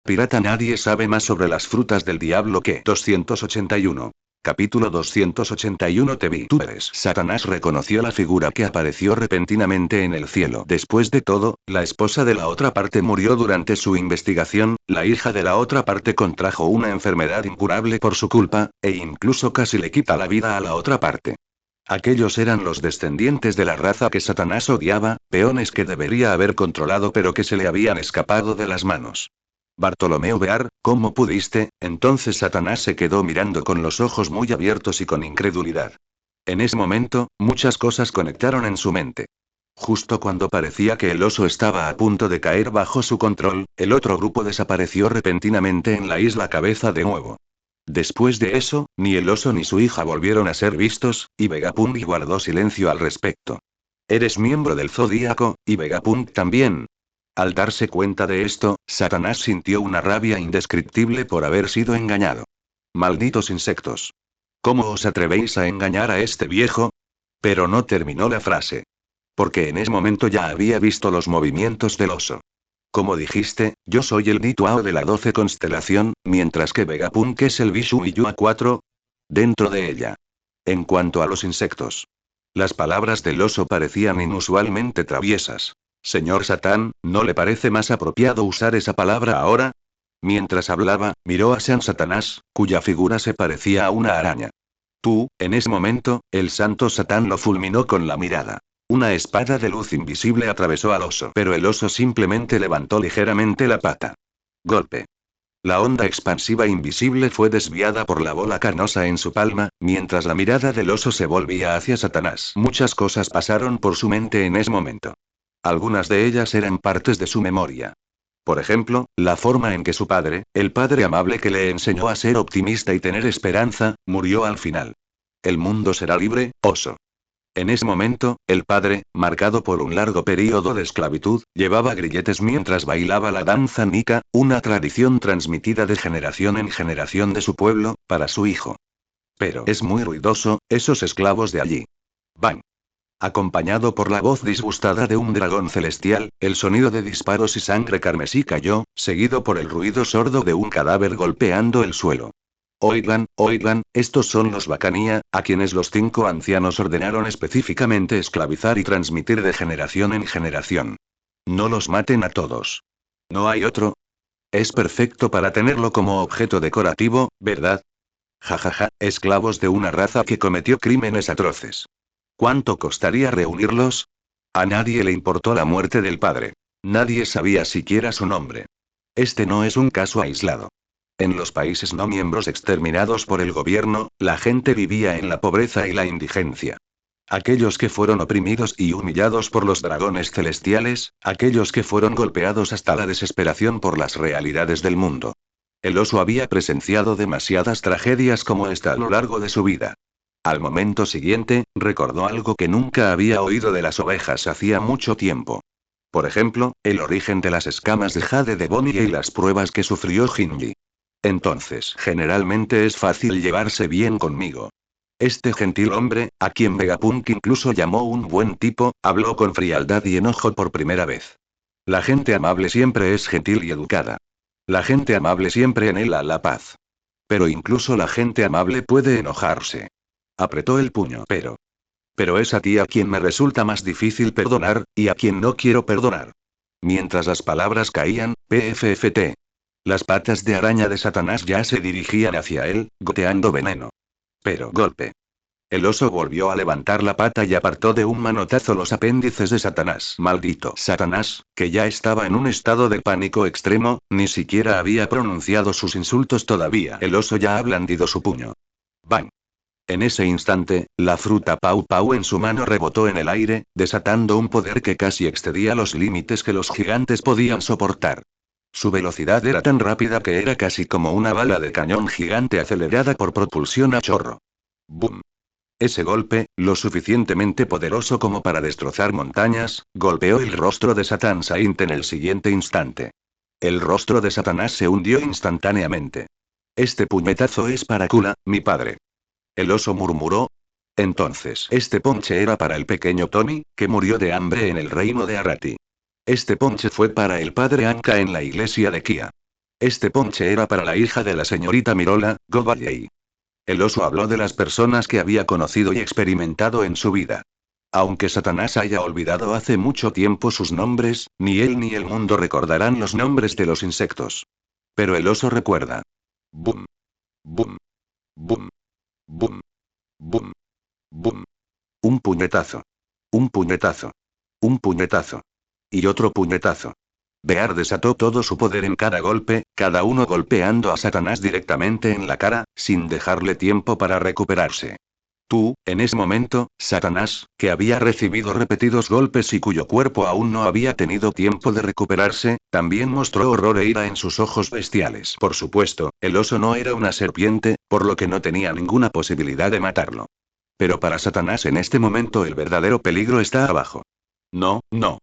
Pirata. Nadie sabe más sobre las frutas del diablo que 281. Capítulo 281. Te vi. Tú eres. Satanás reconoció la figura que apareció repentinamente en el cielo. Después de todo, la esposa de la otra parte murió durante su investigación, la hija de la otra parte contrajo una enfermedad incurable por su culpa, e incluso casi le quita la vida a la otra parte. Aquellos eran los descendientes de la raza que Satanás odiaba, peones que debería haber controlado pero que se le habían escapado de las manos. Bartolomeo Bear, ¿cómo pudiste? Entonces Satanás se quedó mirando con los ojos muy abiertos y con incredulidad. En ese momento, muchas cosas conectaron en su mente. Justo cuando parecía que el oso estaba a punto de caer bajo su control, el otro grupo desapareció repentinamente en la isla Cabeza de Nuevo. Después de eso, ni el oso ni su hija volvieron a ser vistos, y Vegapunk guardó silencio al respecto. Eres miembro del Zodíaco, y Vegapunk también. Al darse cuenta de esto, Satanás sintió una rabia indescriptible por haber sido engañado. Malditos insectos. ¿Cómo os atrevéis a engañar a este viejo? Pero no terminó la frase. Porque en ese momento ya había visto los movimientos del oso. Como dijiste, yo soy el Dituao de la 12 constelación, mientras que Vegapunk es el Vishu y Yua 4. Dentro de ella. En cuanto a los insectos. Las palabras del oso parecían inusualmente traviesas. Señor Satán, ¿no le parece más apropiado usar esa palabra ahora? Mientras hablaba, miró a San Satanás, cuya figura se parecía a una araña. Tú, en ese momento, el santo Satán lo fulminó con la mirada. Una espada de luz invisible atravesó al oso, pero el oso simplemente levantó ligeramente la pata. Golpe. La onda expansiva invisible fue desviada por la bola carnosa en su palma, mientras la mirada del oso se volvía hacia Satanás. Muchas cosas pasaron por su mente en ese momento. Algunas de ellas eran partes de su memoria. Por ejemplo, la forma en que su padre, el padre amable que le enseñó a ser optimista y tener esperanza, murió al final. El mundo será libre, oso. En ese momento, el padre, marcado por un largo período de esclavitud, llevaba grilletes mientras bailaba la danza Nika, una tradición transmitida de generación en generación de su pueblo, para su hijo. Pero es muy ruidoso, esos esclavos de allí. Bang. Acompañado por la voz disgustada de un dragón celestial, el sonido de disparos y sangre carmesí cayó, seguido por el ruido sordo de un cadáver golpeando el suelo. Oigan, estos son los Bacania, a quienes los 5 ancianos ordenaron específicamente esclavizar y transmitir de generación en generación. No los maten a todos. ¿No hay otro? Es perfecto para tenerlo como objeto decorativo, ¿verdad? Jajaja, esclavos de una raza que cometió crímenes atroces. ¿Cuánto costaría reunirlos? A nadie le importó la muerte del padre. Nadie sabía siquiera su nombre. Este no es un caso aislado. En los países no miembros exterminados por el gobierno, la gente vivía en la pobreza y la indigencia. Aquellos que fueron oprimidos y humillados por los dragones celestiales, aquellos que fueron golpeados hasta la desesperación por las realidades del mundo. El oso había presenciado demasiadas tragedias como esta a lo largo de su vida. Al momento siguiente, recordó algo que nunca había oído de las ovejas hacía mucho tiempo. Por ejemplo, el origen de las escamas de jade de Bonnie y las pruebas que sufrió Jinji. Entonces, generalmente es fácil llevarse bien conmigo. Este gentil hombre, a quien Vegapunk incluso llamó un buen tipo, habló con frialdad y enojo por primera vez. La gente amable siempre es gentil y educada. La gente amable siempre anhela la paz. Pero incluso la gente amable puede enojarse. Apretó el puño. Pero es a ti a quien me resulta más difícil perdonar, y a quien no quiero perdonar. Mientras las palabras caían, PFFT. Las patas de araña de Satanás ya se dirigían hacia él, goteando veneno. Pero golpe. El oso volvió a levantar la pata y apartó de un manotazo los apéndices de Satanás. Maldito Satanás, que ya estaba en un estado de pánico extremo, ni siquiera había pronunciado sus insultos todavía. El oso ya ha blandido su puño. ¡Bang! En ese instante, la fruta Pau Pau en su mano rebotó en el aire, desatando un poder que casi excedía los límites que los gigantes podían soportar. Su velocidad era tan rápida que era casi como una bala de cañón gigante acelerada por propulsión a chorro. ¡Bum! Ese golpe, lo suficientemente poderoso como para destrozar montañas, golpeó el rostro de Satan Saint en el siguiente instante. El rostro de Satanás se hundió instantáneamente. Este puñetazo es para Kula, mi padre. El oso murmuró. Entonces, este ponche era para el pequeño Tommy, que murió de hambre en el reino de Arati. Este ponche fue para el padre Anka en la iglesia de Kia. Este ponche era para la hija de la señorita Mirola, Go-Valley. El oso habló de las personas que había conocido y experimentado en su vida. Aunque Satanás haya olvidado hace mucho tiempo sus nombres, ni él ni el mundo recordarán los nombres de los insectos. Pero el oso recuerda. Boom. Boom. Boom. Boom. Boom. Boom. Un puñetazo. Un puñetazo. Un puñetazo. Y otro puñetazo. Bear desató todo su poder en cada golpe, cada uno golpeando a Satanás directamente en la cara, sin dejarle tiempo para recuperarse. Tú, en ese momento, Satanás, que había recibido repetidos golpes y cuyo cuerpo aún no había tenido tiempo de recuperarse, también mostró horror e ira en sus ojos bestiales. Por supuesto, el oso no era una serpiente, por lo que no tenía ninguna posibilidad de matarlo. Pero para Satanás en este momento el verdadero peligro está abajo. No, no.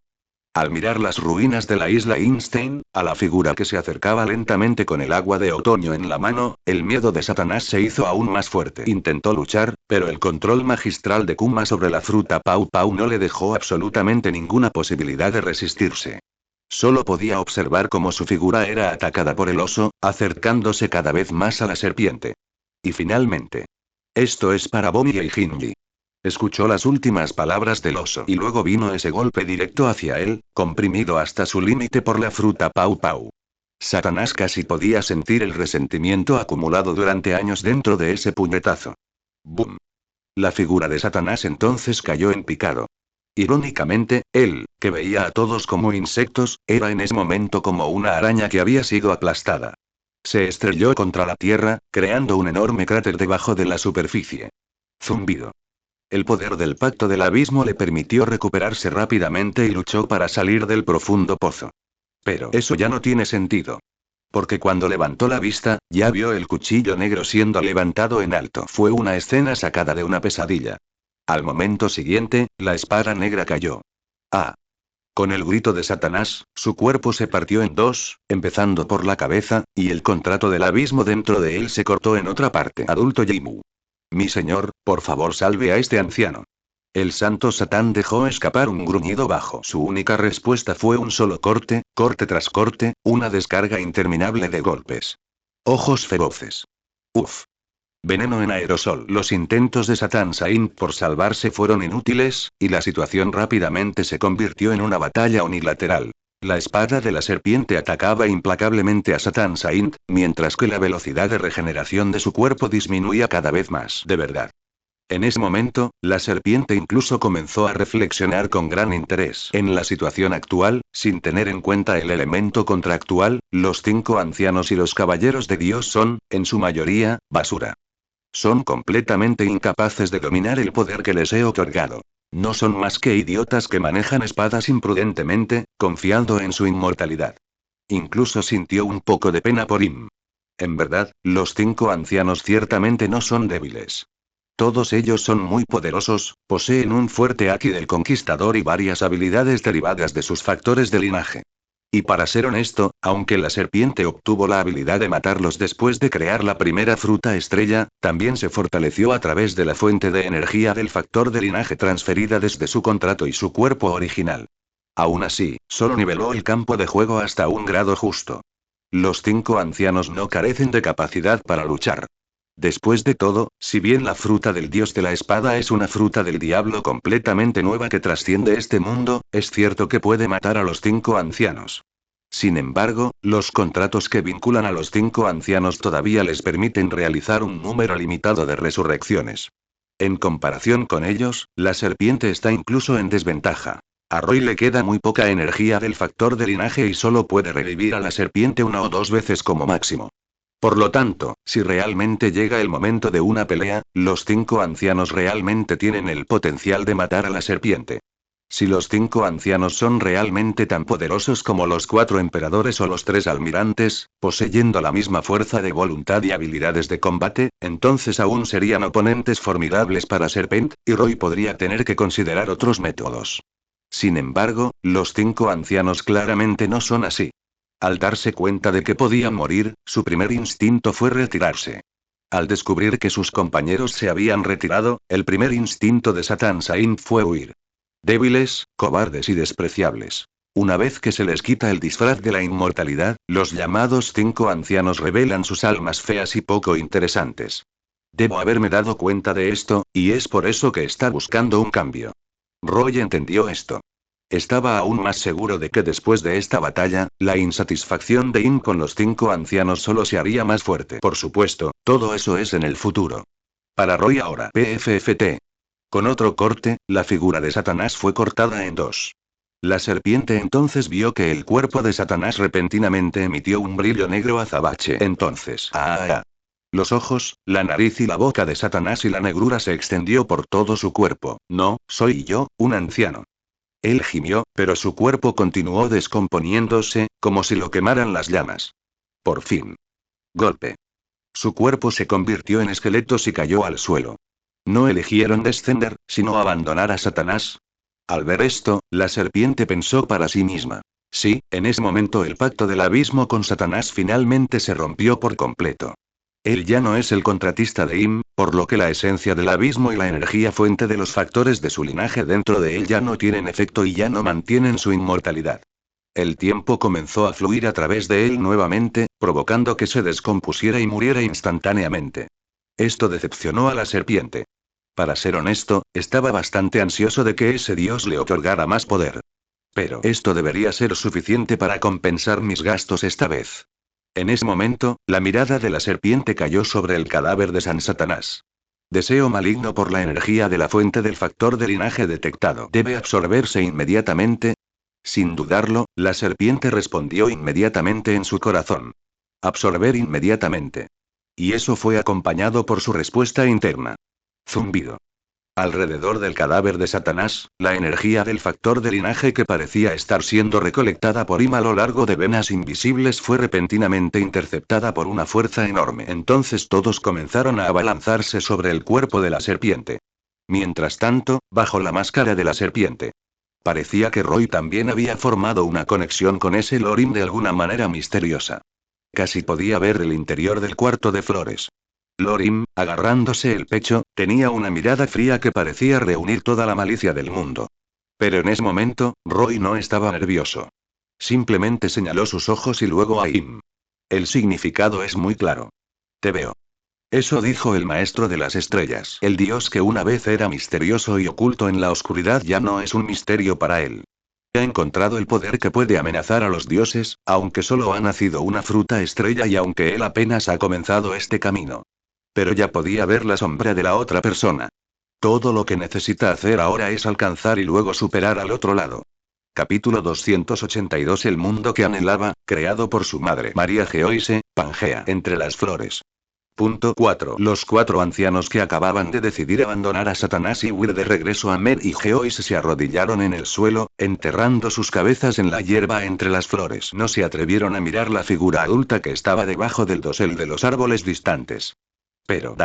Al mirar las ruinas de la isla Einstein, a la figura que se acercaba lentamente con el agua de otoño en la mano, el miedo de Satanás se hizo aún más fuerte. Intentó luchar, pero el control magistral de Kuma sobre la fruta Pau Pau no le dejó absolutamente ninguna posibilidad de resistirse. Solo podía observar cómo su figura era atacada por el oso, acercándose cada vez más a la serpiente. Y finalmente. Esto es para Bomi y Jinji. Escuchó las últimas palabras del oso y luego vino ese golpe directo hacia él, comprimido hasta su límite por la fruta Pau Pau. Satanás casi podía sentir el resentimiento acumulado durante años dentro de ese puñetazo. ¡Bum! La figura de Satanás entonces cayó en picado. Irónicamente, él, que veía a todos como insectos, era en ese momento como una araña que había sido aplastada. Se estrelló contra la tierra, creando un enorme cráter debajo de la superficie. Zumbido. El poder del pacto del abismo le permitió recuperarse rápidamente y luchó para salir del profundo pozo. Pero eso ya no tiene sentido. Porque cuando levantó la vista, ya vio el cuchillo negro siendo levantado en alto. Fue una escena sacada de una pesadilla. Al momento siguiente, la espada negra cayó. ¡Ah! Con el grito de Satanás, su cuerpo se partió en dos, empezando por la cabeza, y el contrato del abismo dentro de él se cortó en otra parte. Adulto Yimu. Mi señor, por favor salve a este anciano. El santo Satán dejó escapar un gruñido bajo. Su única respuesta fue un solo corte, corte tras corte, una descarga interminable de golpes. Ojos feroces. Uf. Veneno en aerosol. Los intentos de Satán Saint por salvarse fueron inútiles, y la situación rápidamente se convirtió en una batalla unilateral. La espada de la serpiente atacaba implacablemente a Satán Saint, mientras que la velocidad de regeneración de su cuerpo disminuía cada vez más. De verdad. En ese momento, la serpiente incluso comenzó a reflexionar con gran interés en la situación actual, sin tener en cuenta el elemento contractual, los 5 ancianos y los caballeros de Dios son, en su mayoría, basura. Son completamente incapaces de dominar el poder que les he otorgado. No son más que idiotas que manejan espadas imprudentemente, confiando en su inmortalidad. Incluso sintió un poco de pena por Im. En verdad, los 5 ancianos ciertamente no son débiles. Todos ellos son muy poderosos, poseen un fuerte haki del conquistador y varias habilidades derivadas de sus factores de linaje. Y para ser honesto, aunque la serpiente obtuvo la habilidad de matarlos después de crear la primera fruta estrella, también se fortaleció a través de la fuente de energía del factor de linaje transferida desde su contrato y su cuerpo original. Aún así, solo niveló el campo de juego hasta un grado justo. Los 5 ancianos no carecen de capacidad para luchar. Después de todo, si bien la fruta del dios de la espada es una fruta del diablo completamente nueva que trasciende este mundo, es cierto que puede matar a los 5 ancianos. Sin embargo, los contratos que vinculan a los 5 ancianos todavía les permiten realizar un número limitado de resurrecciones. En comparación con ellos, la serpiente está incluso en desventaja. A Roy le queda muy poca energía del factor de linaje y solo puede revivir a la serpiente 1 o 2 veces como máximo. Por lo tanto, si realmente llega el momento de una pelea, los 5 ancianos realmente tienen el potencial de matar a la serpiente. Si los 5 ancianos son realmente tan poderosos como los 4 emperadores o los 3 almirantes, poseyendo la misma fuerza de voluntad y habilidades de combate, entonces aún serían oponentes formidables para Serpent, y Roy podría tener que considerar otros métodos. Sin embargo, los 5 ancianos claramente no son así. Al darse cuenta de que podían morir, su primer instinto fue retirarse. Al descubrir que sus compañeros se habían retirado, el primer instinto de Satán Saint fue huir. Débiles, cobardes y despreciables. Una vez que se les quita el disfraz de la inmortalidad, los llamados 5 ancianos revelan sus almas feas y poco interesantes. Debo haberme dado cuenta de esto, y es por eso que está buscando un cambio. Roy entendió esto. Estaba aún más seguro de que después de esta batalla, la insatisfacción de Im con los 5 ancianos solo se haría más fuerte. Por supuesto, todo eso es en el futuro. Para Roy ahora. PFFT. Con otro corte, la figura de Satanás fue cortada en dos. La serpiente entonces vio que el cuerpo de Satanás repentinamente emitió un brillo negro azabache. Entonces, los ojos, la nariz y la boca de Satanás y la negrura se extendió por todo su cuerpo. No, soy yo, un anciano. Él gimió, pero su cuerpo continuó descomponiéndose, como si lo quemaran las llamas. Por fin. Golpe. Su cuerpo se convirtió en esqueletos y cayó al suelo. No eligieron descender, sino abandonar a Satanás. Al ver esto, la serpiente pensó para sí misma. Sí, en ese momento el pacto del abismo con Satanás finalmente se rompió por completo. Él ya no es el contratista de Im, por lo que la esencia del abismo y la energía fuente de los factores de su linaje dentro de él ya no tienen efecto y ya no mantienen su inmortalidad. El tiempo comenzó a fluir a través de él nuevamente, provocando que se descompusiera y muriera instantáneamente. Esto decepcionó a la serpiente. Para ser honesto, estaba bastante ansioso de que ese dios le otorgara más poder. Pero esto debería ser suficiente para compensar mis gastos esta vez. En ese momento, la mirada de la serpiente cayó sobre el cadáver de San Satanás. Deseo maligno por la energía de la fuente del factor de linaje detectado. ¿Debe absorberse inmediatamente? Sin dudarlo, la serpiente respondió inmediatamente en su corazón. Absorber inmediatamente. Y eso fue acompañado por su respuesta interna. Zumbido. Alrededor del cadáver de Satanás, la energía del factor de linaje que parecía estar siendo recolectada por Im a lo largo de venas invisibles fue repentinamente interceptada por una fuerza enorme. Entonces todos comenzaron a abalanzarse sobre el cuerpo de la serpiente. Mientras tanto, bajo la máscara de la serpiente. Parecía que Roy también había formado una conexión con ese Lorim de alguna manera misteriosa. Casi podía ver el interior del cuarto de flores. Lorim, agarrándose el pecho, tenía una mirada fría que parecía reunir toda la malicia del mundo. Pero en ese momento, Roy no estaba nervioso. Simplemente señaló sus ojos y luego a Im. El significado es muy claro. Te veo. Eso dijo el maestro de las estrellas. El dios que una vez era misterioso y oculto en la oscuridad ya no es un misterio para él. Ha encontrado el poder que puede amenazar a los dioses, aunque solo ha nacido una fruta estrella y aunque él apenas ha comenzado este camino. Pero ya podía ver la sombra de la otra persona. Todo lo que necesita hacer ahora es alcanzar y luego superar al otro lado. Capítulo 282. El mundo que anhelaba, creado por su madre María Geoise, Pangea. Entre las flores. Punto 4. Los 4 ancianos que acababan de decidir abandonar a Satanás y huir de regreso a Mer y Geoise se arrodillaron en el suelo, enterrando sus cabezas en la hierba entre las flores. No se atrevieron a mirar la figura adulta que estaba debajo del dosel de los árboles distantes. Pero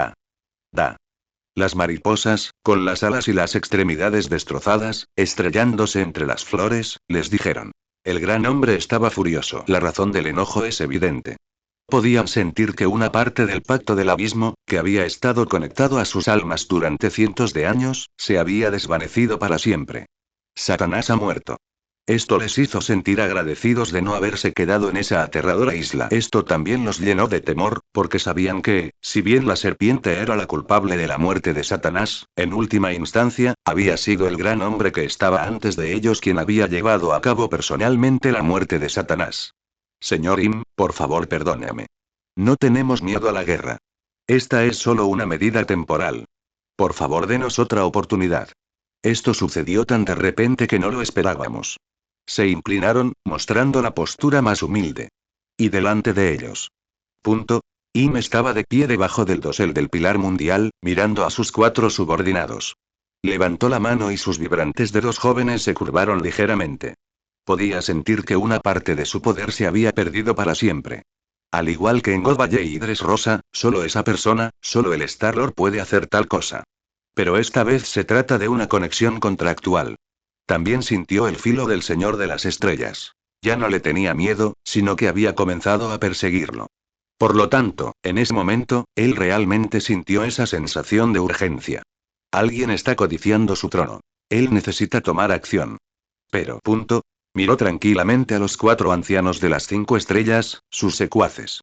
las mariposas, con las alas y las extremidades destrozadas, estrellándose entre las flores, les dijeron. El gran hombre estaba furioso. La razón del enojo es evidente. Podían sentir que una parte del pacto del abismo, que había estado conectado a sus almas durante cientos de años, se había desvanecido para siempre. Satanás ha muerto. Esto les hizo sentir agradecidos de no haberse quedado en esa aterradora isla. Esto también los llenó de temor, porque sabían que, si bien la serpiente era la culpable de la muerte de Satanás, en última instancia, había sido el gran hombre que estaba antes de ellos quien había llevado a cabo personalmente la muerte de Satanás. Señor Im, por favor perdóname. No tenemos miedo a la guerra. Esta es solo una medida temporal. Por favor denos otra oportunidad. Esto sucedió tan de repente que no lo esperábamos. Se inclinaron, mostrando la postura más humilde. Y delante de ellos. Im estaba de pie debajo del dosel del pilar mundial, mirando a sus 4 subordinados. Levantó la mano y sus vibrantes dedos jóvenes se curvaron ligeramente. Podía sentir que una parte de su poder se había perdido para siempre. Al igual que en Godvalle y Dressrosa, solo esa persona, solo el Star-Lord puede hacer tal cosa. Pero esta vez se trata de una conexión contractual. También sintió el filo del Señor de las Estrellas. Ya no le tenía miedo, sino que había comenzado a perseguirlo. Por lo tanto, en ese momento, él realmente sintió esa sensación de urgencia. Alguien está codiciando su trono. Él necesita tomar acción. Pero, Miró tranquilamente a los 4 ancianos de las 5 estrellas, sus secuaces.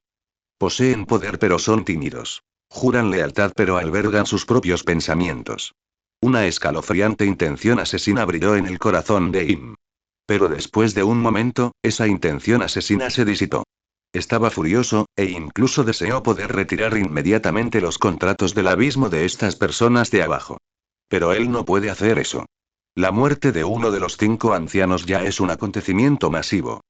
Poseen poder pero son tímidos. Juran lealtad pero albergan sus propios pensamientos. Una escalofriante intención asesina brilló en el corazón de Im. Pero después de un momento, esa intención asesina se disipó. Estaba furioso, e incluso deseó poder retirar inmediatamente los contratos del abismo de estas personas de abajo. Pero él no puede hacer eso. La muerte de uno de los 5 ancianos ya es un acontecimiento masivo.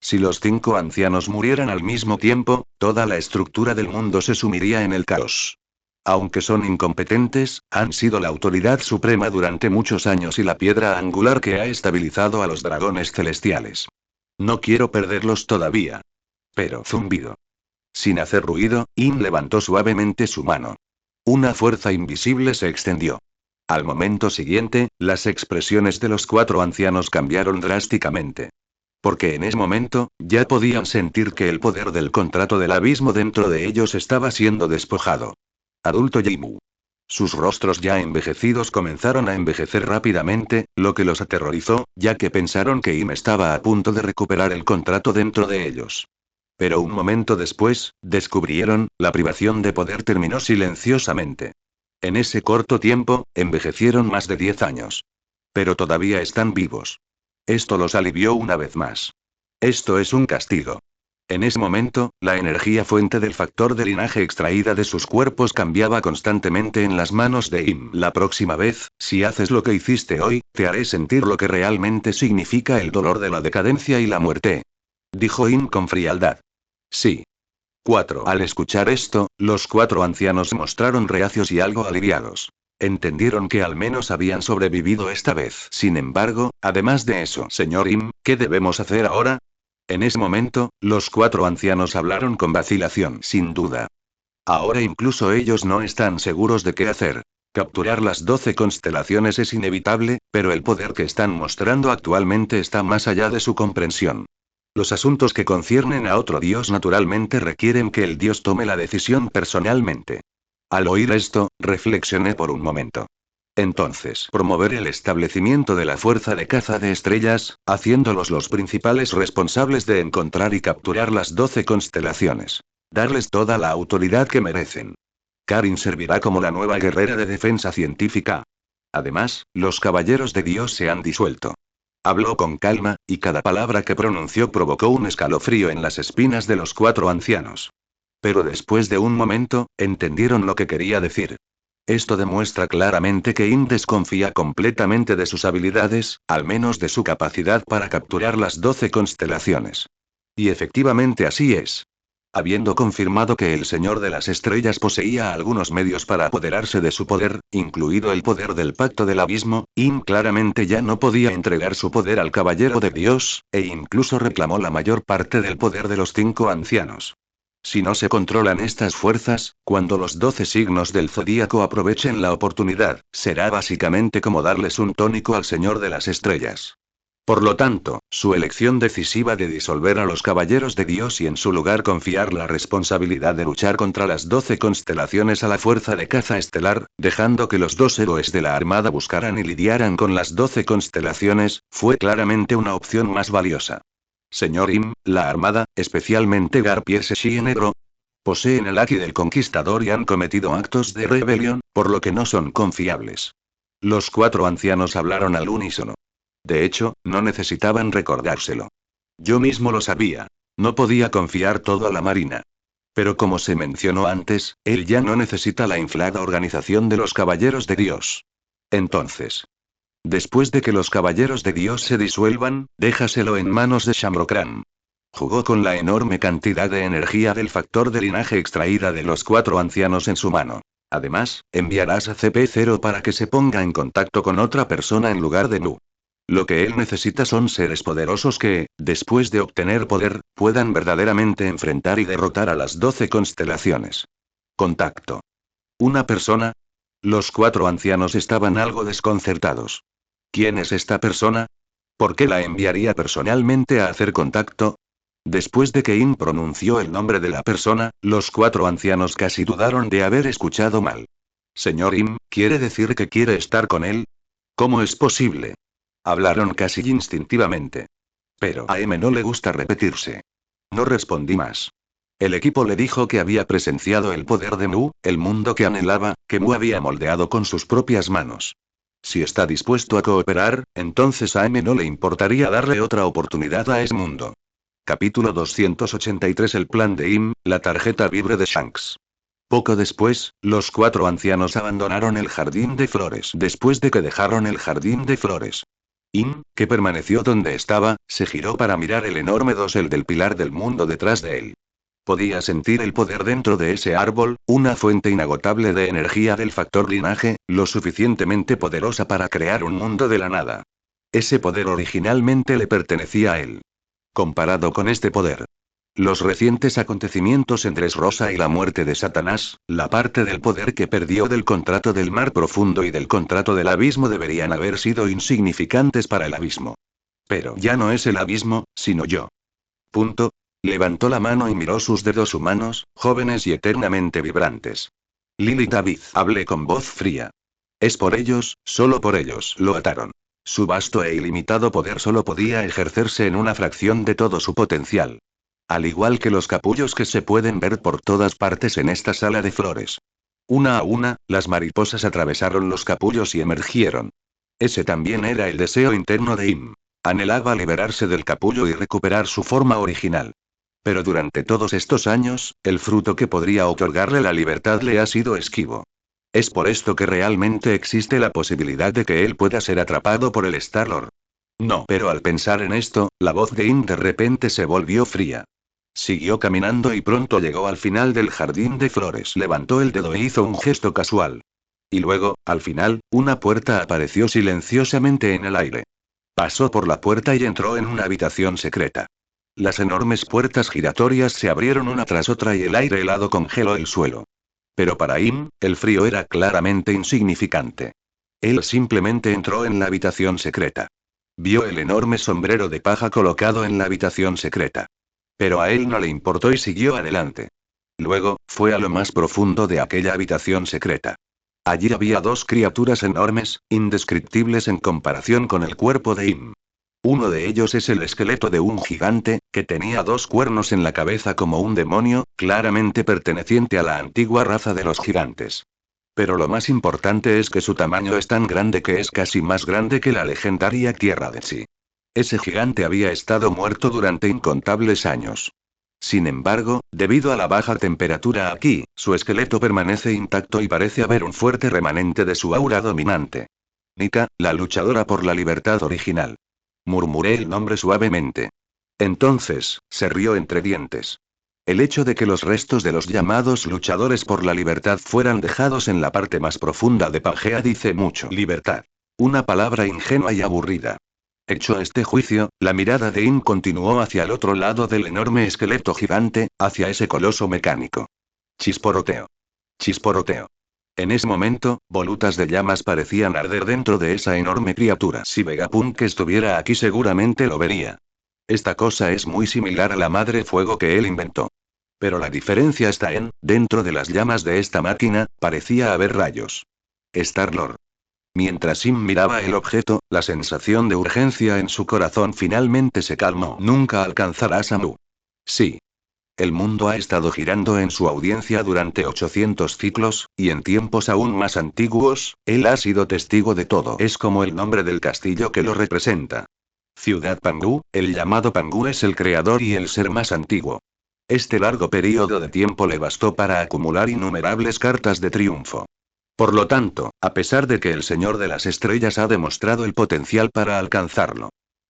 Si los 5 ancianos murieran al mismo tiempo, toda la estructura del mundo se sumiría en el caos. Aunque son incompetentes, han sido la autoridad suprema durante muchos años y la piedra angular que ha estabilizado a los dragones celestiales. No quiero perderlos todavía. Pero zumbido. Sin hacer ruido, In levantó suavemente su mano. Una fuerza invisible se extendió. Al momento siguiente, las expresiones de los 4 ancianos cambiaron drásticamente. Porque en ese momento, ya podían sentir que el poder del contrato del abismo dentro de ellos estaba siendo despojado. Adulto Yimu. Sus rostros ya envejecidos comenzaron a envejecer rápidamente, lo que los aterrorizó, ya que pensaron que Im estaba a punto de recuperar el contrato dentro de ellos. Pero un momento después, descubrieron, la privación de poder terminó silenciosamente. En ese corto tiempo, envejecieron más de 10 años. Pero todavía están vivos. Esto los alivió una vez más. Esto es un castigo. En ese momento, la energía fuente del factor de linaje extraída de sus cuerpos cambiaba constantemente en las manos de Im. La próxima vez, si haces lo que hiciste hoy, te haré sentir lo que realmente significa el dolor de la decadencia y la muerte. Dijo Im con frialdad. Sí. 4. Al escuchar esto, los 4 ancianos se mostraron reacios y algo aliviados. Entendieron que al menos habían sobrevivido esta vez. Sin embargo, además de eso, señor Im, ¿qué debemos hacer ahora? En ese momento, los 4 ancianos hablaron con vacilación. Sin duda. Ahora incluso ellos no están seguros de qué hacer. Capturar las 12 constelaciones es inevitable, pero el poder que están mostrando actualmente está más allá de su comprensión. Los asuntos que conciernen a otro dios naturalmente requieren que el dios tome la decisión personalmente. Al oír esto, reflexioné por un momento. Entonces, promover el establecimiento de la fuerza de caza de estrellas, haciéndolos los principales responsables de encontrar y capturar las 12 constelaciones. Darles toda la autoridad que merecen. Karin servirá como la nueva guerrera de defensa científica. Además, los caballeros de Dios se han disuelto. Habló con calma, y cada palabra que pronunció provocó un escalofrío en las espinas de los 4 ancianos. Pero después de un momento, entendieron lo que quería decir. Esto demuestra claramente que Im desconfía completamente de sus habilidades, al menos de su capacidad para capturar las 12 constelaciones. Y efectivamente así es. Habiendo confirmado que el Señor de las Estrellas poseía algunos medios para apoderarse de su poder, incluido el poder del Pacto del Abismo, Im claramente ya no podía entregar su poder al Caballero de Dios, e incluso reclamó la mayor parte del poder de los 5 ancianos. Si no se controlan estas fuerzas, cuando los 12 signos del zodíaco aprovechen la oportunidad, será básicamente como darles un tónico al Señor de las Estrellas. Por lo tanto, su elección decisiva de disolver a los caballeros de Dios y en su lugar confiar la responsabilidad de luchar contra las 12 constelaciones a la fuerza de caza estelar, dejando que los 2 héroes de la Armada buscaran y lidiaran con las 12 constelaciones, fue claramente una opción más valiosa. Señor Im, la Armada, especialmente Garpies y Negro, poseen el Haki del Conquistador y han cometido actos de rebelión, por lo que no son confiables. Los 4 ancianos hablaron al unísono. De hecho, no necesitaban recordárselo. Yo mismo lo sabía. No podía confiar todo a la Marina. Pero como se mencionó antes, él ya no necesita la inflada organización de los Caballeros de Dios. Entonces, después de que los Caballeros de Dios se disuelvan, déjaselo en manos de Shamrokran. Jugó con la enorme cantidad de energía del factor de linaje extraída de los 4 ancianos en su mano. Además, enviarás a CP0 para que se ponga en contacto con otra persona en lugar de Nu. Lo que él necesita son seres poderosos que, después de obtener poder, puedan verdaderamente enfrentar y derrotar a las 12 constelaciones. Contacto. ¿Una persona? Los 4 ancianos estaban algo desconcertados. ¿Quién es esta persona? ¿Por qué la enviaría personalmente a hacer contacto? Después de que In pronunció el nombre de la persona, los 4 ancianos casi dudaron de haber escuchado mal. Señor Im, ¿quiere decir que quiere estar con él? ¿Cómo es posible? Hablaron casi instintivamente. Pero a M no le gusta repetirse. No respondí más. El equipo le dijo que había presenciado el poder de Mu, el mundo que anhelaba, que Mu había moldeado con sus propias manos. Si está dispuesto a cooperar, entonces a M no le importaría darle otra oportunidad a ese mundo. Capítulo 283. El plan de Im, la tarjeta vibre de Shanks. Poco después, los 4 ancianos abandonaron el jardín de flores. Después de que dejaron el jardín de flores, Im, que permaneció donde estaba, se giró para mirar el enorme dosel del pilar del mundo detrás de él. Podía sentir el poder dentro de ese árbol, una fuente inagotable de energía del factor linaje, lo suficientemente poderosa para crear un mundo de la nada. Ese poder originalmente le pertenecía a él. Comparado con este poder, los recientes acontecimientos entre Rosa y la muerte de Satanás, la parte del poder que perdió del contrato del mar profundo y del contrato del abismo deberían haber sido insignificantes para el abismo. Pero ya no es el abismo, sino yo. Punto. Levantó la mano y miró sus dedos humanos, jóvenes y eternamente vibrantes. Lily David, hablé con voz fría. Es por ellos, solo por ellos, lo ataron. Su vasto e ilimitado poder solo podía ejercerse en una fracción de todo su potencial. Al igual que los capullos que se pueden ver por todas partes en esta sala de flores. Una a una, las mariposas atravesaron los capullos y emergieron. Ese también era el deseo interno de Im. Anhelaba liberarse del capullo y recuperar su forma original. Pero durante todos estos años, el fruto que podría otorgarle la libertad le ha sido esquivo. Es por esto que realmente existe la posibilidad de que él pueda ser atrapado por el Star-Lord. No. Pero al pensar en esto, la voz de Im de repente se volvió fría. Siguió caminando y pronto llegó al final del jardín de flores. Levantó el dedo e hizo un gesto casual. Y luego, al final, una puerta apareció silenciosamente en el aire. Pasó por la puerta y entró en una habitación secreta. Las enormes puertas giratorias se abrieron una tras otra y el aire helado congeló el suelo. Pero para Im, el frío era claramente insignificante. Él simplemente entró en la habitación secreta. Vio el enorme sombrero de paja colocado en la habitación secreta. Pero a él no le importó y siguió adelante. Luego, fue a lo más profundo de aquella habitación secreta. Allí había 2 criaturas enormes, indescriptibles en comparación con el cuerpo de Im. Uno de ellos es el esqueleto de un gigante, que tenía 2 cuernos en la cabeza como un demonio, claramente perteneciente a la antigua raza de los gigantes. Pero lo más importante es que su tamaño es tan grande que es casi más grande que la legendaria Tierra de Sí. Ese gigante había estado muerto durante incontables años. Sin embargo, debido a la baja temperatura aquí, su esqueleto permanece intacto y parece haber un fuerte remanente de su aura dominante. Nika, la luchadora por la libertad original. Murmuré el nombre suavemente. Entonces, se rió entre dientes. El hecho de que los restos de los llamados luchadores por la libertad fueran dejados en la parte más profunda de Pangea dice mucho. Libertad. Una palabra ingenua y aburrida. Hecho este juicio, la mirada de Im continuó hacia el otro lado del enorme esqueleto gigante, hacia ese coloso mecánico. Chisporoteo. Chisporoteo. En ese momento, volutas de llamas parecían arder dentro de esa enorme criatura. Si Vegapunk estuviera aquí seguramente lo vería. Esta cosa es muy similar a la madre fuego que él inventó. Pero la diferencia está en, dentro de las llamas de esta máquina, parecía haber rayos. Star-Lord. Mientras Im miraba el objeto, la sensación de urgencia en su corazón finalmente se calmó. Nunca alcanzarás a Mu. Sí. El mundo ha estado girando en su audiencia durante 800 ciclos, y en tiempos aún más antiguos, él ha sido testigo de todo. Es como el nombre del castillo que lo representa. Ciudad Pangu, el llamado Pangu es el creador y el ser más antiguo. Este largo periodo de tiempo le bastó para acumular innumerables cartas de triunfo. Por lo tanto, a pesar de que el Señor de las Estrellas ha demostrado el potencial para alcanzarlo.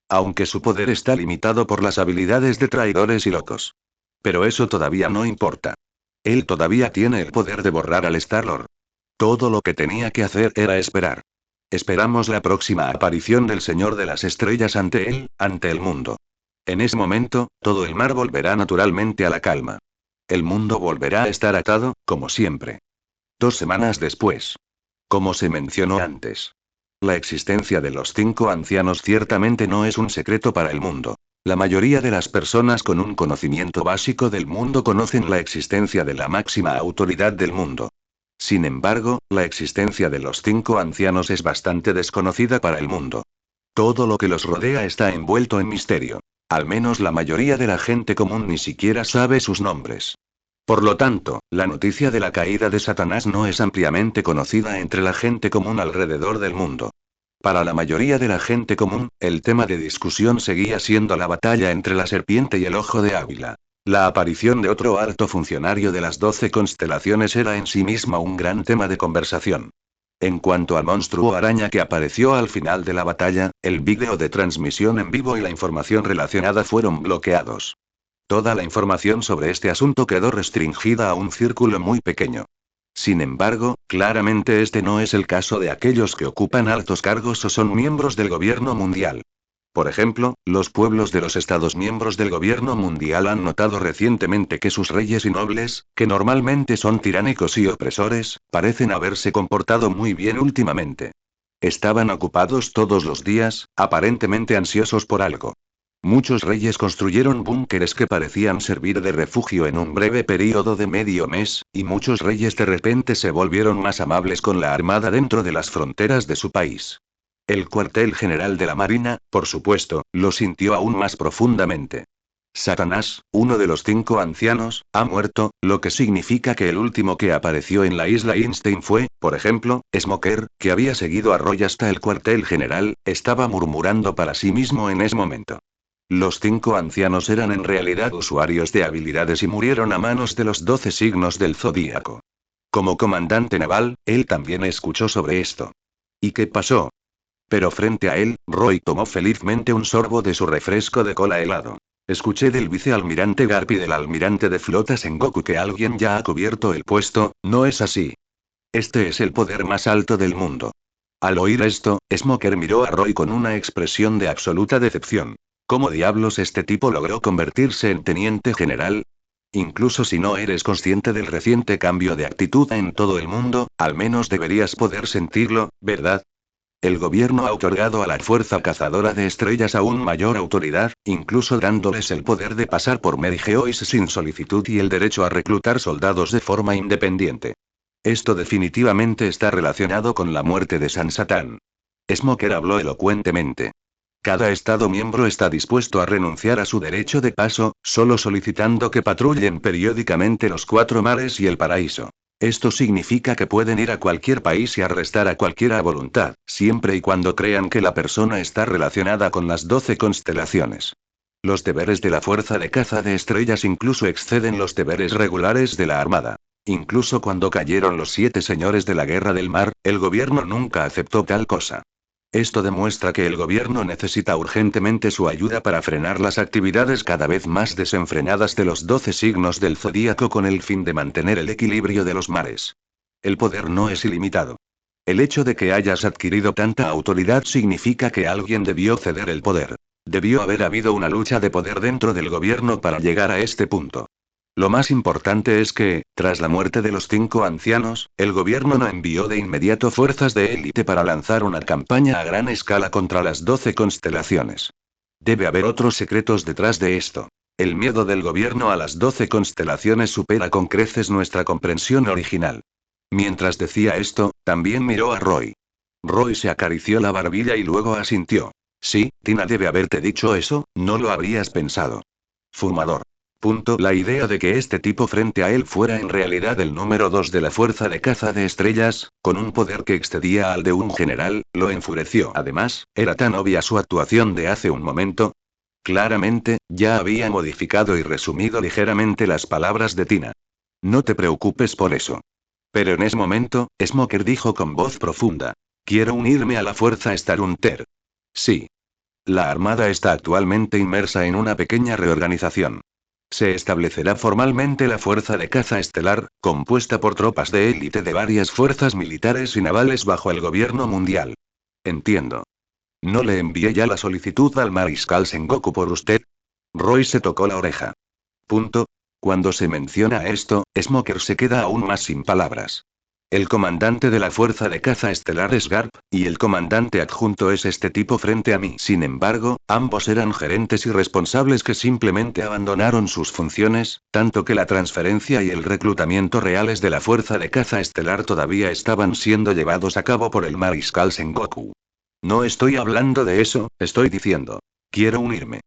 Aunque su poder está limitado por las habilidades de traidores y locos. Pero eso todavía no importa. Él todavía tiene el poder de borrar al Star-Lord. Todo lo que tenía que hacer era esperar. Esperamos la próxima aparición del Señor de las Estrellas ante él, ante el mundo. En ese momento, todo el mar volverá naturalmente a la calma. El mundo volverá a estar atado, como siempre. 2 semanas después. Como se mencionó antes. La existencia de los 5 ancianos ciertamente no es un secreto para el mundo. La mayoría de las personas con un conocimiento básico del mundo conocen la existencia de la máxima autoridad del mundo. Sin embargo, la existencia de los 5 ancianos es bastante desconocida para el mundo. Todo lo que los rodea está envuelto en misterio. Al menos la mayoría de la gente común ni siquiera sabe sus nombres. Por lo tanto, la noticia de la caída de Satanás no es ampliamente conocida entre la gente común alrededor del mundo. Para la mayoría de la gente común, el tema de discusión seguía siendo la batalla entre la serpiente y el ojo de Ávila. La aparición de otro alto funcionario de las 12 constelaciones era en sí misma un gran tema de conversación. En cuanto al monstruo araña que apareció al final de la batalla, el vídeo de transmisión en vivo y la información relacionada fueron bloqueados. Toda la información sobre este asunto quedó restringida a un círculo muy pequeño. Sin embargo, claramente este no es el caso de aquellos que ocupan altos cargos o son miembros del gobierno mundial. Por ejemplo, los pueblos de los Estados miembros del gobierno mundial han notado recientemente que sus reyes y nobles, que normalmente son tiránicos y opresores, parecen haberse comportado muy bien últimamente. Estaban ocupados todos los días, aparentemente ansiosos por algo. Muchos reyes construyeron búnkeres que parecían servir de refugio en un breve período de medio mes, y muchos reyes de repente se volvieron más amables con la armada dentro de las fronteras de su país. El cuartel general de la Marina, por supuesto, lo sintió aún más profundamente. Satanás, uno de los 5 ancianos, ha muerto, lo que significa que el último que apareció en la isla Einstein fue, por ejemplo, Smoker, que había seguido a Roy hasta el cuartel general, estaba murmurando para sí mismo en ese momento. Los 5 ancianos eran en realidad usuarios de habilidades y murieron a manos de los 12 signos del zodíaco. Como comandante naval, él también escuchó sobre esto. ¿Y qué pasó? Pero frente a él, Roy tomó felizmente un sorbo de su refresco de cola helado. Escuché del vicealmirante Garp y del almirante de flota Sengoku que alguien ya ha cubierto el puesto, ¿no es así? Este es el poder más alto del mundo. Al oír esto, Smoker miró a Roy con una expresión de absoluta decepción. ¿Cómo diablos este tipo logró convertirse en teniente general? Incluso si no eres consciente del reciente cambio de actitud en todo el mundo, al menos deberías poder sentirlo, ¿verdad? El gobierno ha otorgado a la Fuerza Cazadora de Estrellas aún mayor autoridad, incluso dándoles el poder de pasar por Merigeois sin solicitud y el derecho a reclutar soldados de forma independiente. Esto definitivamente está relacionado con la muerte de San Satán. Smoker habló elocuentemente. Cada Estado miembro está dispuesto a renunciar a su derecho de paso, solo solicitando que patrullen periódicamente los 4 mares y el paraíso. Esto significa que pueden ir a cualquier país y arrestar a cualquiera a voluntad, siempre y cuando crean que la persona está relacionada con las 12 constelaciones. Los deberes de la Fuerza de Caza de Estrellas incluso exceden los deberes regulares de la Armada. Incluso cuando cayeron los 7 señores de la Guerra del Mar, el gobierno nunca aceptó tal cosa. Esto demuestra que el gobierno necesita urgentemente su ayuda para frenar las actividades cada vez más desenfrenadas de los 12 signos del zodíaco con el fin de mantener el equilibrio de los mares. El poder no es ilimitado. El hecho de que hayas adquirido tanta autoridad significa que alguien debió ceder el poder. Debió haber habido una lucha de poder dentro del gobierno para llegar a este punto. Lo más importante es que, tras la muerte de los 5 ancianos, el gobierno no envió de inmediato fuerzas de élite para lanzar una campaña a gran escala contra las 12 constelaciones. Debe haber otros secretos detrás de esto. El miedo del gobierno a las 12 constelaciones supera con creces nuestra comprensión original. Mientras decía esto, también miró a Roy. Roy se acarició la barbilla y luego asintió. Sí, Tina debe haberte dicho eso, no lo habrías pensado. Fumador. La idea de que este tipo frente a él fuera en realidad el número 2 de la Fuerza de Caza de Estrellas, con un poder que excedía al de un general, lo enfureció. Además, era tan obvia su actuación de hace un momento. Claramente, ya había modificado y resumido ligeramente las palabras de Tina. No te preocupes por eso. Pero en ese momento, Smoker dijo con voz profunda. Quiero unirme a la Fuerza Starhunter. Sí. La Armada está actualmente inmersa en una pequeña reorganización. Se establecerá formalmente la Fuerza de Caza Estelar, compuesta por tropas de élite de varias fuerzas militares y navales bajo el gobierno mundial. Entiendo. ¿No le envié ya la solicitud al mariscal Sengoku por usted? Roy se tocó la oreja. Cuando se menciona esto, Smoker se queda aún más sin palabras. El comandante de la Fuerza de Caza Estelar es Garp, y el comandante adjunto es este tipo frente a mí. Sin embargo, ambos eran gerentes y responsables que simplemente abandonaron sus funciones, tanto que la transferencia y el reclutamiento reales de la Fuerza de Caza Estelar todavía estaban siendo llevados a cabo por el mariscal Sengoku. No estoy hablando de eso, estoy diciendo. Quiero unirme.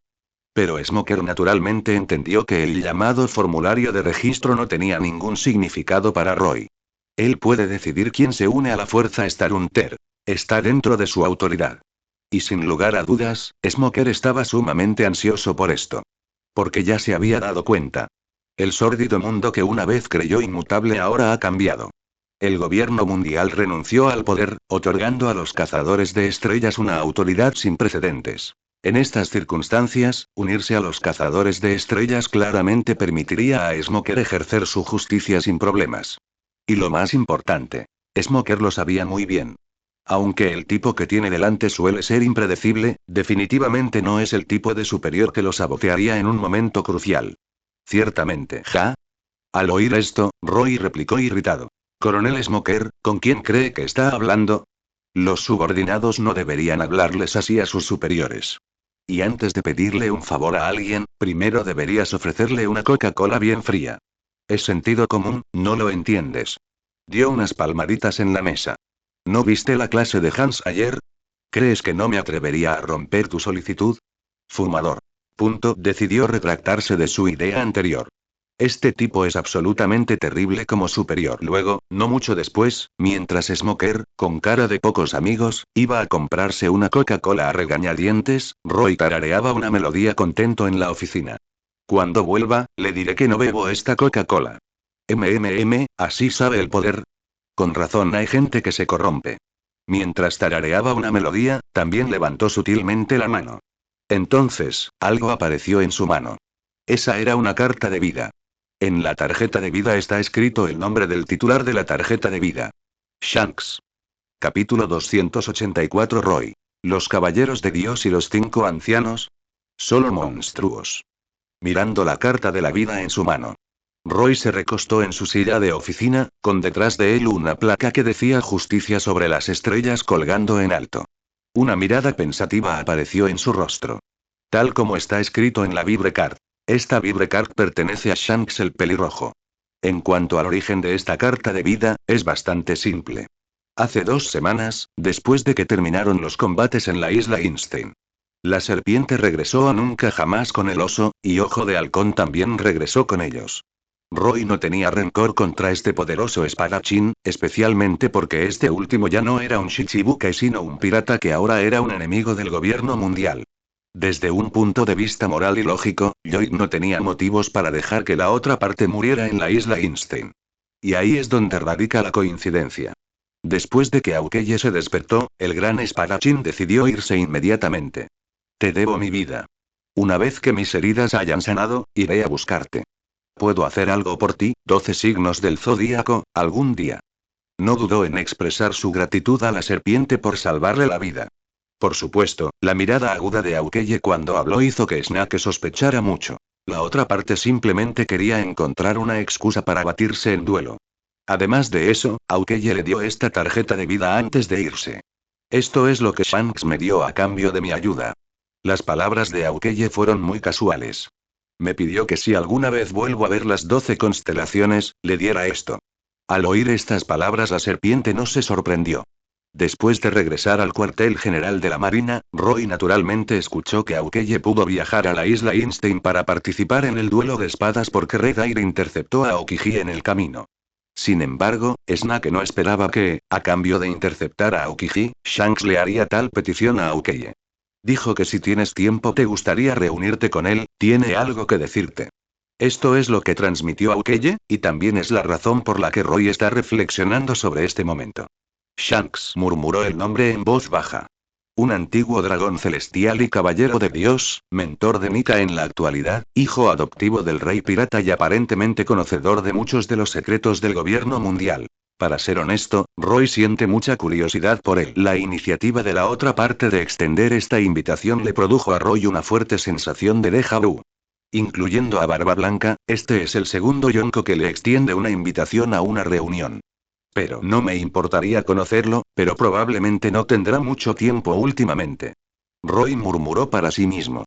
Pero Smoker naturalmente entendió que el llamado formulario de registro no tenía ningún significado para Roy. Él puede decidir quién se une a la fuerza Starhunter. Está dentro de su autoridad. Y sin lugar a dudas, Smoker estaba sumamente ansioso por esto. Porque ya se había dado cuenta. El sórdido mundo que una vez creyó inmutable ahora ha cambiado. El gobierno mundial renunció al poder, otorgando a los cazadores de estrellas una autoridad sin precedentes. En estas circunstancias, unirse a los cazadores de estrellas claramente permitiría a Smoker ejercer su justicia sin problemas. Y lo más importante, Smoker lo sabía muy bien. Aunque el tipo que tiene delante suele ser impredecible, definitivamente no es el tipo de superior que lo sabotearía en un momento crucial. Ciertamente, ¿ja? Al oír esto, Roy replicó irritado. Coronel Smoker, ¿con quién cree que está hablando? Los subordinados no deberían hablarles así a sus superiores. Y antes de pedirle un favor a alguien, primero deberías ofrecerle una Coca-Cola bien fría. Es sentido común, ¿no lo entiendes? Dio unas palmaditas en la mesa. ¿No viste la clase de Hans ayer? ¿Crees que no me atrevería a romper tu solicitud? Fumador. Decidió retractarse de su idea anterior. Este tipo es absolutamente terrible como superior. Luego, no mucho después, mientras Smoker, con cara de pocos amigos, iba a comprarse una Coca-Cola a regañadientes, Roy tarareaba una melodía contento en la oficina. Cuando vuelva, le diré que no bebo esta Coca-Cola. Así sabe el poder. Con razón hay gente que se corrompe. Mientras tarareaba una melodía, también levantó sutilmente la mano. Entonces, algo apareció en su mano. Esa era una carta de vida. En la tarjeta de vida está escrito el nombre del titular de la tarjeta de vida. Shanks. Capítulo 284 Roy. Los caballeros de Dios y los 5 ancianos. Solo monstruos. Mirando la carta de la vida en su mano. Roy se recostó en su silla de oficina, con detrás de él una placa que decía justicia sobre las estrellas colgando en alto. Una mirada pensativa apareció en su rostro. Tal como está escrito en la Vibrecard. Esta Vibrecard pertenece a Shanks el pelirrojo. En cuanto al origen de esta carta de vida, es bastante simple. Hace 2 semanas, después de que terminaron los combates en la isla Einstein. La serpiente regresó a nunca jamás con el oso, y Ojo de Halcón también regresó con ellos. Roy no tenía rencor contra este poderoso espadachín, especialmente porque este último ya no era un Shichibukai sino un pirata que ahora era un enemigo del gobierno mundial. Desde un punto de vista moral y lógico, Lloyd no tenía motivos para dejar que la otra parte muriera en la isla Einstein. Y ahí es donde radica la coincidencia. Después de que Aukeye se despertó, el gran espadachín decidió irse inmediatamente. Te debo mi vida. Una vez que mis heridas hayan sanado, iré a buscarte. Puedo hacer algo por ti, 12 signos del zodíaco, algún día. No dudó en expresar su gratitud a la serpiente por salvarle la vida. Por supuesto, la mirada aguda de Aukeye cuando habló hizo que Snake sospechara mucho. La otra parte simplemente quería encontrar una excusa para batirse en duelo. Además de eso, Aukeye le dio esta tarjeta de vida antes de irse. Esto es lo que Shanks me dio a cambio de mi ayuda. Las palabras de Aukeye fueron muy casuales. Me pidió que si alguna vez vuelvo a ver las 12 constelaciones, le diera esto. Al oír estas palabras la serpiente no se sorprendió. Después de regresar al cuartel general de la Marina, Roy naturalmente escuchó que Aukeye pudo viajar a la isla Einstein para participar en el duelo de espadas porque Red Air interceptó a Aokiji en el camino. Sin embargo, Snake no esperaba que, a cambio de interceptar a Aokiji, Shanks le haría tal petición a Aukeye. Dijo que si tienes tiempo te gustaría reunirte con él, tiene algo que decirte. Esto es lo que transmitió Aukeye, y también es la razón por la que Roy está reflexionando sobre este momento. Shanks murmuró el nombre en voz baja. Un antiguo dragón celestial y caballero de Dios, mentor de Nika en la actualidad, hijo adoptivo del rey pirata y aparentemente conocedor de muchos de los secretos del gobierno mundial. Para ser honesto, Roy siente mucha curiosidad por él. La iniciativa de la otra parte de extender esta invitación le produjo a Roy una fuerte sensación de déjà vu. Incluyendo a Barba Blanca, este es el segundo Yonko que le extiende una invitación a una reunión. Pero no me importaría conocerlo, pero probablemente no tendrá mucho tiempo últimamente. Roy murmuró para sí mismo.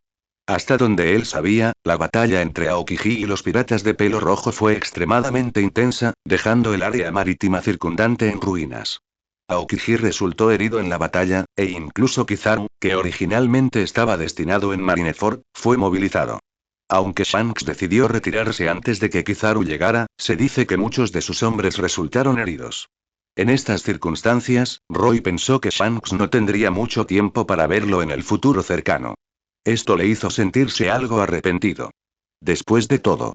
Hasta donde él sabía, la batalla entre Aokiji y los piratas de pelo rojo fue extremadamente intensa, dejando el área marítima circundante en ruinas. Aokiji resultó herido en la batalla, e incluso Kizaru, que originalmente estaba destinado en Marineford, fue movilizado. Aunque Shanks decidió retirarse antes de que Kizaru llegara, se dice que muchos de sus hombres resultaron heridos. En estas circunstancias, Roy pensó que Shanks no tendría mucho tiempo para verlo en el futuro cercano. Esto le hizo sentirse algo arrepentido. Después de todo,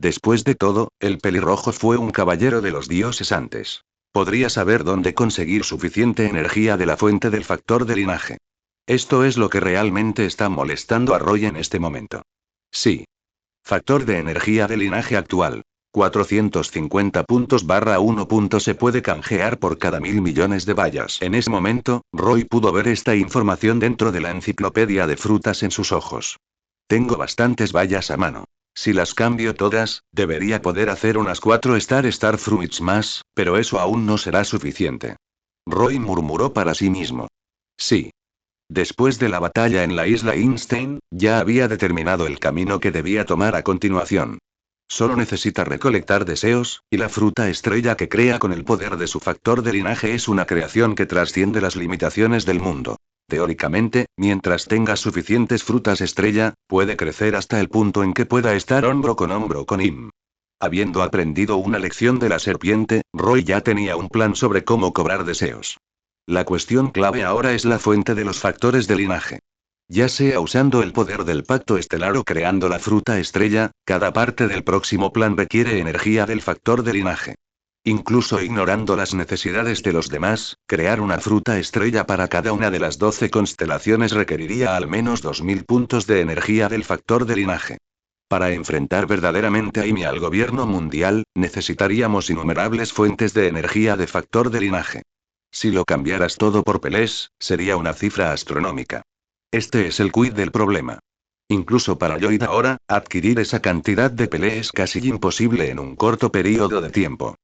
el pelirrojo fue un caballero de los dioses antes. Podría saber dónde conseguir suficiente energía de la fuente del factor de linaje. Esto es lo que realmente está molestando a Roy en este momento. Sí. Factor de energía de linaje actual. 450 puntos / 1 punto se puede canjear por cada 1000 millones de bayas. En ese momento, Roy pudo ver esta información dentro de la enciclopedia de frutas en sus ojos. Tengo bastantes bayas a mano. Si las cambio todas, debería poder hacer unas 4 Star Fruits más, pero eso aún no será suficiente. Roy murmuró para sí mismo. Sí. Después de la batalla en la isla Einstein, ya había determinado el camino que debía tomar a continuación. Solo necesita recolectar deseos, y la fruta estrella que crea con el poder de su factor de linaje es una creación que trasciende las limitaciones del mundo. Teóricamente, mientras tenga suficientes frutas estrella, puede crecer hasta el punto en que pueda estar hombro con Im. Habiendo aprendido una lección de la serpiente, Roy ya tenía un plan sobre cómo cobrar deseos. La cuestión clave ahora es la fuente de los factores de linaje. Ya sea usando el poder del pacto estelar o creando la fruta estrella, cada parte del próximo plan requiere energía del factor de linaje. Incluso ignorando las necesidades de los demás, crear una fruta estrella para cada una de las 12 constelaciones requeriría al menos 2000 puntos de energía del factor de linaje. Para enfrentar verdaderamente a Amy al gobierno mundial, necesitaríamos innumerables fuentes de energía de factor de linaje. Si lo cambiaras todo por pelés, sería una cifra astronómica. Este es el quid del problema. Incluso para Lloyd ahora, adquirir esa cantidad de pelé es casi imposible en un corto periodo de tiempo.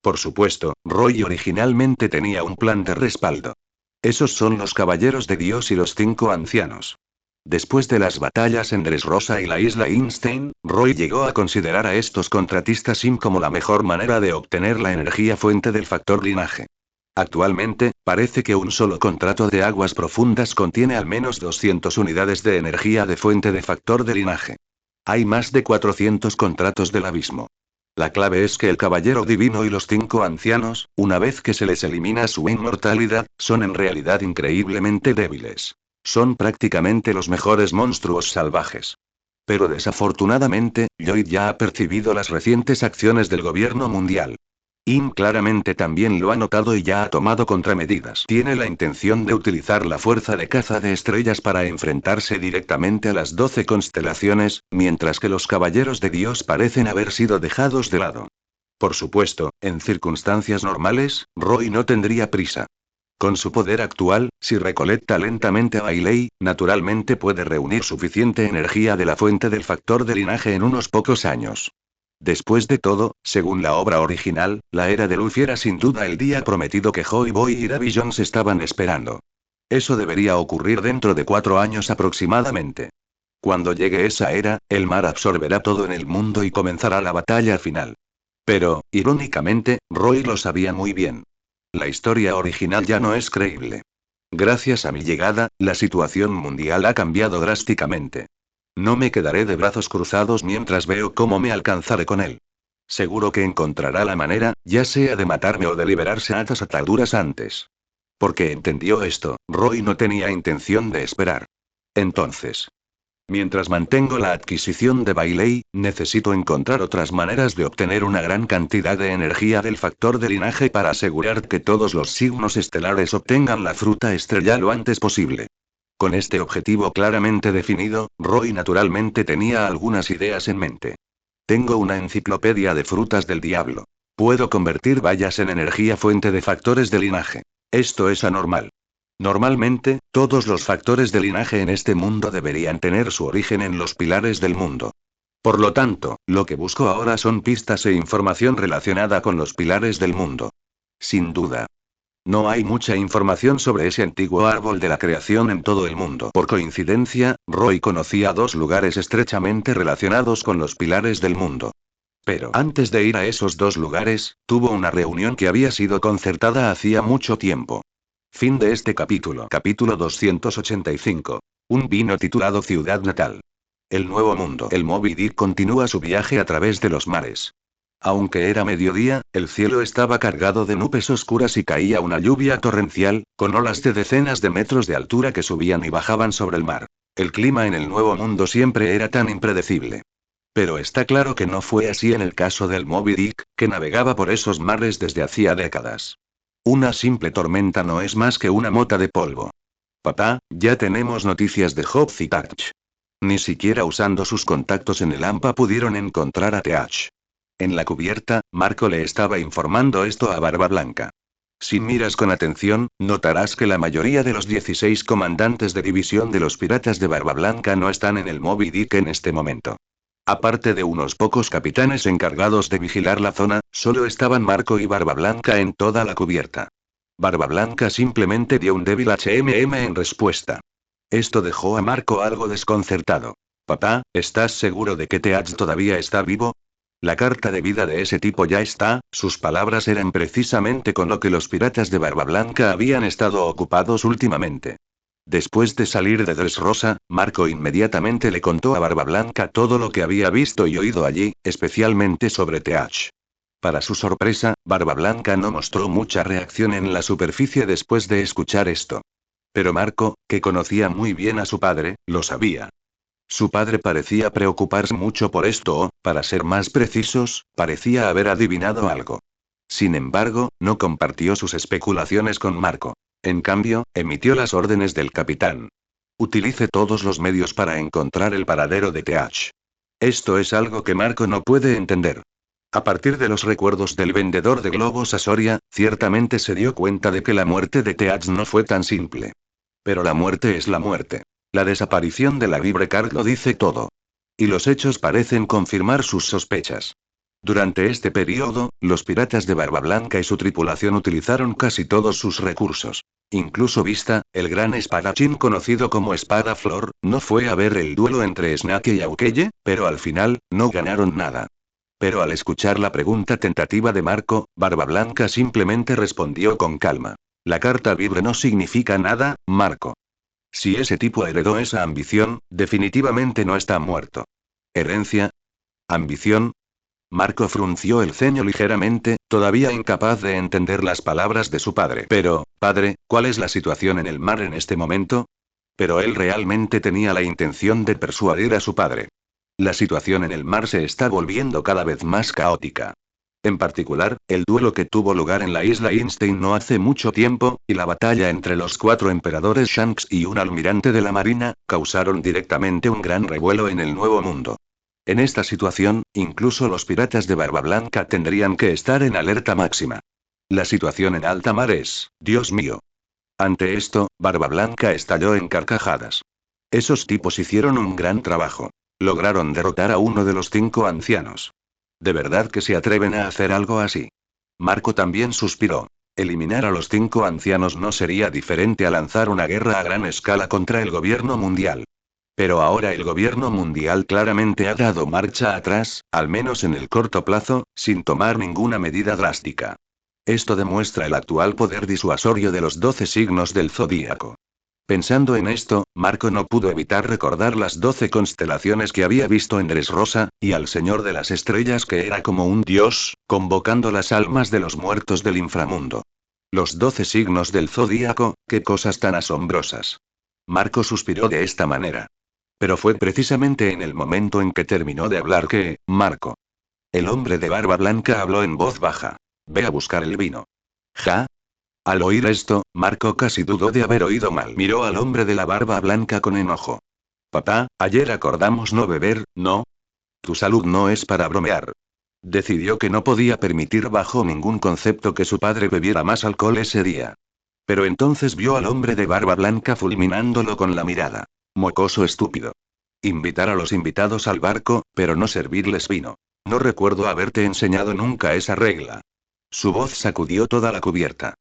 Por supuesto, Roy originalmente tenía un plan de respaldo. Esos son los caballeros de Dios y los 5 ancianos. Después de las batallas en Dressrosa y la isla Einstein, Roy llegó a considerar a estos contratistas SIM como la mejor manera de obtener la energía fuente del factor linaje. Actualmente, parece que un solo contrato de aguas profundas contiene al menos 200 unidades de energía de fuente de factor de linaje. Hay más de 400 contratos del abismo. La clave es que el caballero divino y los 5 ancianos, una vez que se les elimina su inmortalidad, son en realidad increíblemente débiles. Son prácticamente los mejores monstruos salvajes. Pero desafortunadamente, Lloyd ya ha percibido las recientes acciones del gobierno mundial. Im claramente también lo ha notado y ya ha tomado contramedidas. Tiene la intención de utilizar la fuerza de caza de estrellas para enfrentarse directamente a las 12 constelaciones, mientras que los caballeros de Dios parecen haber sido dejados de lado. Por supuesto, en circunstancias normales, Roy no tendría prisa. Con su poder actual, si recolecta lentamente a Bailey, naturalmente puede reunir suficiente energía de la fuente del factor de linaje en unos pocos años. Después de todo, según la obra original, la era de Luffy era sin duda el día prometido que Joy Boy y Davy Jones estaban esperando. Eso debería ocurrir dentro de 4 años aproximadamente. Cuando llegue esa era, el mar absorberá todo en el mundo y comenzará la batalla final. Pero, irónicamente, Roy lo sabía muy bien. La historia original ya no es creíble. Gracias a mi llegada, la situación mundial ha cambiado drásticamente. No me quedaré de brazos cruzados mientras veo cómo me alcanzaré con él. Seguro que encontrará la manera, ya sea de matarme o de liberarse a estas ataduras antes. Porque entendió esto, Roy no tenía intención de esperar. Entonces, mientras mantengo la adquisición de Bailey, necesito encontrar otras maneras de obtener una gran cantidad de energía del factor de linaje para asegurar que todos los signos estelares obtengan la fruta estrella lo antes posible. Con este objetivo claramente definido, Roy naturalmente tenía algunas ideas en mente. Tengo una enciclopedia de frutas del diablo. Puedo convertir bayas en energía fuente de factores de linaje. Esto es anormal. Normalmente, todos los factores de linaje en este mundo deberían tener su origen en los pilares del mundo. Por lo tanto, lo que busco ahora son pistas e información relacionada con los pilares del mundo. Sin duda. No hay mucha información sobre ese antiguo árbol de la creación en todo el mundo. Por coincidencia, Roy conocía 2 lugares estrechamente relacionados con los pilares del mundo. Pero antes de ir a esos 2 lugares, tuvo una reunión que había sido concertada hacía mucho tiempo. Fin de este capítulo. Capítulo 285. Un vino titulado Ciudad Natal. El Nuevo Mundo. El Moby Dick continúa su viaje a través de los mares. Aunque era mediodía, el cielo estaba cargado de nubes oscuras y caía una lluvia torrencial, con olas de decenas de metros de altura que subían y bajaban sobre el mar. El clima en el Nuevo Mundo siempre era tan impredecible. Pero está claro que no fue así en el caso del Moby Dick, que navegaba por esos mares desde hacía décadas. Una simple tormenta no es más que una mota de polvo. Papá, ya tenemos noticias de Hobbs y Teach. Ni siquiera usando sus contactos en el AMPA pudieron encontrar a Teach. En la cubierta, Marco le estaba informando esto a Barba Blanca. Si miras con atención, notarás que la mayoría de los 16 comandantes de división de los piratas de Barba Blanca no están en el Moby Dick en este momento. Aparte de unos pocos capitanes encargados de vigilar la zona, solo estaban Marco y Barba Blanca en toda la cubierta. Barba Blanca simplemente dio un débil en respuesta. Esto dejó a Marco algo desconcertado. Papá, ¿estás seguro de que Teach todavía está vivo? La carta de vida de ese tipo ya está, sus palabras eran precisamente con lo que los piratas de Barba Blanca habían estado ocupados últimamente. Después de salir de Dressrosa, Marco inmediatamente le contó a Barba Blanca todo lo que había visto y oído allí, especialmente sobre Teach. Para su sorpresa, Barba Blanca no mostró mucha reacción en la superficie después de escuchar esto. Pero Marco, que conocía muy bien a su padre, lo sabía. Su padre parecía preocuparse mucho por esto o, para ser más precisos, parecía haber adivinado algo. Sin embargo, no compartió sus especulaciones con Marco. En cambio, emitió las órdenes del capitán. Utilice todos los medios para encontrar el paradero de Teach. Esto es algo que Marco no puede entender. A partir de los recuerdos del vendedor de globos a Soria, ciertamente se dio cuenta de que la muerte de Teach no fue tan simple. Pero la muerte es la muerte. La desaparición de la Vibrecar lo dice todo. Y los hechos parecen confirmar sus sospechas. Durante este periodo, los piratas de Barba Blanca y su tripulación utilizaron casi todos sus recursos. Incluso Vista, el gran espadachín conocido como Espada Flor, no fue a ver el duelo entre Snake y Aukeye, pero al final, no ganaron nada. Pero al escuchar la pregunta tentativa de Marco, Barba Blanca simplemente respondió con calma. La carta Vibre no significa nada, Marco. Si ese tipo heredó esa ambición, definitivamente no está muerto. ¿Herencia? ¿Ambición? Marco frunció el ceño ligeramente, todavía incapaz de entender las palabras de su padre. Pero, padre, ¿cuál es la situación en el mar en este momento? Pero él realmente tenía la intención de persuadir a su padre. La situación en el mar se está volviendo cada vez más caótica. En particular, el duelo que tuvo lugar en la isla Einstein no hace mucho tiempo, y la batalla entre los 4 emperadores Shanks y un almirante de la marina, causaron directamente un gran revuelo en el Nuevo Mundo. En esta situación, incluso los piratas de Barba Blanca tendrían que estar en alerta máxima. La situación en alta mar es, Dios mío. Ante esto, Barba Blanca estalló en carcajadas. Esos tipos hicieron un gran trabajo. Lograron derrotar a uno de los 5 ancianos. ¿De verdad que se atreven a hacer algo así? Marco también suspiró. Eliminar a los 5 ancianos no sería diferente a lanzar una guerra a gran escala contra el gobierno mundial. Pero ahora el gobierno mundial claramente ha dado marcha atrás, al menos en el corto plazo, sin tomar ninguna medida drástica. Esto demuestra el actual poder disuasorio de los 12 signos del zodíaco. Pensando en esto, Marco no pudo evitar recordar las 12 constelaciones que había visto en Dressrosa, y al Señor de las Estrellas que era como un dios, convocando las almas de los muertos del inframundo. Los 12 signos del zodíaco, qué cosas tan asombrosas. Marco suspiró de esta manera. Pero fue precisamente en el momento en que terminó de hablar que, Marco. El hombre de barba blanca habló en voz baja. Ve a buscar el vino. ¿Ja? Al oír esto, Marco casi dudó de haber oído mal. Miró al hombre de la barba blanca con enojo. Papá, ayer acordamos no beber, ¿no? Tu salud no es para bromear. Decidió que no podía permitir bajo ningún concepto que su padre bebiera más alcohol ese día. Pero entonces vio al hombre de barba blanca fulminándolo con la mirada. Mocoso estúpido. Invitar a los invitados al barco, pero no servirles vino. No recuerdo haberte enseñado nunca esa regla. Su voz sacudió toda la cubierta.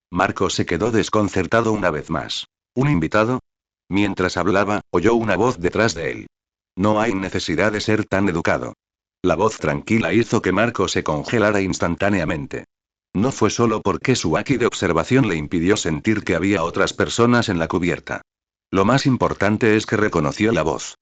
Marco se quedó desconcertado una vez más. ¿Un invitado? Mientras hablaba, oyó una voz detrás de él. No hay necesidad de ser tan educado. La voz tranquila hizo que Marco se congelara instantáneamente. No fue solo porque su haki de observación le impidió sentir que había otras personas en la cubierta. Lo más importante es que reconoció la voz.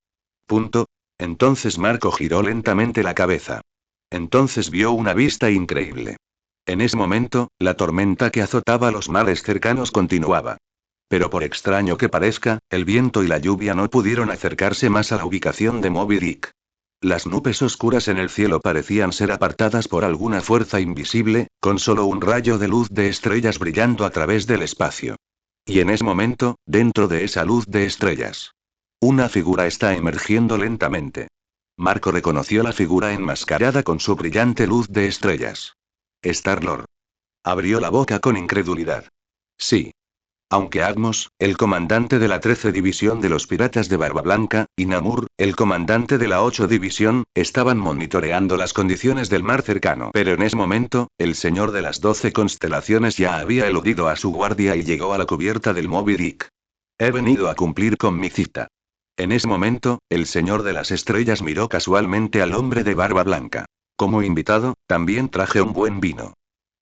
Punto. Entonces Marco giró lentamente la cabeza. Entonces vio una vista increíble. En ese momento, la tormenta que azotaba los mares cercanos continuaba. Pero por extraño que parezca, el viento y la lluvia no pudieron acercarse más a la ubicación de Moby Dick. Las nubes oscuras en el cielo parecían ser apartadas por alguna fuerza invisible, con solo un rayo de luz de estrellas brillando a través del espacio. Y en ese momento, dentro de esa luz de estrellas, una figura está emergiendo lentamente. Marco reconoció la figura enmascarada con su brillante luz de estrellas. Star-Lord. Abrió la boca con incredulidad. Sí. Aunque Atmos, el comandante de la 13 División de los Piratas de Barba Blanca, y Namur, el comandante de la 8 División, estaban monitoreando las condiciones del mar cercano. Pero en ese momento, el señor de las 12 constelaciones ya había eludido a su guardia y llegó a la cubierta del Moby Dick. He venido a cumplir con mi cita. En ese momento, el señor de las estrellas miró casualmente al hombre de barba blanca. Como invitado, también traje un buen vino.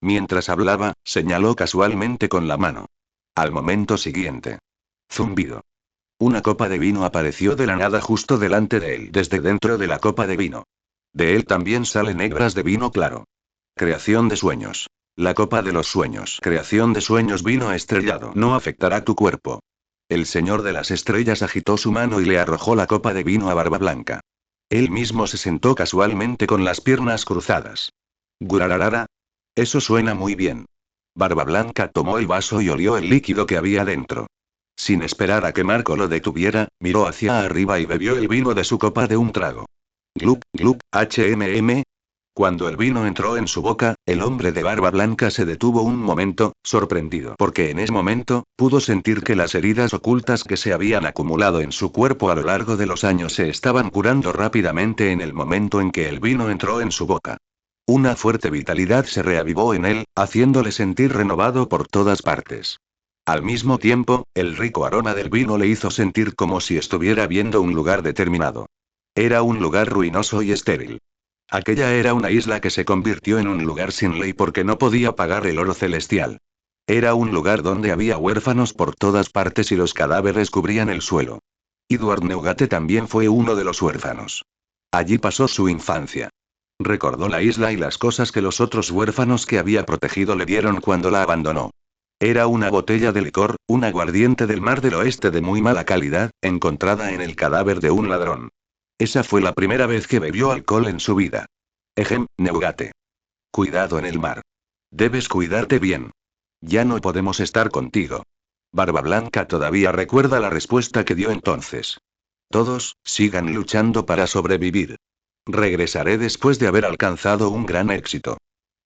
Mientras hablaba, señaló casualmente con la mano. Al momento siguiente. Zumbido. Una copa de vino apareció de la nada justo delante de él, desde dentro de la copa de vino. De él también salen negras de vino claro. Creación de sueños. La copa de los sueños. Creación de sueños, vino estrellado. No afectará tu cuerpo. El señor de las estrellas agitó su mano y le arrojó la copa de vino a Barba Blanca. Él mismo se sentó casualmente con las piernas cruzadas. Gurararara. Eso suena muy bien. Barba Blanca tomó el vaso y olió el líquido que había dentro. Sin esperar a que Marco lo detuviera, miró hacia arriba y bebió el vino de su copa de un trago. Glup, glup, HMM. Cuando el vino entró en su boca, el hombre de barba blanca se detuvo un momento, sorprendido, porque en ese momento, pudo sentir que las heridas ocultas que se habían acumulado en su cuerpo a lo largo de los años se estaban curando rápidamente en el momento en que el vino entró en su boca. Una fuerte vitalidad se reavivó en él, haciéndole sentir renovado por todas partes. Al mismo tiempo, el rico aroma del vino le hizo sentir como si estuviera viendo un lugar determinado. Era un lugar ruinoso y estéril. Aquella era una isla que se convirtió en un lugar sin ley porque no podía pagar el oro celestial. Era un lugar donde había huérfanos por todas partes y los cadáveres cubrían el suelo. Edward Neugate también fue uno de los huérfanos. Allí pasó su infancia. Recordó la isla y las cosas que los otros huérfanos que había protegido le dieron cuando la abandonó. Era una botella de licor, un aguardiente del Mar del Oeste de muy mala calidad, encontrada en el cadáver de un ladrón. Esa fue la primera vez que bebió alcohol en su vida. Ejem, Neugate. Cuidado en el mar. Debes cuidarte bien. Ya no podemos estar contigo. Barba Blanca todavía recuerda la respuesta que dio entonces. Todos, sigan luchando para sobrevivir. Regresaré después de haber alcanzado un gran éxito.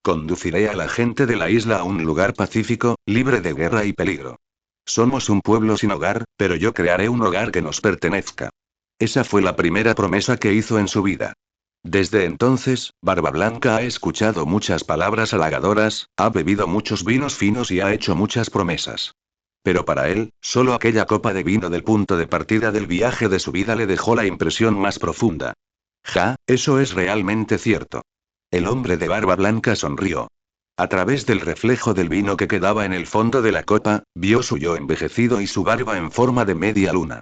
Conduciré a la gente de la isla a un lugar pacífico, libre de guerra y peligro. Somos un pueblo sin hogar, pero yo crearé un hogar que nos pertenezca. Esa fue la primera promesa que hizo en su vida. Desde entonces, Barba Blanca ha escuchado muchas palabras halagadoras, ha bebido muchos vinos finos y ha hecho muchas promesas. Pero para él, solo aquella copa de vino del punto de partida del viaje de su vida le dejó la impresión más profunda. Ja, eso es realmente cierto. El hombre de barba blanca sonrió. A través del reflejo del vino que quedaba en el fondo de la copa, vio su yo envejecido y su barba en forma de media luna.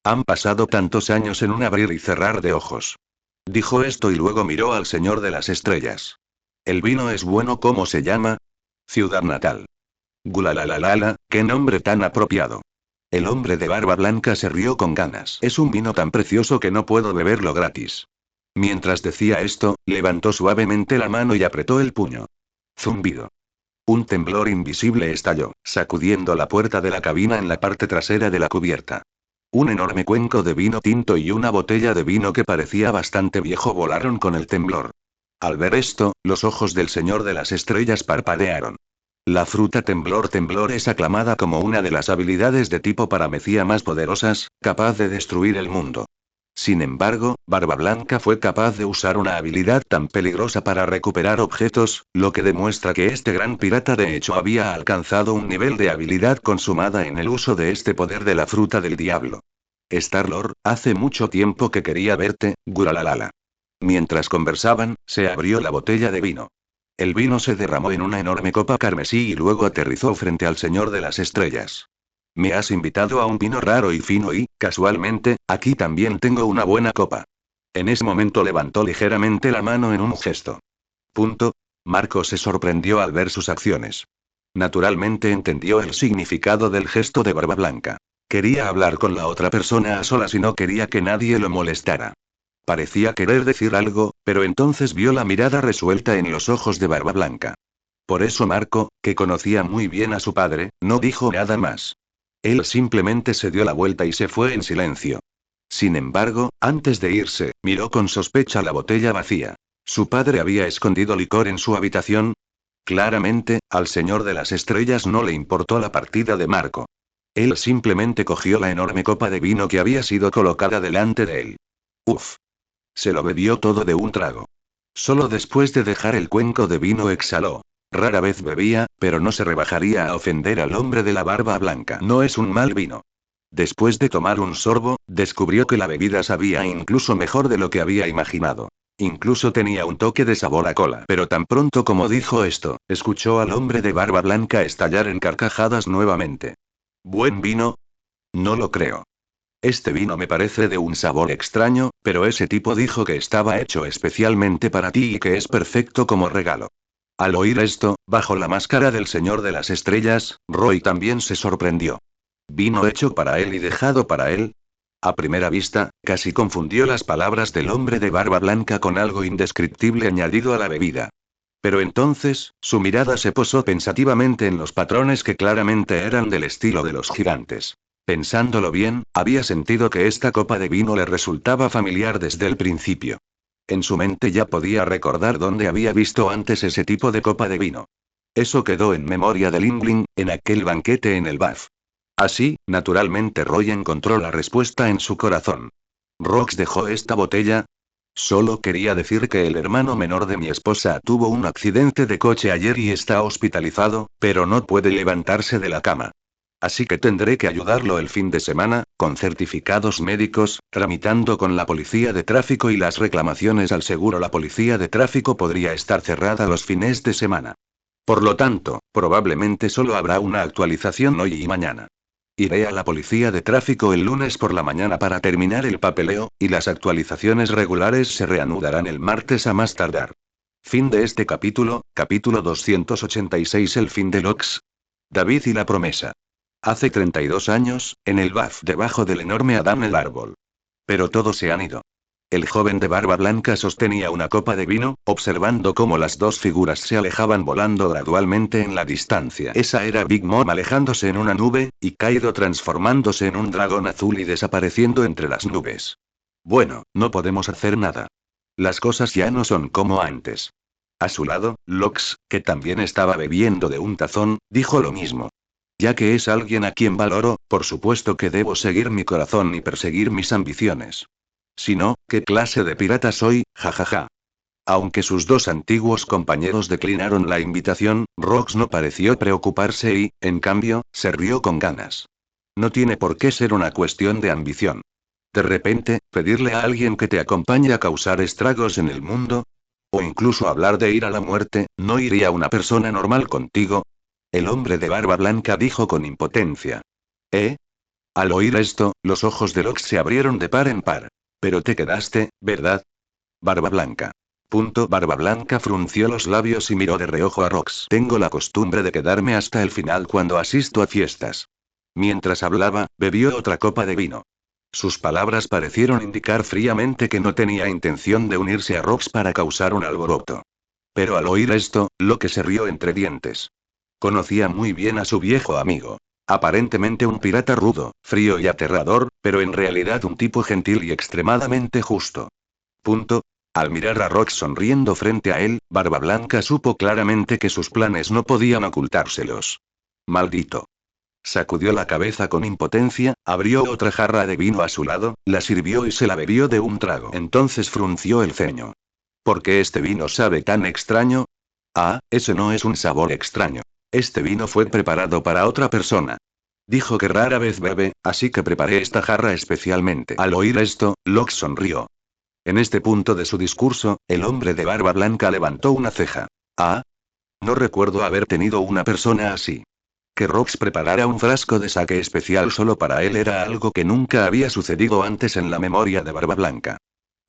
Han pasado tantos años en un abrir y cerrar de ojos. Dijo esto y luego miró al señor de las estrellas. ¿El vino es bueno? ¿Cómo se llama? Ciudad natal. Gulalalalala, qué nombre tan apropiado. El hombre de barba blanca se rió con ganas. Es un vino tan precioso que no puedo beberlo gratis. Mientras decía esto, levantó suavemente la mano y apretó el puño. Zumbido. Un temblor invisible estalló, sacudiendo la puerta de la cabina en la parte trasera de la cubierta. Un enorme cuenco de vino tinto y una botella de vino que parecía bastante viejo volaron con el temblor. Al ver esto, los ojos del señor de las estrellas parpadearon. La fruta temblor es aclamada como una de las habilidades de tipo paramecía más poderosas, capaz de destruir el mundo. Sin embargo, Barba Blanca fue capaz de usar una habilidad tan peligrosa para recuperar objetos, lo que demuestra que este gran pirata de hecho había alcanzado un nivel de habilidad consumada en el uso de este poder de la fruta del diablo. Star-Lord, hace mucho tiempo que quería verte, Guralalala. Mientras conversaban, se abrió la botella de vino. El vino se derramó en una enorme copa carmesí y luego aterrizó frente al Señor de las Estrellas. Me has invitado a un vino raro y fino y, casualmente, aquí también tengo una buena copa. En ese momento levantó ligeramente la mano en un gesto. Punto. Marco se sorprendió al ver sus acciones. Naturalmente entendió el significado del gesto de Barba Blanca. Quería hablar con la otra persona a solas y no quería que nadie lo molestara. Parecía querer decir algo, pero entonces vio la mirada resuelta en los ojos de Barba Blanca. Por eso Marco, que conocía muy bien a su padre, no dijo nada más. Él simplemente se dio la vuelta y se fue en silencio. Sin embargo, antes de irse, miró con sospecha la botella vacía. ¿Su padre había escondido licor en su habitación? Claramente, al Señor de las Estrellas no le importó la partida de Marco. Él simplemente cogió la enorme copa de vino que había sido colocada delante de él. Uf. Se lo bebió todo de un trago. Solo después de dejar el cuenco de vino exhaló. Rara vez bebía, pero no se rebajaría a ofender al hombre de la barba blanca. No es un mal vino. Después de tomar un sorbo, descubrió que la bebida sabía incluso mejor de lo que había imaginado. Incluso tenía un toque de sabor a cola. Pero tan pronto como dijo esto, escuchó al hombre de barba blanca estallar en carcajadas nuevamente. ¿Buen vino? No lo creo. Este vino me parece de un sabor extraño, pero ese tipo dijo que estaba hecho especialmente para ti y que es perfecto como regalo. Al oír esto, bajo la máscara del Señor de las Estrellas, Roy también se sorprendió. ¿Vino hecho para él y dejado para él? A primera vista, casi confundió las palabras del hombre de barba blanca con algo indescriptible añadido a la bebida. Pero entonces, su mirada se posó pensativamente en los patrones que claramente eran del estilo de los gigantes. Pensándolo bien, había sentido que esta copa de vino le resultaba familiar desde el principio. En su mente ya podía recordar dónde había visto antes ese tipo de copa de vino. Eso quedó en memoria de Lingling, en aquel banquete en el Bath. Así, naturalmente Roy encontró la respuesta en su corazón. ¿Rox dejó esta botella? Solo quería decir que el hermano menor de mi esposa tuvo un accidente de coche ayer y está hospitalizado, pero no puede levantarse de la cama. Así que tendré que ayudarlo el fin de semana, con certificados médicos, tramitando con la policía de tráfico y las reclamaciones al seguro. La policía de tráfico podría estar cerrada los fines de semana. Por lo tanto, probablemente solo habrá una actualización hoy y mañana. Iré a la policía de tráfico el lunes por la mañana para terminar el papeleo, y las actualizaciones regulares se reanudarán el martes a más tardar. Fin de este capítulo, capítulo 286. El fin de Lox. David y la promesa. Hace 32 años, en el Bath debajo del enorme Adán el árbol. Pero todos se han ido. El joven de barba blanca sostenía una copa de vino, observando cómo las dos figuras se alejaban volando gradualmente en la distancia. Esa era Big Mom alejándose en una nube, y Kaido transformándose en un dragón azul y desapareciendo entre las nubes. Bueno, no podemos hacer nada. Las cosas ya no son como antes. A su lado, Lox, que también estaba bebiendo de un tazón, dijo lo mismo. Ya que es alguien a quien valoro, por supuesto que debo seguir mi corazón y perseguir mis ambiciones. Si no, ¿qué clase de pirata soy? Jajaja. Aunque sus dos antiguos compañeros declinaron la invitación, Rox no pareció preocuparse y, en cambio, se rió con ganas. No tiene por qué ser una cuestión de ambición. De repente, pedirle a alguien que te acompañe a causar estragos en el mundo. O incluso hablar de ir a la muerte, ¿no iría una persona normal contigo? El hombre de barba blanca dijo con impotencia. ¿Eh? Al oír esto, los ojos de Rox se abrieron de par en par. Pero te quedaste, ¿verdad? Barba Blanca. Barba Blanca frunció los labios y miró de reojo a Rox. Tengo la costumbre de quedarme hasta el final cuando asisto a fiestas. Mientras hablaba, bebió otra copa de vino. Sus palabras parecieron indicar fríamente que no tenía intención de unirse a Rox para causar un alboroto. Pero al oír esto, Locke se rió entre dientes. Conocía muy bien a su viejo amigo. Aparentemente un pirata rudo, frío y aterrador, pero en realidad un tipo gentil y extremadamente justo. Al mirar a Rox sonriendo frente a él, Barba Blanca supo claramente que sus planes no podían ocultárselos. Maldito. Sacudió la cabeza con impotencia, abrió otra jarra de vino a su lado, la sirvió y se la bebió de un trago. Entonces frunció el ceño. ¿Por qué este vino sabe tan extraño? Ah, ese no es un sabor extraño. Este vino fue preparado para otra persona. Dijo que rara vez bebe, así que preparé esta jarra especialmente. Al oír esto, Locke sonrió. En este punto de su discurso, el hombre de barba blanca levantó una ceja. Ah, no recuerdo haber tenido una persona así. Que Rox preparara un frasco de sake especial solo para él era algo que nunca había sucedido antes en la memoria de Barba Blanca.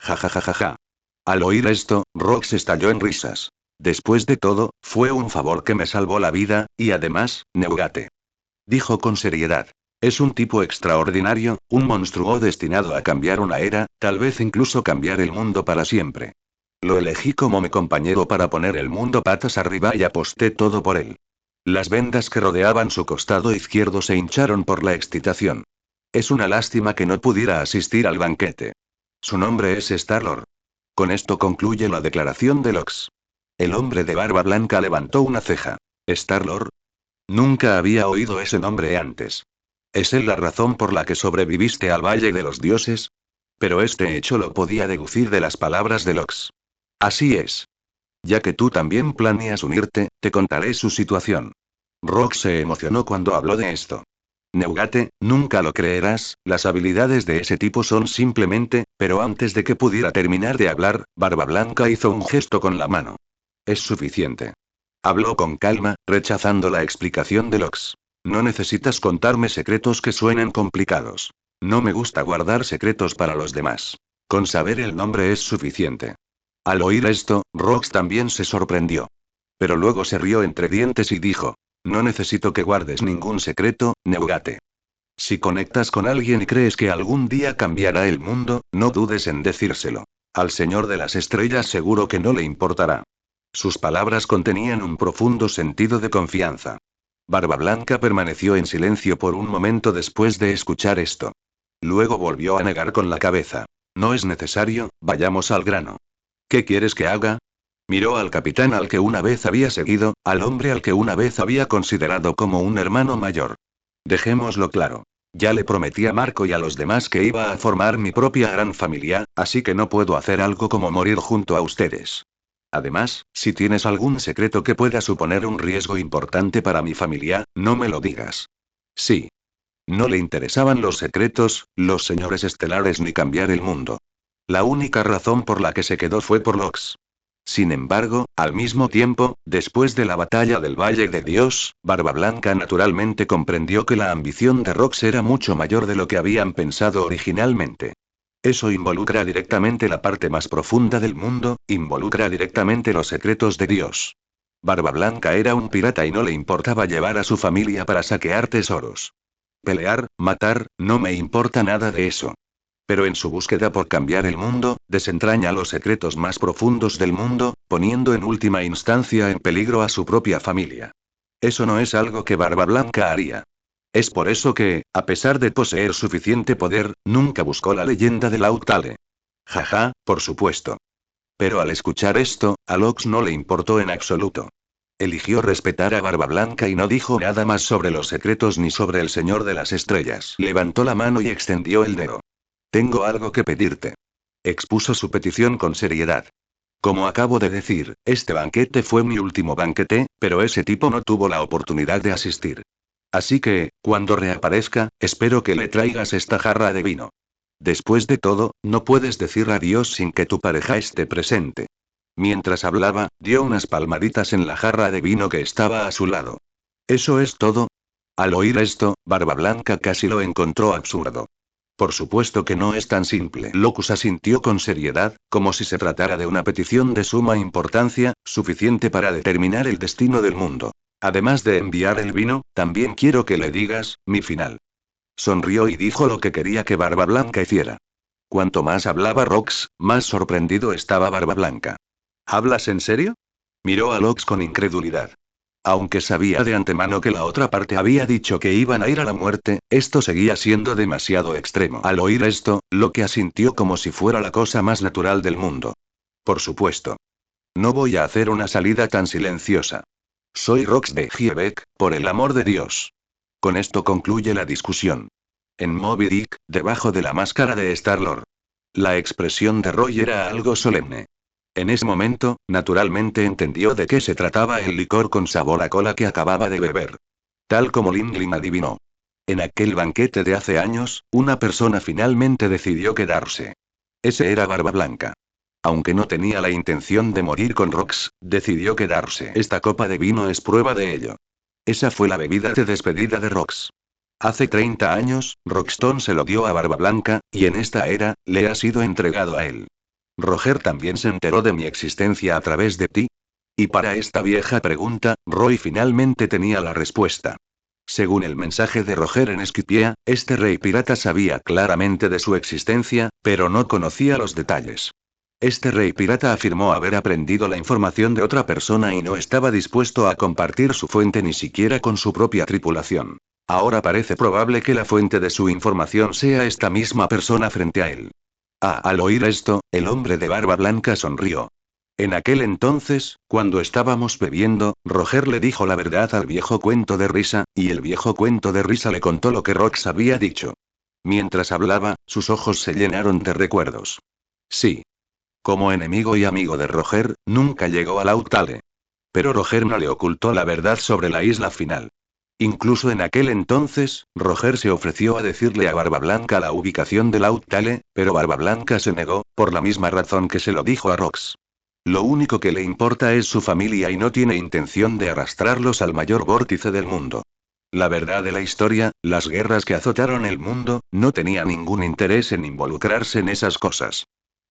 Ja ja ja ja ja. Al oír esto, Rox estalló en risas. Después de todo, fue un favor que me salvó la vida, y además, Neugate. Dijo con seriedad. Es un tipo extraordinario, un monstruo destinado a cambiar una era, tal vez incluso cambiar el mundo para siempre. Lo elegí como mi compañero para poner el mundo patas arriba y aposté todo por él. Las vendas que rodeaban su costado izquierdo se hincharon por la excitación. Es una lástima que no pudiera asistir al banquete. Su nombre es Star-Lord. Con esto concluye la declaración de Lox. El hombre de barba blanca levantó una ceja. ¿Star-Lord? Nunca había oído ese nombre antes. ¿Es él la razón por la que sobreviviste al Valle de los Dioses? Pero este hecho lo podía deducir de las palabras de Lox. Así es. Ya que tú también planeas unirte, te contaré su situación. Rox se emocionó cuando habló de esto. Neugate, nunca lo creerás, las habilidades de ese tipo son simplemente, pero antes de que pudiera terminar de hablar, Barba Blanca hizo un gesto con la mano. Es suficiente. Habló con calma, rechazando la explicación de Lox. No necesitas contarme secretos que suenen complicados. No me gusta guardar secretos para los demás. Con saber el nombre es suficiente. Al oír esto, Rox también se sorprendió. Pero luego se rió entre dientes y dijo: no necesito que guardes ningún secreto, Neugate. Si conectas con alguien y crees que algún día cambiará el mundo, no dudes en decírselo. Al Señor de las Estrellas seguro que no le importará. Sus palabras contenían un profundo sentido de confianza. Barba Blanca permaneció en silencio por un momento después de escuchar esto. Luego volvió a negar con la cabeza. No es necesario, vayamos al grano. ¿Qué quieres que haga? Miró al capitán al que una vez había seguido, al hombre al que una vez había considerado como un hermano mayor. Dejémoslo claro. Ya le prometí a Marco y a los demás que iba a formar mi propia gran familia, así que no puedo hacer algo como morir junto a ustedes. Además, si tienes algún secreto que pueda suponer un riesgo importante para mi familia, no me lo digas. Sí. No le interesaban los secretos, los señores estelares ni cambiar el mundo. La única razón por la que se quedó fue por Lox. Sin embargo, al mismo tiempo, después de la batalla del Valle de Dios, Barba Blanca naturalmente comprendió que la ambición de Rox era mucho mayor de lo que habían pensado originalmente. Eso involucra directamente la parte más profunda del mundo, involucra directamente los secretos de Dios. Barba Blanca era un pirata y no le importaba llevar a su familia para saquear tesoros. Pelear, matar, no me importa nada de eso. Pero en su búsqueda por cambiar el mundo, desentraña los secretos más profundos del mundo, poniendo en última instancia en peligro a su propia familia. Eso no es algo que Barba Blanca haría. Es por eso que, a pesar de poseer suficiente poder, nunca buscó la leyenda de Lautale. Jaja, por supuesto. Pero al escuchar esto, a Lox no le importó en absoluto. Eligió respetar a Barba Blanca y no dijo nada más sobre los secretos ni sobre el Señor de las Estrellas. Levantó la mano y extendió el dedo. Tengo algo que pedirte. Expuso su petición con seriedad. Como acabo de decir, este banquete fue mi último banquete, pero ese tipo no tuvo la oportunidad de asistir. Así que, cuando reaparezca, espero que le traigas esta jarra de vino. Después de todo, no puedes decir adiós sin que tu pareja esté presente. Mientras hablaba, dio unas palmaditas en la jarra de vino que estaba a su lado. ¿Eso es todo? Al oír esto, Barba Blanca casi lo encontró absurdo. Por supuesto que no es tan simple. Locus asintió con seriedad, como si se tratara de una petición de suma importancia, suficiente para determinar el destino del mundo. Además de enviar el vino, también quiero que le digas, mi final. Sonrió y dijo lo que quería que Barba Blanca hiciera. Cuanto más hablaba Rox, más sorprendido estaba Barba Blanca. ¿Hablas en serio? Miró a Lox con incredulidad. Aunque sabía de antemano que la otra parte había dicho que iban a ir a la muerte, esto seguía siendo demasiado extremo. Al oír esto, Loki asintió como si fuera la cosa más natural del mundo. Por supuesto. No voy a hacer una salida tan silenciosa. Soy Rox de Giebeck, por el amor de Dios. Con esto concluye la discusión. En Moby Dick, debajo de la máscara de Star-Lord. La expresión de Roy era algo solemne. En ese momento, naturalmente entendió de qué se trataba el licor con sabor a cola que acababa de beber. Tal como Linglin adivinó. En aquel banquete de hace años, una persona finalmente decidió quedarse. Ese era Barba Blanca. Aunque no tenía la intención de morir con Rox, decidió quedarse. Esta copa de vino es prueba de ello. Esa fue la bebida de despedida de Rox. Hace 30 años, Roxton se lo dio a Barba Blanca, y en esta era, le ha sido entregado a él. ¿Roger también se enteró de mi existencia a través de ti? Y para esta vieja pregunta, Roy finalmente tenía la respuesta. Según el mensaje de Roger en Esquipia, este rey pirata sabía claramente de su existencia, pero no conocía los detalles. Este rey pirata afirmó haber aprendido la información de otra persona y no estaba dispuesto a compartir su fuente ni siquiera con su propia tripulación. Ahora parece probable que la fuente de su información sea esta misma persona frente a él. Al oír esto, el hombre de barba blanca sonrió. En aquel entonces, cuando estábamos bebiendo, Roger le dijo la verdad al viejo cuento de risa, y el viejo cuento de risa le contó lo que Rox había dicho. Mientras hablaba, sus ojos se llenaron de recuerdos. Sí. Como enemigo y amigo de Roger, nunca llegó a Lautale. Pero Roger no le ocultó la verdad sobre la isla final. Incluso en aquel entonces, Roger se ofreció a decirle a Barba Blanca la ubicación de Lautale, pero Barba Blanca se negó, por la misma razón que se lo dijo a Rox. Lo único que le importa es su familia y no tiene intención de arrastrarlos al mayor vórtice del mundo. La verdad de la historia, las guerras que azotaron el mundo, no tenía ningún interés en involucrarse en esas cosas.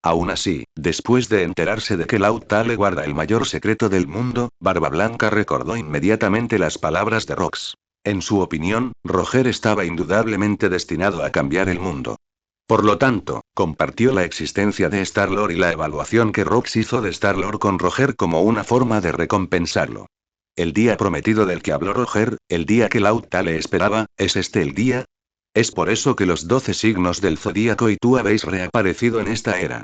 Aún así, después de enterarse de que Lautale guarda el mayor secreto del mundo, Barba Blanca recordó inmediatamente las palabras de Rox. En su opinión, Roger estaba indudablemente destinado a cambiar el mundo. Por lo tanto, compartió la existencia de Star-Lord y la evaluación que Rox hizo de Star-Lord con Roger como una forma de recompensarlo. El día prometido del que habló Roger, el día que Lautale esperaba, ¿es este el día? Es por eso que los 12 signos del zodíaco y tú habéis reaparecido en esta era.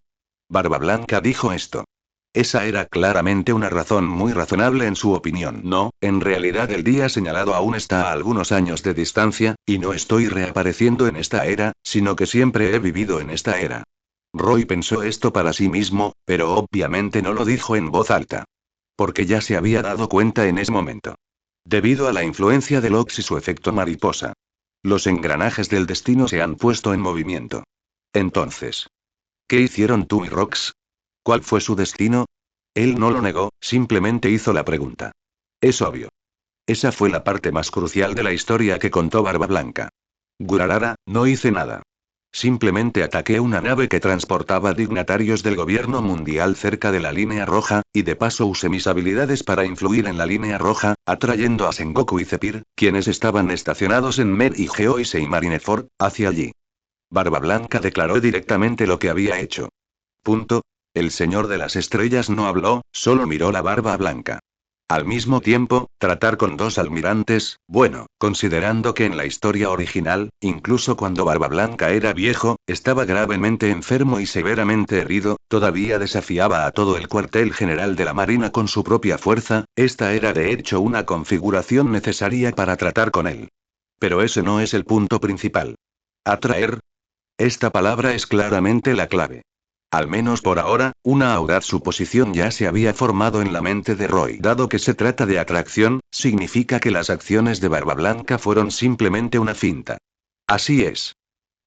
Barba Blanca dijo esto. Esa era claramente una razón muy razonable en su opinión. No, en realidad el día señalado aún está a algunos años de distancia, y no estoy reapareciendo en esta era, sino que siempre he vivido en esta era. Roy pensó esto para sí mismo, pero obviamente no lo dijo en voz alta. Porque ya se había dado cuenta en ese momento. Debido a la influencia de Lox y su efecto mariposa. Los engranajes del destino se han puesto en movimiento. Entonces, ¿qué hicieron tú y Rox? ¿Cuál fue su destino? Él no lo negó, simplemente hizo la pregunta. Es obvio. Esa fue la parte más crucial de la historia que contó Barba Blanca. Gurarara, no hice nada. Simplemente ataqué una nave que transportaba dignatarios del gobierno mundial cerca de la línea roja, y de paso usé mis habilidades para influir en la línea roja, atrayendo a Sengoku y Zephyr, quienes estaban estacionados en Med y Geoise y Marineford, hacia allí. Barba Blanca declaró directamente lo que había hecho. Punto. El señor de las estrellas no habló, solo miró la Barba Blanca. Al mismo tiempo, tratar con dos almirantes, bueno, considerando que en la historia original, incluso cuando Barba Blanca era viejo, estaba gravemente enfermo y severamente herido, todavía desafiaba a todo el cuartel general de la Marina con su propia fuerza, esta era de hecho una configuración necesaria para tratar con él. Pero ese no es el punto principal. Atraer. Esta palabra es claramente la clave. Al menos por ahora, una audaz suposición ya se había formado en la mente de Roy. Dado que se trata de atracción, significa que las acciones de Barba Blanca fueron simplemente una finta. Así es.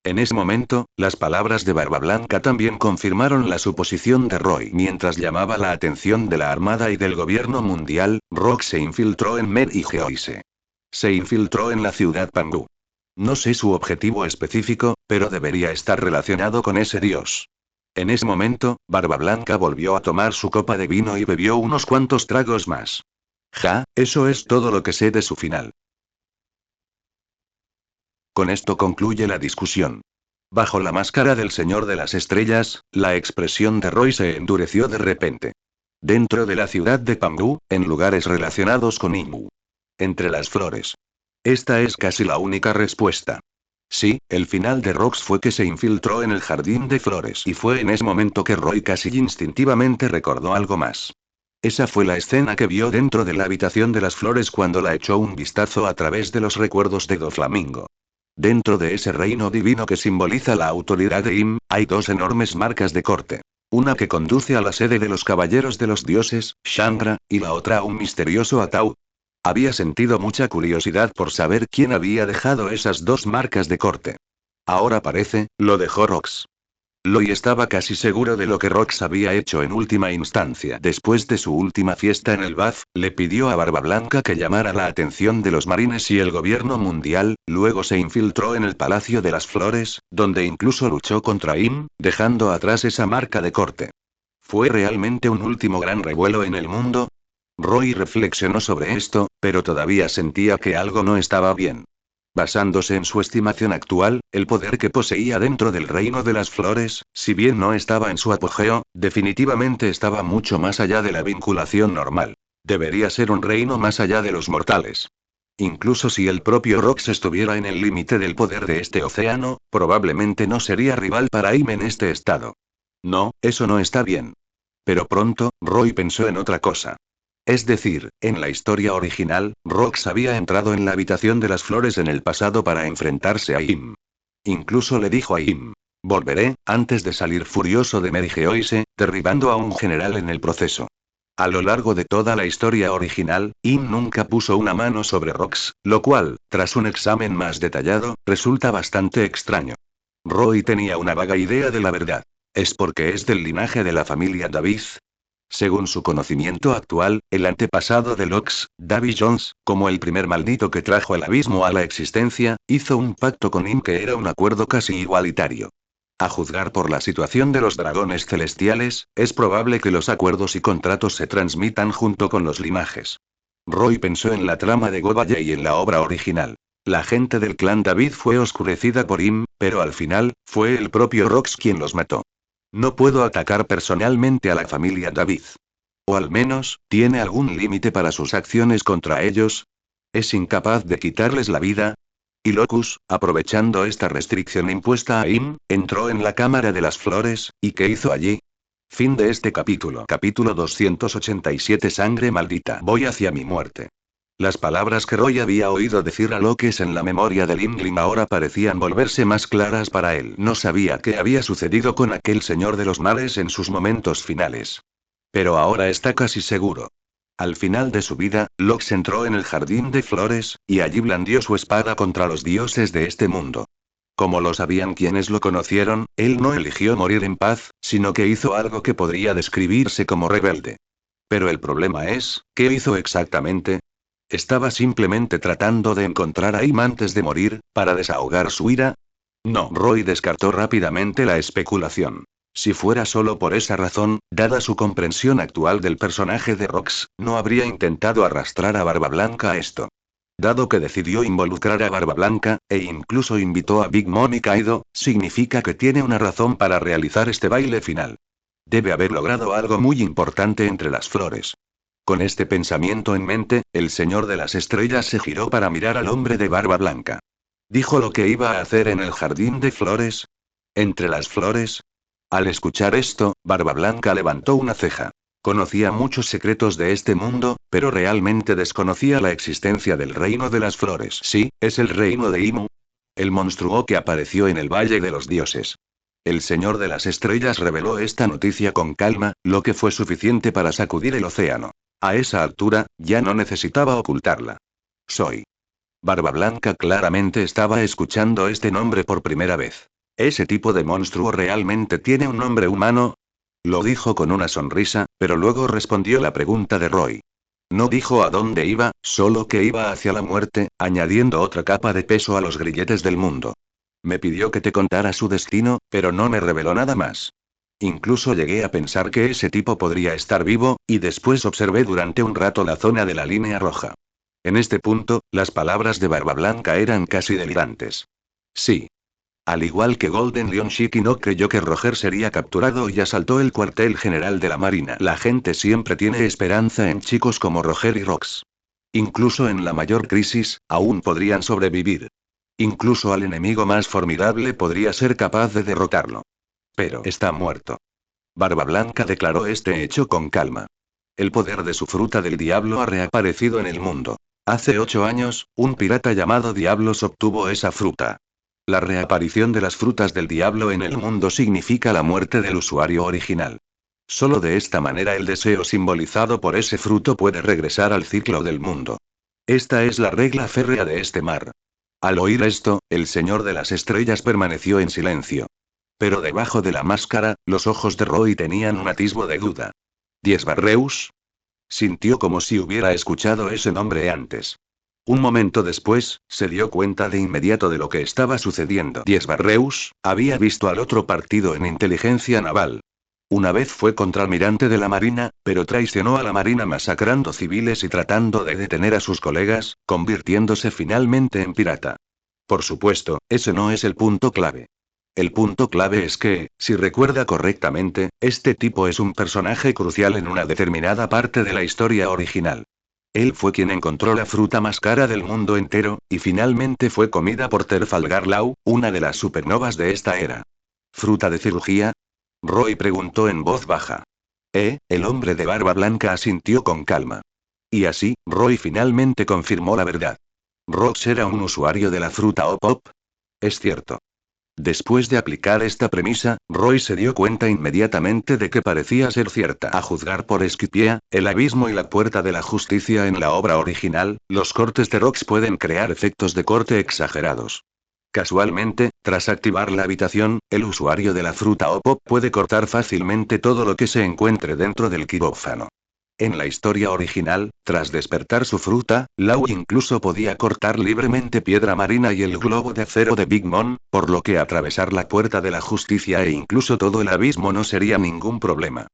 En ese momento, las palabras de Barba Blanca también confirmaron la suposición de Roy. Mientras llamaba la atención de la Armada y del gobierno mundial, Rox se infiltró en Med y Geoise. Se infiltró en la ciudad Pangu. No sé su objetivo específico, pero debería estar relacionado con ese dios. En ese momento, Barba Blanca volvió a tomar su copa de vino y bebió unos cuantos tragos más. Eso es todo lo que sé de su final. Con esto concluye la discusión. Bajo la máscara del Señor de las Estrellas, la expresión de Roy se endureció de repente. Dentro de la ciudad de Pangu, en lugares relacionados con Imu. Entre las flores. Esta es casi la única respuesta. Sí, el final de Rox fue que se infiltró en el jardín de flores y fue en ese momento que Roy casi instintivamente recordó algo más. Esa fue la escena que vio dentro de la habitación de las flores cuando la echó un vistazo a través de los recuerdos de Doflamingo. Dentro de ese reino divino que simboliza la autoridad de Im, hay dos enormes marcas de corte. Una que conduce a la sede de los caballeros de los dioses, Shangra, y la otra a un misterioso ataúd. Había sentido mucha curiosidad por saber quién había dejado esas dos marcas de corte. Ahora parece, lo dejó Rox. Lloyd estaba casi seguro de lo que Rox había hecho en última instancia. Después de su última fiesta en el Bath, le pidió a Barba Blanca que llamara la atención de los marines y el gobierno mundial, luego se infiltró en el Palacio de las Flores, donde incluso luchó contra Im, dejando atrás esa marca de corte. ¿Fue realmente un último gran revuelo en el mundo? Roy reflexionó sobre esto, pero todavía sentía que algo no estaba bien. Basándose en su estimación actual, el poder que poseía dentro del reino de las flores, si bien no estaba en su apogeo, definitivamente estaba mucho más allá de la vinculación normal. Debería ser un reino más allá de los mortales. Incluso si el propio Rox estuviera en el límite del poder de este océano, probablemente no sería rival para Im en este estado. No, eso no está bien. Pero pronto, Roy pensó en otra cosa. Es decir, en la historia original, Rox había entrado en la habitación de las flores en el pasado para enfrentarse a Im. Incluso le dijo a Im: volveré, antes de salir furioso de Merigeoise, derribando a un general en el proceso. A lo largo de toda la historia original, Im nunca puso una mano sobre Rox, lo cual, tras un examen más detallado, resulta bastante extraño. Roy tenía una vaga idea de la verdad. ¿Es porque es del linaje de la familia David? Según su conocimiento actual, el antepasado de Lox, Davy Jones, como el primer maldito que trajo el abismo a la existencia, hizo un pacto con Im que era un acuerdo casi igualitario. A juzgar por la situación de los dragones celestiales, es probable que los acuerdos y contratos se transmitan junto con los linajes. Roy pensó en la trama de Gobaye y en la obra original. La gente del clan David fue oscurecida por Im, pero al final, fue el propio Rox quien los mató. No puedo atacar personalmente a la familia David. O al menos, ¿tiene algún límite para sus acciones contra ellos? ¿Es incapaz de quitarles la vida? Y Locus, aprovechando esta restricción impuesta a Im, entró en la Cámara de las Flores, ¿y qué hizo allí? Fin de este capítulo. Capítulo 287. Sangre maldita. Voy hacia mi muerte. Las palabras que Roy había oído decir a Lokes en la memoria de Limgrim ahora parecían volverse más claras para él. No sabía qué había sucedido con aquel señor de los mares en sus momentos finales. Pero ahora está casi seguro. Al final de su vida, Lox entró en el jardín de flores, y allí blandió su espada contra los dioses de este mundo. Como lo sabían quienes lo conocieron, él no eligió morir en paz, sino que hizo algo que podría describirse como rebelde. Pero el problema es, ¿qué hizo exactamente? ¿Estaba simplemente tratando de encontrar a Im antes de morir, para desahogar su ira? No, Roy descartó rápidamente la especulación. Si fuera solo por esa razón, dada su comprensión actual del personaje de Rox, no habría intentado arrastrar a Barba Blanca a esto. Dado que decidió involucrar a Barba Blanca, e incluso invitó a Big Mom y Kaido, significa que tiene una razón para realizar este baile final. Debe haber logrado algo muy importante entre las flores. Con este pensamiento en mente, el Señor de las Estrellas se giró para mirar al hombre de barba blanca. ¿Dijo lo que iba a hacer en el jardín de flores? ¿Entre las flores? Al escuchar esto, Barba Blanca levantó una ceja. Conocía muchos secretos de este mundo, pero realmente desconocía la existencia del reino de las flores. Sí, es el reino de Imu. El monstruo que apareció en el Valle de los Dioses. El Señor de las Estrellas reveló esta noticia con calma, lo que fue suficiente para sacudir el océano. A esa altura, ya no necesitaba ocultarla. Soy. Barba Blanca claramente estaba escuchando este nombre por primera vez. ¿Ese tipo de monstruo realmente tiene un nombre humano? Lo dijo con una sonrisa, pero luego respondió la pregunta de Roy. No dijo a dónde iba, solo que iba hacia la muerte, añadiendo otra capa de peso a los grilletes del mundo. Me pidió que te contara su destino, pero no me reveló nada más. Incluso llegué a pensar que ese tipo podría estar vivo, y después observé durante un rato la zona de la línea roja. En este punto, las palabras de Barba Blanca eran casi delirantes. Sí. Al igual que Golden Lion Shiki no creyó que Roger sería capturado y asaltó el cuartel general de la Marina. La gente siempre tiene esperanza en chicos como Roger y Rox. Incluso en la mayor crisis, aún podrían sobrevivir. Incluso al enemigo más formidable podría ser capaz de derrotarlo. Pero está muerto. Barba Blanca declaró este hecho con calma. El poder de su fruta del diablo ha reaparecido en el mundo. Hace 8 años, un pirata llamado Diablos obtuvo esa fruta. La reaparición de las frutas del diablo en el mundo significa la muerte del usuario original. Solo de esta manera el deseo simbolizado por ese fruto puede regresar al ciclo del mundo. Esta es la regla férrea de este mar. Al oír esto, el Señor de las Estrellas permaneció en silencio. Pero debajo de la máscara, los ojos de Roy tenían un atisbo de duda. ¿Diez Barreus? Sintió como si hubiera escuchado ese nombre antes. Un momento después, se dio cuenta de inmediato de lo que estaba sucediendo. Diez Barreus había visto al otro partido en inteligencia naval. Una vez fue contraalmirante de la Marina, pero traicionó a la Marina masacrando civiles y tratando de detener a sus colegas, convirtiéndose finalmente en pirata. Por supuesto, ese no es el punto clave. El punto clave es que, si recuerda correctamente, este tipo es un personaje crucial en una determinada parte de la historia original. Él fue quien encontró la fruta más cara del mundo entero, y finalmente fue comida por Trafalgar Law, una de las supernovas de esta era. ¿Fruta de cirugía? Roy preguntó en voz baja. El hombre de barba blanca asintió con calma. Y así, Roy finalmente confirmó la verdad. ¿Rox era un usuario de la fruta Op-Op? Es cierto. Después de aplicar esta premisa, Roy se dio cuenta inmediatamente de que parecía ser cierta. A juzgar por Scipia, el abismo y la puerta de la justicia en la obra original, los cortes de Rox pueden crear efectos de corte exagerados. Casualmente, tras activar la habitación, el usuario de la fruta Op-Op puede cortar fácilmente todo lo que se encuentre dentro del quirófano. En la historia original, tras despertar su fruta, Lau incluso podía cortar libremente piedra marina y el globo de acero de Big Mom, por lo que atravesar la puerta de la justicia e incluso todo el abismo no sería ningún problema.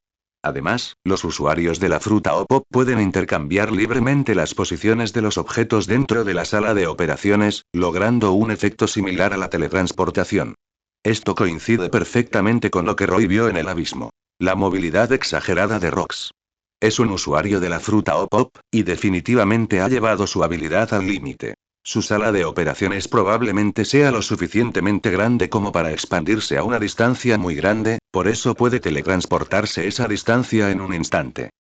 Además, los usuarios de la fruta Op-Op pueden intercambiar libremente las posiciones de los objetos dentro de la sala de operaciones, logrando un efecto similar a la teletransportación. Esto coincide perfectamente con lo que Roy vio en el abismo. La movilidad exagerada de Rox. Es un usuario de la fruta Op-Op, y definitivamente ha llevado su habilidad al límite. Su sala de operaciones probablemente sea lo suficientemente grande como para expandirse a una distancia muy grande, por eso puede teletransportarse esa distancia en un instante.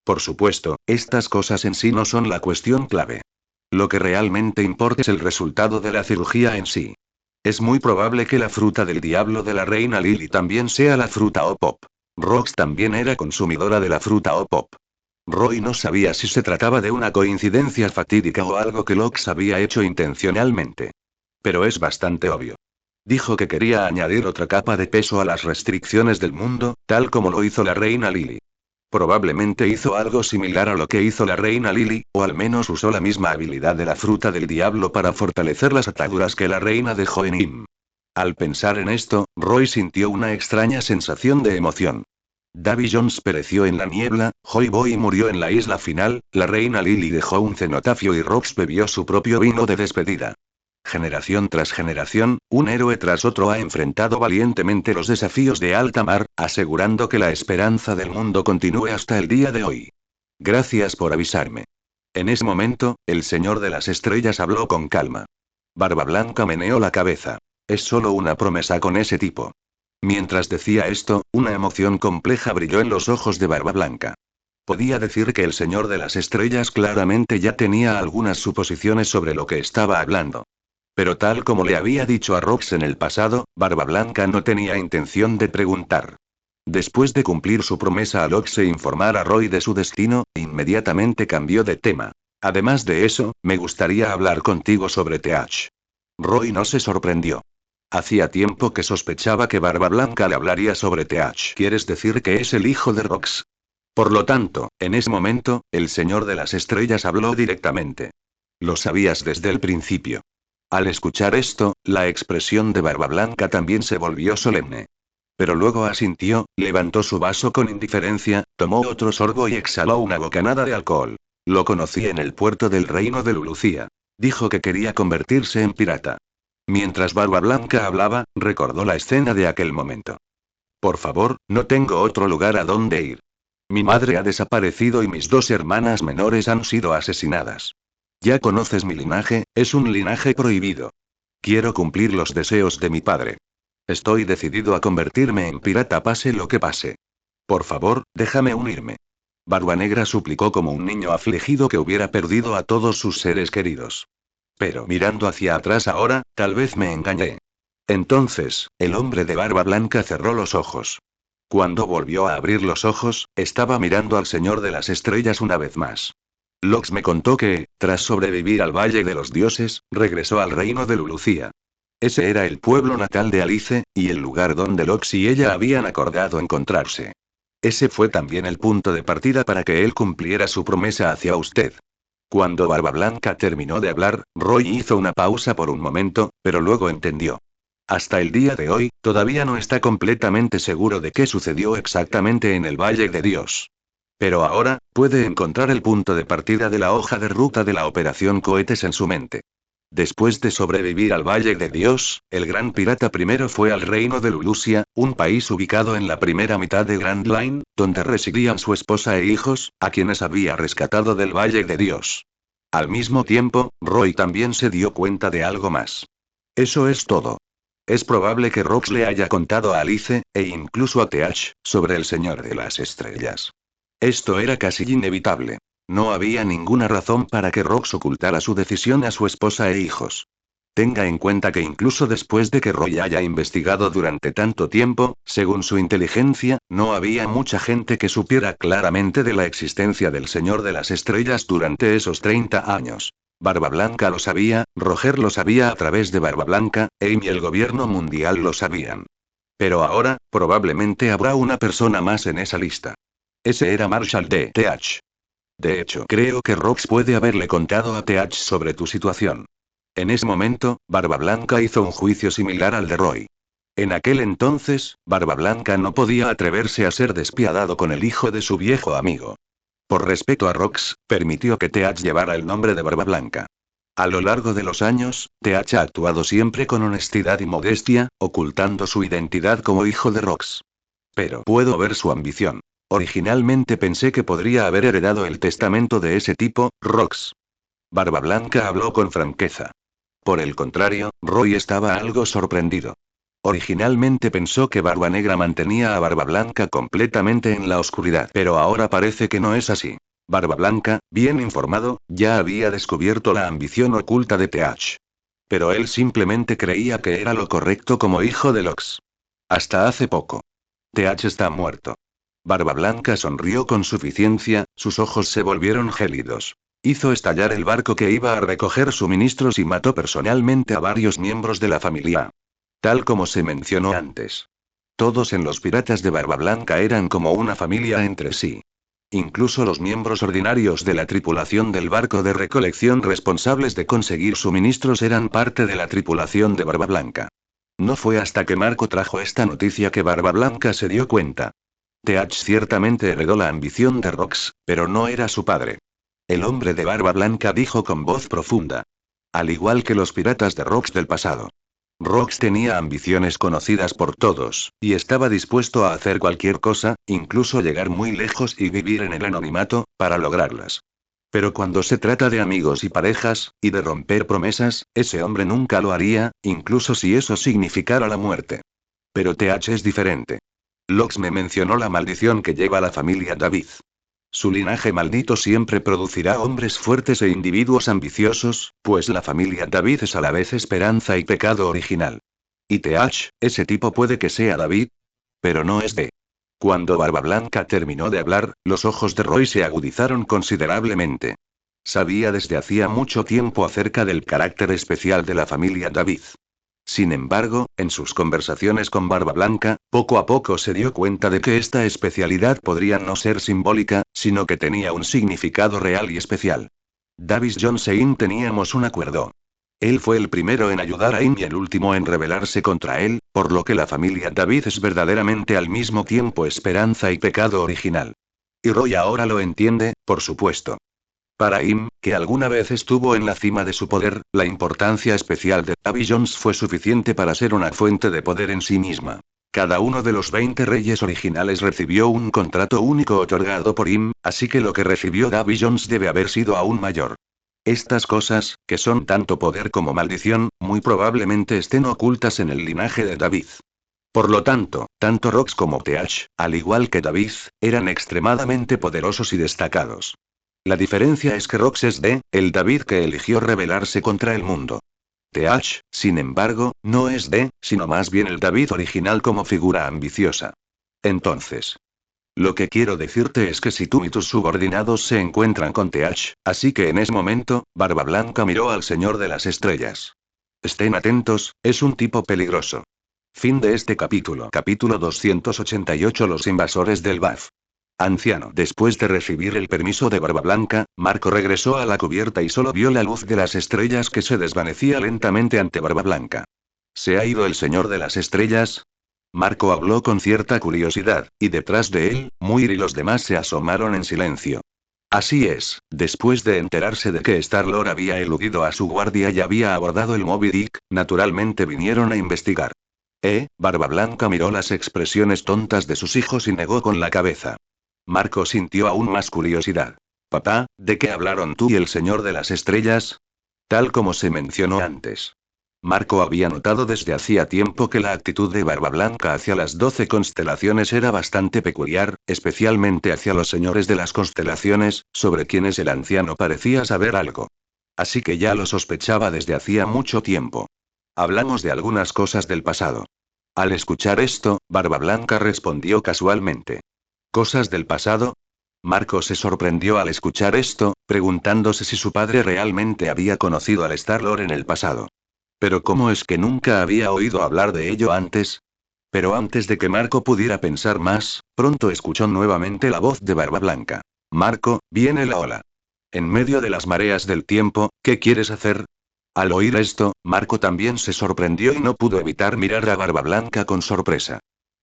Por supuesto, estas cosas en sí no son la cuestión clave. Lo que realmente importa es el resultado de la cirugía en sí. Es muy probable que la fruta del diablo de la reina Lily también sea la fruta Op-Op. Rox también era consumidora de la fruta Op-Op. Roy no sabía si se trataba de una coincidencia fatídica o algo que Lox había hecho intencionalmente. Pero es bastante obvio. Dijo que quería añadir otra capa de peso a las restricciones del mundo, tal como lo hizo la reina Lily. Probablemente hizo algo similar a lo que hizo la reina Lily, o al menos usó la misma habilidad de la fruta del diablo para fortalecer las ataduras que la reina dejó en Im. Al pensar en esto, Roy sintió una extraña sensación de emoción. Davy Jones pereció en la niebla, Joy Boy murió en la isla final, la reina Lily dejó un cenotafio y Rox bebió su propio vino de despedida. Generación tras generación, un héroe tras otro ha enfrentado valientemente los desafíos de alta mar, asegurando que la esperanza del mundo continúe hasta el día de hoy. Gracias por avisarme. En ese momento, el Señor de las Estrellas habló con calma. Barba Blanca meneó la cabeza. Es solo una promesa con ese tipo. Mientras decía esto, una emoción compleja brilló en los ojos de Barba Blanca. Podía decir que el Señor de las Estrellas claramente ya tenía algunas suposiciones sobre lo que estaba hablando. Pero tal como le había dicho a Rox en el pasado, Barba Blanca no tenía intención de preguntar. Después de cumplir su promesa a Lox e informar a Roy de su destino, inmediatamente cambió de tema. Además de eso, me gustaría hablar contigo sobre Teach. Roy no se sorprendió. Hacía tiempo que sospechaba que Barba Blanca le hablaría sobre Teach. ¿Quieres decir que es el hijo de Rox? Por lo tanto, en ese momento, el Señor de las Estrellas habló directamente. Lo sabías desde el principio. Al escuchar esto, la expresión de Barba Blanca también se volvió solemne. Pero luego asintió, levantó su vaso con indiferencia, tomó otro sorbo y exhaló una bocanada de alcohol. Lo conocí en el puerto del reino de Lulucía. Dijo que quería convertirse en pirata. Mientras Barba Blanca hablaba, recordó la escena de aquel momento. Por favor, no tengo otro lugar a donde ir. Mi madre ha desaparecido y mis dos hermanas menores han sido asesinadas. Ya conoces mi linaje, es un linaje prohibido. Quiero cumplir los deseos de mi padre. Estoy decidido a convertirme en pirata pase lo que pase. Por favor, déjame unirme. Barba Negra suplicó como un niño afligido que hubiera perdido a todos sus seres queridos. Pero mirando hacia atrás ahora, tal vez me engañé. Entonces, el hombre de barba blanca cerró los ojos. Cuando volvió a abrir los ojos, estaba mirando al Señor de las Estrellas una vez más. Lox me contó que, tras sobrevivir al Valle de los Dioses, regresó al reino de Lulucía. Ese era el pueblo natal de Alice, y el lugar donde Locks y ella habían acordado encontrarse. Ese fue también el punto de partida para que él cumpliera su promesa hacia usted. Cuando Barba Blanca terminó de hablar, Roy hizo una pausa por un momento, pero luego entendió. Hasta el día de hoy, todavía no está completamente seguro de qué sucedió exactamente en el Valle de Dios. Pero ahora, puede encontrar el punto de partida de la hoja de ruta de la Operación Cohetes en su mente. Después de sobrevivir al Valle de Dios, el gran pirata primero fue al reino de Lulusia, un país ubicado en la primera mitad de Grand Line, donde residían su esposa e hijos, a quienes había rescatado del Valle de Dios. Al mismo tiempo, Roy también se dio cuenta de algo más. Eso es todo. Es probable que Rox le haya contado a Alice, e incluso a Teach, sobre el Señor de las Estrellas. Esto era casi inevitable. No había ninguna razón para que Rox ocultara su decisión a su esposa e hijos. Tenga en cuenta que incluso después de que Roy haya investigado durante tanto tiempo, según su inteligencia, no había mucha gente que supiera claramente de la existencia del Señor de las Estrellas durante esos 30 años. Barba Blanca lo sabía, Roger lo sabía a través de Barba Blanca, Aim y el gobierno mundial lo sabían. Pero ahora, probablemente habrá una persona más en esa lista. Ese era Marshall de TH. De hecho, creo que Rox puede haberle contado a TH sobre tu situación. En ese momento, Barba Blanca hizo un juicio similar al de Roy. En aquel entonces, Barba Blanca no podía atreverse a ser despiadado con el hijo de su viejo amigo. Por respeto a Rox, permitió que TH llevara el nombre de Barba Blanca. A lo largo de los años, TH ha actuado siempre con honestidad y modestia, ocultando su identidad como hijo de Rox. Pero puedo ver su ambición. Originalmente pensé que podría haber heredado el testamento de ese tipo, Rox. Barba Blanca habló con franqueza. Por el contrario, Roy estaba algo sorprendido. Originalmente pensó que Barba Negra mantenía a Barba Blanca completamente en la oscuridad, pero ahora parece que no es así. Barba Blanca, bien informado, ya había descubierto la ambición oculta de TH. Pero él simplemente creía que era lo correcto como hijo de Lox. Hasta hace poco. TH está muerto. Barba Blanca sonrió con suficiencia, sus ojos se volvieron gélidos. Hizo estallar el barco que iba a recoger suministros y mató personalmente a varios miembros de la familia. Tal como se mencionó antes. Todos en los piratas de Barba Blanca eran como una familia entre sí. Incluso los miembros ordinarios de la tripulación del barco de recolección responsables de conseguir suministros eran parte de la tripulación de Barba Blanca. No fue hasta que Marco trajo esta noticia que Barba Blanca se dio cuenta. TH ciertamente heredó la ambición de Rox, pero no era su padre. El hombre de Barba Blanca dijo con voz profunda. Al igual que los piratas de Rox del pasado. Rox tenía ambiciones conocidas por todos, y estaba dispuesto a hacer cualquier cosa, incluso llegar muy lejos y vivir en el anonimato, para lograrlas. Pero cuando se trata de amigos y parejas, y de romper promesas, ese hombre nunca lo haría, incluso si eso significara la muerte. Pero TH es diferente. Lox me mencionó la maldición que lleva la familia David. Su linaje maldito siempre producirá hombres fuertes e individuos ambiciosos, pues la familia David es a la vez esperanza y pecado original. Y TH, ese tipo puede que sea David, pero no es de. Cuando Barba Blanca terminó de hablar, los ojos de Roy se agudizaron considerablemente. Sabía desde hacía mucho tiempo acerca del carácter especial de la familia David. Sin embargo, en sus conversaciones con Barba Blanca, poco a poco se dio cuenta de que esta especialidad podría no ser simbólica, sino que tenía un significado real y especial. Davis Jones e Im teníamos un acuerdo. Él fue el primero en ayudar a Im y el último en rebelarse contra él, por lo que la familia David es verdaderamente al mismo tiempo esperanza y pecado original. Y Roy ahora lo entiende, por supuesto. Para Im, que alguna vez estuvo en la cima de su poder, la importancia especial de Davy Jones fue suficiente para ser una fuente de poder en sí misma. Cada uno de los 20 reyes originales recibió un contrato único otorgado por Im, así que lo que recibió Davy Jones debe haber sido aún mayor. Estas cosas, que son tanto poder como maldición, muy probablemente estén ocultas en el linaje de David. Por lo tanto, tanto Rox como TH, al igual que David, eran extremadamente poderosos y destacados. La diferencia es que Rox es el David que eligió rebelarse contra el mundo. TH, sin embargo, no es sino más bien el David original como figura ambiciosa. Entonces, lo que quiero decirte es que si tú y tus subordinados se encuentran con TH, así que en ese momento, Barba Blanca miró al Señor de las Estrellas. Estén atentos, es un tipo peligroso. Fin de este capítulo. Capítulo 288. Los invasores del BAF. Anciano. Después de recibir el permiso de Barba Blanca, Marco regresó a la cubierta y solo vio la luz de las estrellas que se desvanecía lentamente ante Barba Blanca. ¿Se ha ido el señor de las estrellas? Marco habló con cierta curiosidad, y detrás de él, Muir y los demás se asomaron en silencio. Así es, después de enterarse de que Star-Lord había eludido a su guardia y había abordado el Moby Dick, naturalmente vinieron a investigar. Barba Blanca miró las expresiones tontas de sus hijos y negó con la cabeza. Marco sintió aún más curiosidad. Papá, ¿de qué hablaron tú y el señor de las estrellas? Tal como se mencionó antes. Marco había notado desde hacía tiempo que la actitud de Barba Blanca hacia las 12 constelaciones era bastante peculiar, especialmente hacia los señores de las constelaciones, sobre quienes el anciano parecía saber algo. Así que ya lo sospechaba desde hacía mucho tiempo. Hablamos de algunas cosas del pasado. Al escuchar esto, Barba Blanca respondió casualmente. ¿Cosas del pasado? Marco se sorprendió al escuchar esto, preguntándose si su padre realmente había conocido al Star-Lord en el pasado. Pero ¿cómo es que nunca había oído hablar de ello antes? Pero antes de que Marco pudiera pensar más, pronto escuchó nuevamente la voz de Barba Blanca. Marco, viene la ola. En medio de las mareas del tiempo, ¿qué quieres hacer? Al oír esto, Marco también se sorprendió y no pudo evitar mirar a Barba Blanca con sorpresa.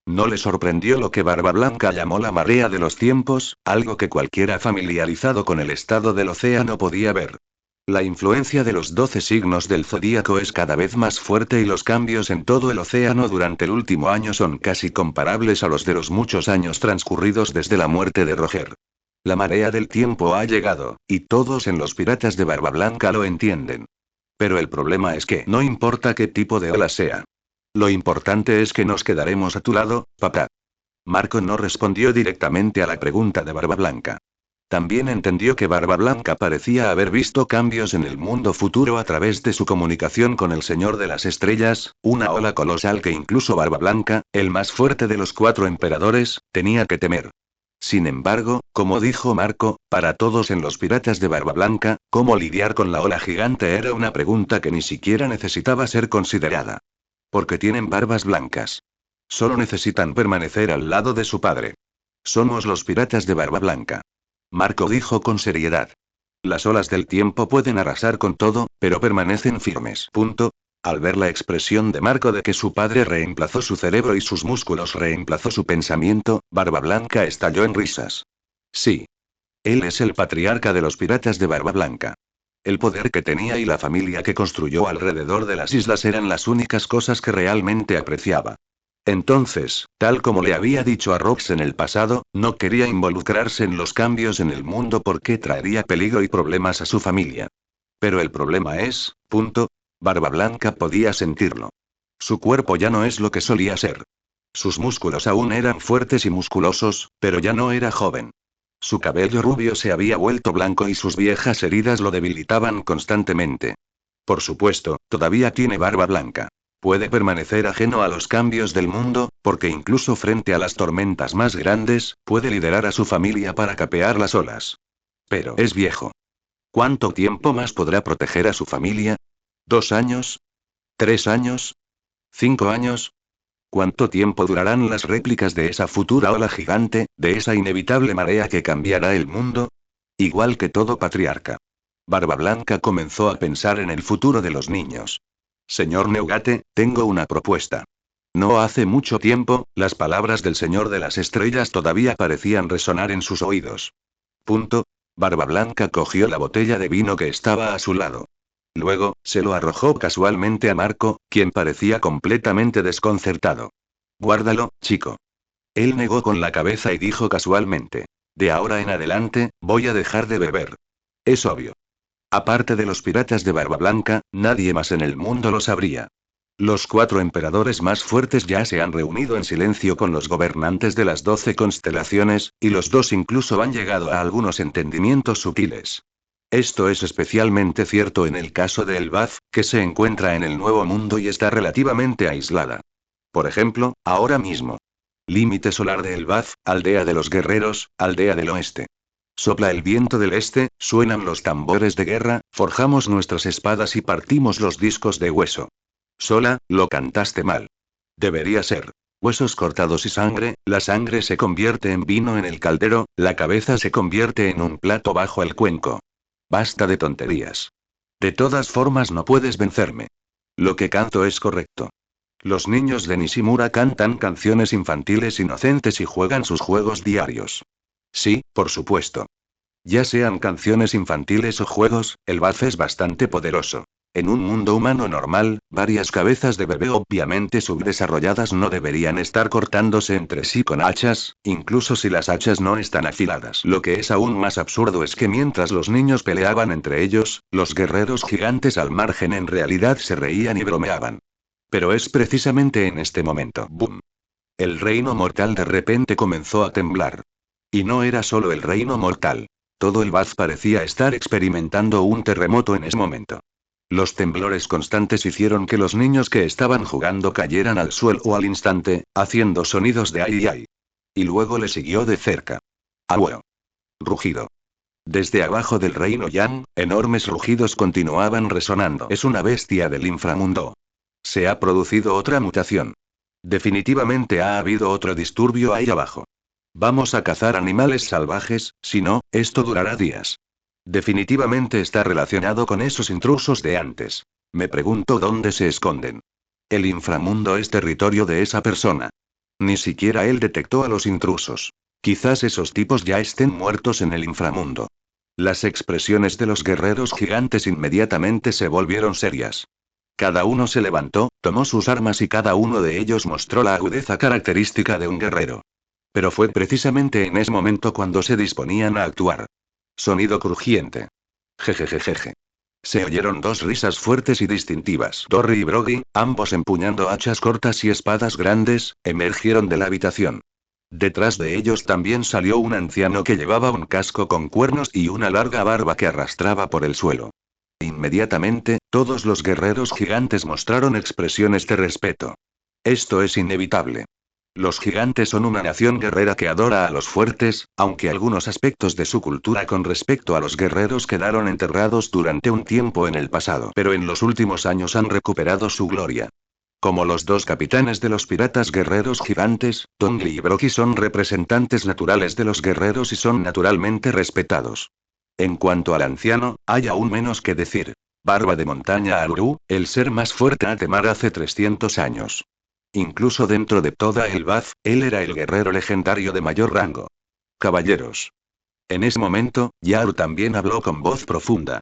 No le sorprendió lo que Barba Blanca llamó la marea de los tiempos, algo que cualquiera familiarizado con el estado del océano podía ver. La influencia de los 12 signos del zodíaco es cada vez más fuerte y los cambios en todo el océano durante el último año son casi comparables a los de los muchos años transcurridos desde la muerte de Roger. La marea del tiempo ha llegado, y todos en los piratas de Barba Blanca lo entienden. Pero el problema es que no importa qué tipo de ola sea. Lo importante es que nos quedaremos a tu lado, papá. Marco no respondió directamente a la pregunta de Barba Blanca. También entendió que Barba Blanca parecía haber visto cambios en el mundo futuro a través de su comunicación con el Señor de las Estrellas, una ola colosal que incluso Barba Blanca, el más fuerte de los 4 emperadores, tenía que temer. Sin embargo, como dijo Marco, para todos en los piratas de Barba Blanca, cómo lidiar con la ola gigante era una pregunta que ni siquiera necesitaba ser considerada. Porque tienen barbas blancas. Solo necesitan permanecer al lado de su padre. Somos los piratas de Barba Blanca. Marco dijo con seriedad. Las olas del tiempo pueden arrasar con todo, pero permanecen firmes. Punto. Al ver la expresión de Marco de que su padre reemplazó su cerebro y sus músculos reemplazó su pensamiento, Barba Blanca estalló en risas. Sí. Él es el patriarca de los piratas de Barba Blanca. El poder que tenía y la familia que construyó alrededor de las islas eran las únicas cosas que realmente apreciaba. Entonces, tal como le había dicho a Rox en el pasado, no quería involucrarse en los cambios en el mundo porque traería peligro y problemas a su familia. Pero el problema es, punto. Barba Blanca podía sentirlo. Su cuerpo ya no es lo que solía ser. Sus músculos aún eran fuertes y musculosos, pero ya no era joven. Su cabello rubio se había vuelto blanco y sus viejas heridas lo debilitaban constantemente. Por supuesto, todavía tiene barba blanca. Puede permanecer ajeno a los cambios del mundo, porque incluso frente a las tormentas más grandes, puede liderar a su familia para capear las olas. Pero es viejo. ¿Cuánto tiempo más podrá proteger a su familia? ¿2 años? ¿3 años? ¿5 años? ¿Cuánto tiempo durarán las réplicas de esa futura ola gigante, de esa inevitable marea que cambiará el mundo? Igual que todo patriarca. Barba Blanca comenzó a pensar en el futuro de los niños. Señor Neugate, tengo una propuesta. No hace mucho tiempo, las palabras del Señor de las Estrellas todavía parecían resonar en sus oídos. Punto. Barba Blanca cogió la botella de vino que estaba a su lado. Luego, se lo arrojó casualmente a Marco, quien parecía completamente desconcertado. Guárdalo, chico. Él negó con la cabeza y dijo casualmente. De ahora en adelante, voy a dejar de beber. Es obvio. Aparte de los piratas de Barba Blanca, nadie más en el mundo lo sabría. Los 4 emperadores más fuertes ya se han reunido en silencio con los gobernantes de las 12 constelaciones, y los 2 incluso han llegado a algunos entendimientos sutiles. Esto es especialmente cierto en el caso de Elbaf, que se encuentra en el Nuevo Mundo y está relativamente aislada. Por ejemplo, ahora mismo. Límite solar de Elbaf, aldea de los guerreros, aldea del oeste. Sopla el viento del este, suenan los tambores de guerra, forjamos nuestras espadas y partimos los discos de hueso. Sola, lo cantaste mal. Debería ser. Huesos cortados y sangre, la sangre se convierte en vino en el caldero, la cabeza se convierte en un plato bajo el cuenco. Basta de tonterías. De todas formas no puedes vencerme. Lo que canto es correcto. Los niños de Nishimura cantan canciones infantiles inocentes y juegan sus juegos diarios. Sí, por supuesto. Ya sean canciones infantiles o juegos, el Baf es bastante poderoso. En un mundo humano normal, varias cabezas de bebé obviamente subdesarrolladas no deberían estar cortándose entre sí con hachas, incluso si las hachas no están afiladas. Lo que es aún más absurdo es que mientras los niños peleaban entre ellos, los guerreros gigantes al margen en realidad se reían y bromeaban. Pero es precisamente en este momento. ¡Boom! El reino mortal de repente comenzó a temblar. Y no era solo el reino mortal. Todo el Baz parecía estar experimentando un terremoto en ese momento. Los temblores constantes hicieron que los niños que estaban jugando cayeran al suelo al instante, haciendo sonidos de ay ay. Y luego le siguió de cerca. ¡Abuelo! Rugido. Desde abajo del reino Yang, enormes rugidos continuaban resonando. Es una bestia del inframundo. Se ha producido otra mutación. Definitivamente ha habido otro disturbio ahí abajo. Vamos a cazar animales salvajes, si no, esto durará días. Definitivamente está relacionado con esos intrusos de antes. Me pregunto dónde se esconden. El inframundo es territorio de esa persona. Ni siquiera él detectó a los intrusos. Quizás esos tipos ya estén muertos en el inframundo. Las expresiones de los guerreros gigantes inmediatamente se volvieron serias. Cada uno se levantó, tomó sus armas y cada uno de ellos mostró la agudeza característica de un guerrero. Pero fue precisamente en ese momento cuando se disponían a actuar. Sonido crujiente. Jejejejeje. Se oyeron dos risas fuertes y distintivas. Dory y Brody, ambos empuñando hachas cortas y espadas grandes, emergieron de la habitación. Detrás de ellos también salió un anciano que llevaba un casco con cuernos y una larga barba que arrastraba por el suelo. Inmediatamente, todos los guerreros gigantes mostraron expresiones de respeto. Esto es inevitable. Los gigantes son una nación guerrera que adora a los fuertes, aunque algunos aspectos de su cultura con respecto a los guerreros quedaron enterrados durante un tiempo en el pasado. Pero en los últimos años han recuperado su gloria. Como los dos capitanes de los piratas guerreros gigantes, Tongli y Brocky son representantes naturales de los guerreros y son naturalmente respetados. En cuanto al anciano, hay aún menos que decir. Barba de montaña Aruru, el ser más fuerte a temar hace 300 años. Incluso dentro de toda el Baz, él era el guerrero legendario de mayor rango. Caballeros. En ese momento, Yaru también habló con voz profunda.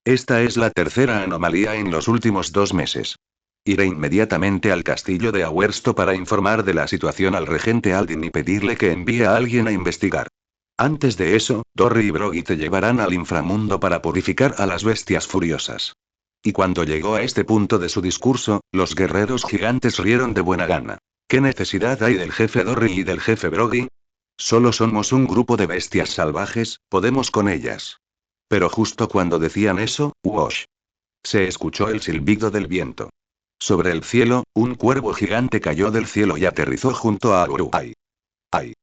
Esta es la tercera anomalía en los últimos 2 meses. Iré inmediatamente al castillo de Awersto para informar de la situación al regente Aldin y pedirle que envíe a alguien a investigar. Antes de eso, Dory y Broggy te llevarán al inframundo para purificar a las bestias furiosas. Y cuando llegó a este punto de su discurso, los guerreros gigantes rieron de buena gana. ¿Qué necesidad hay del jefe Dory y del jefe Broggy? Solo somos un grupo de bestias salvajes, podemos con ellas. Pero justo cuando decían eso, ¡wosh! Se escuchó el silbido del viento. Sobre el cielo, un cuervo gigante cayó del cielo y aterrizó junto a Aruru. ¡Ay! ¡Ay!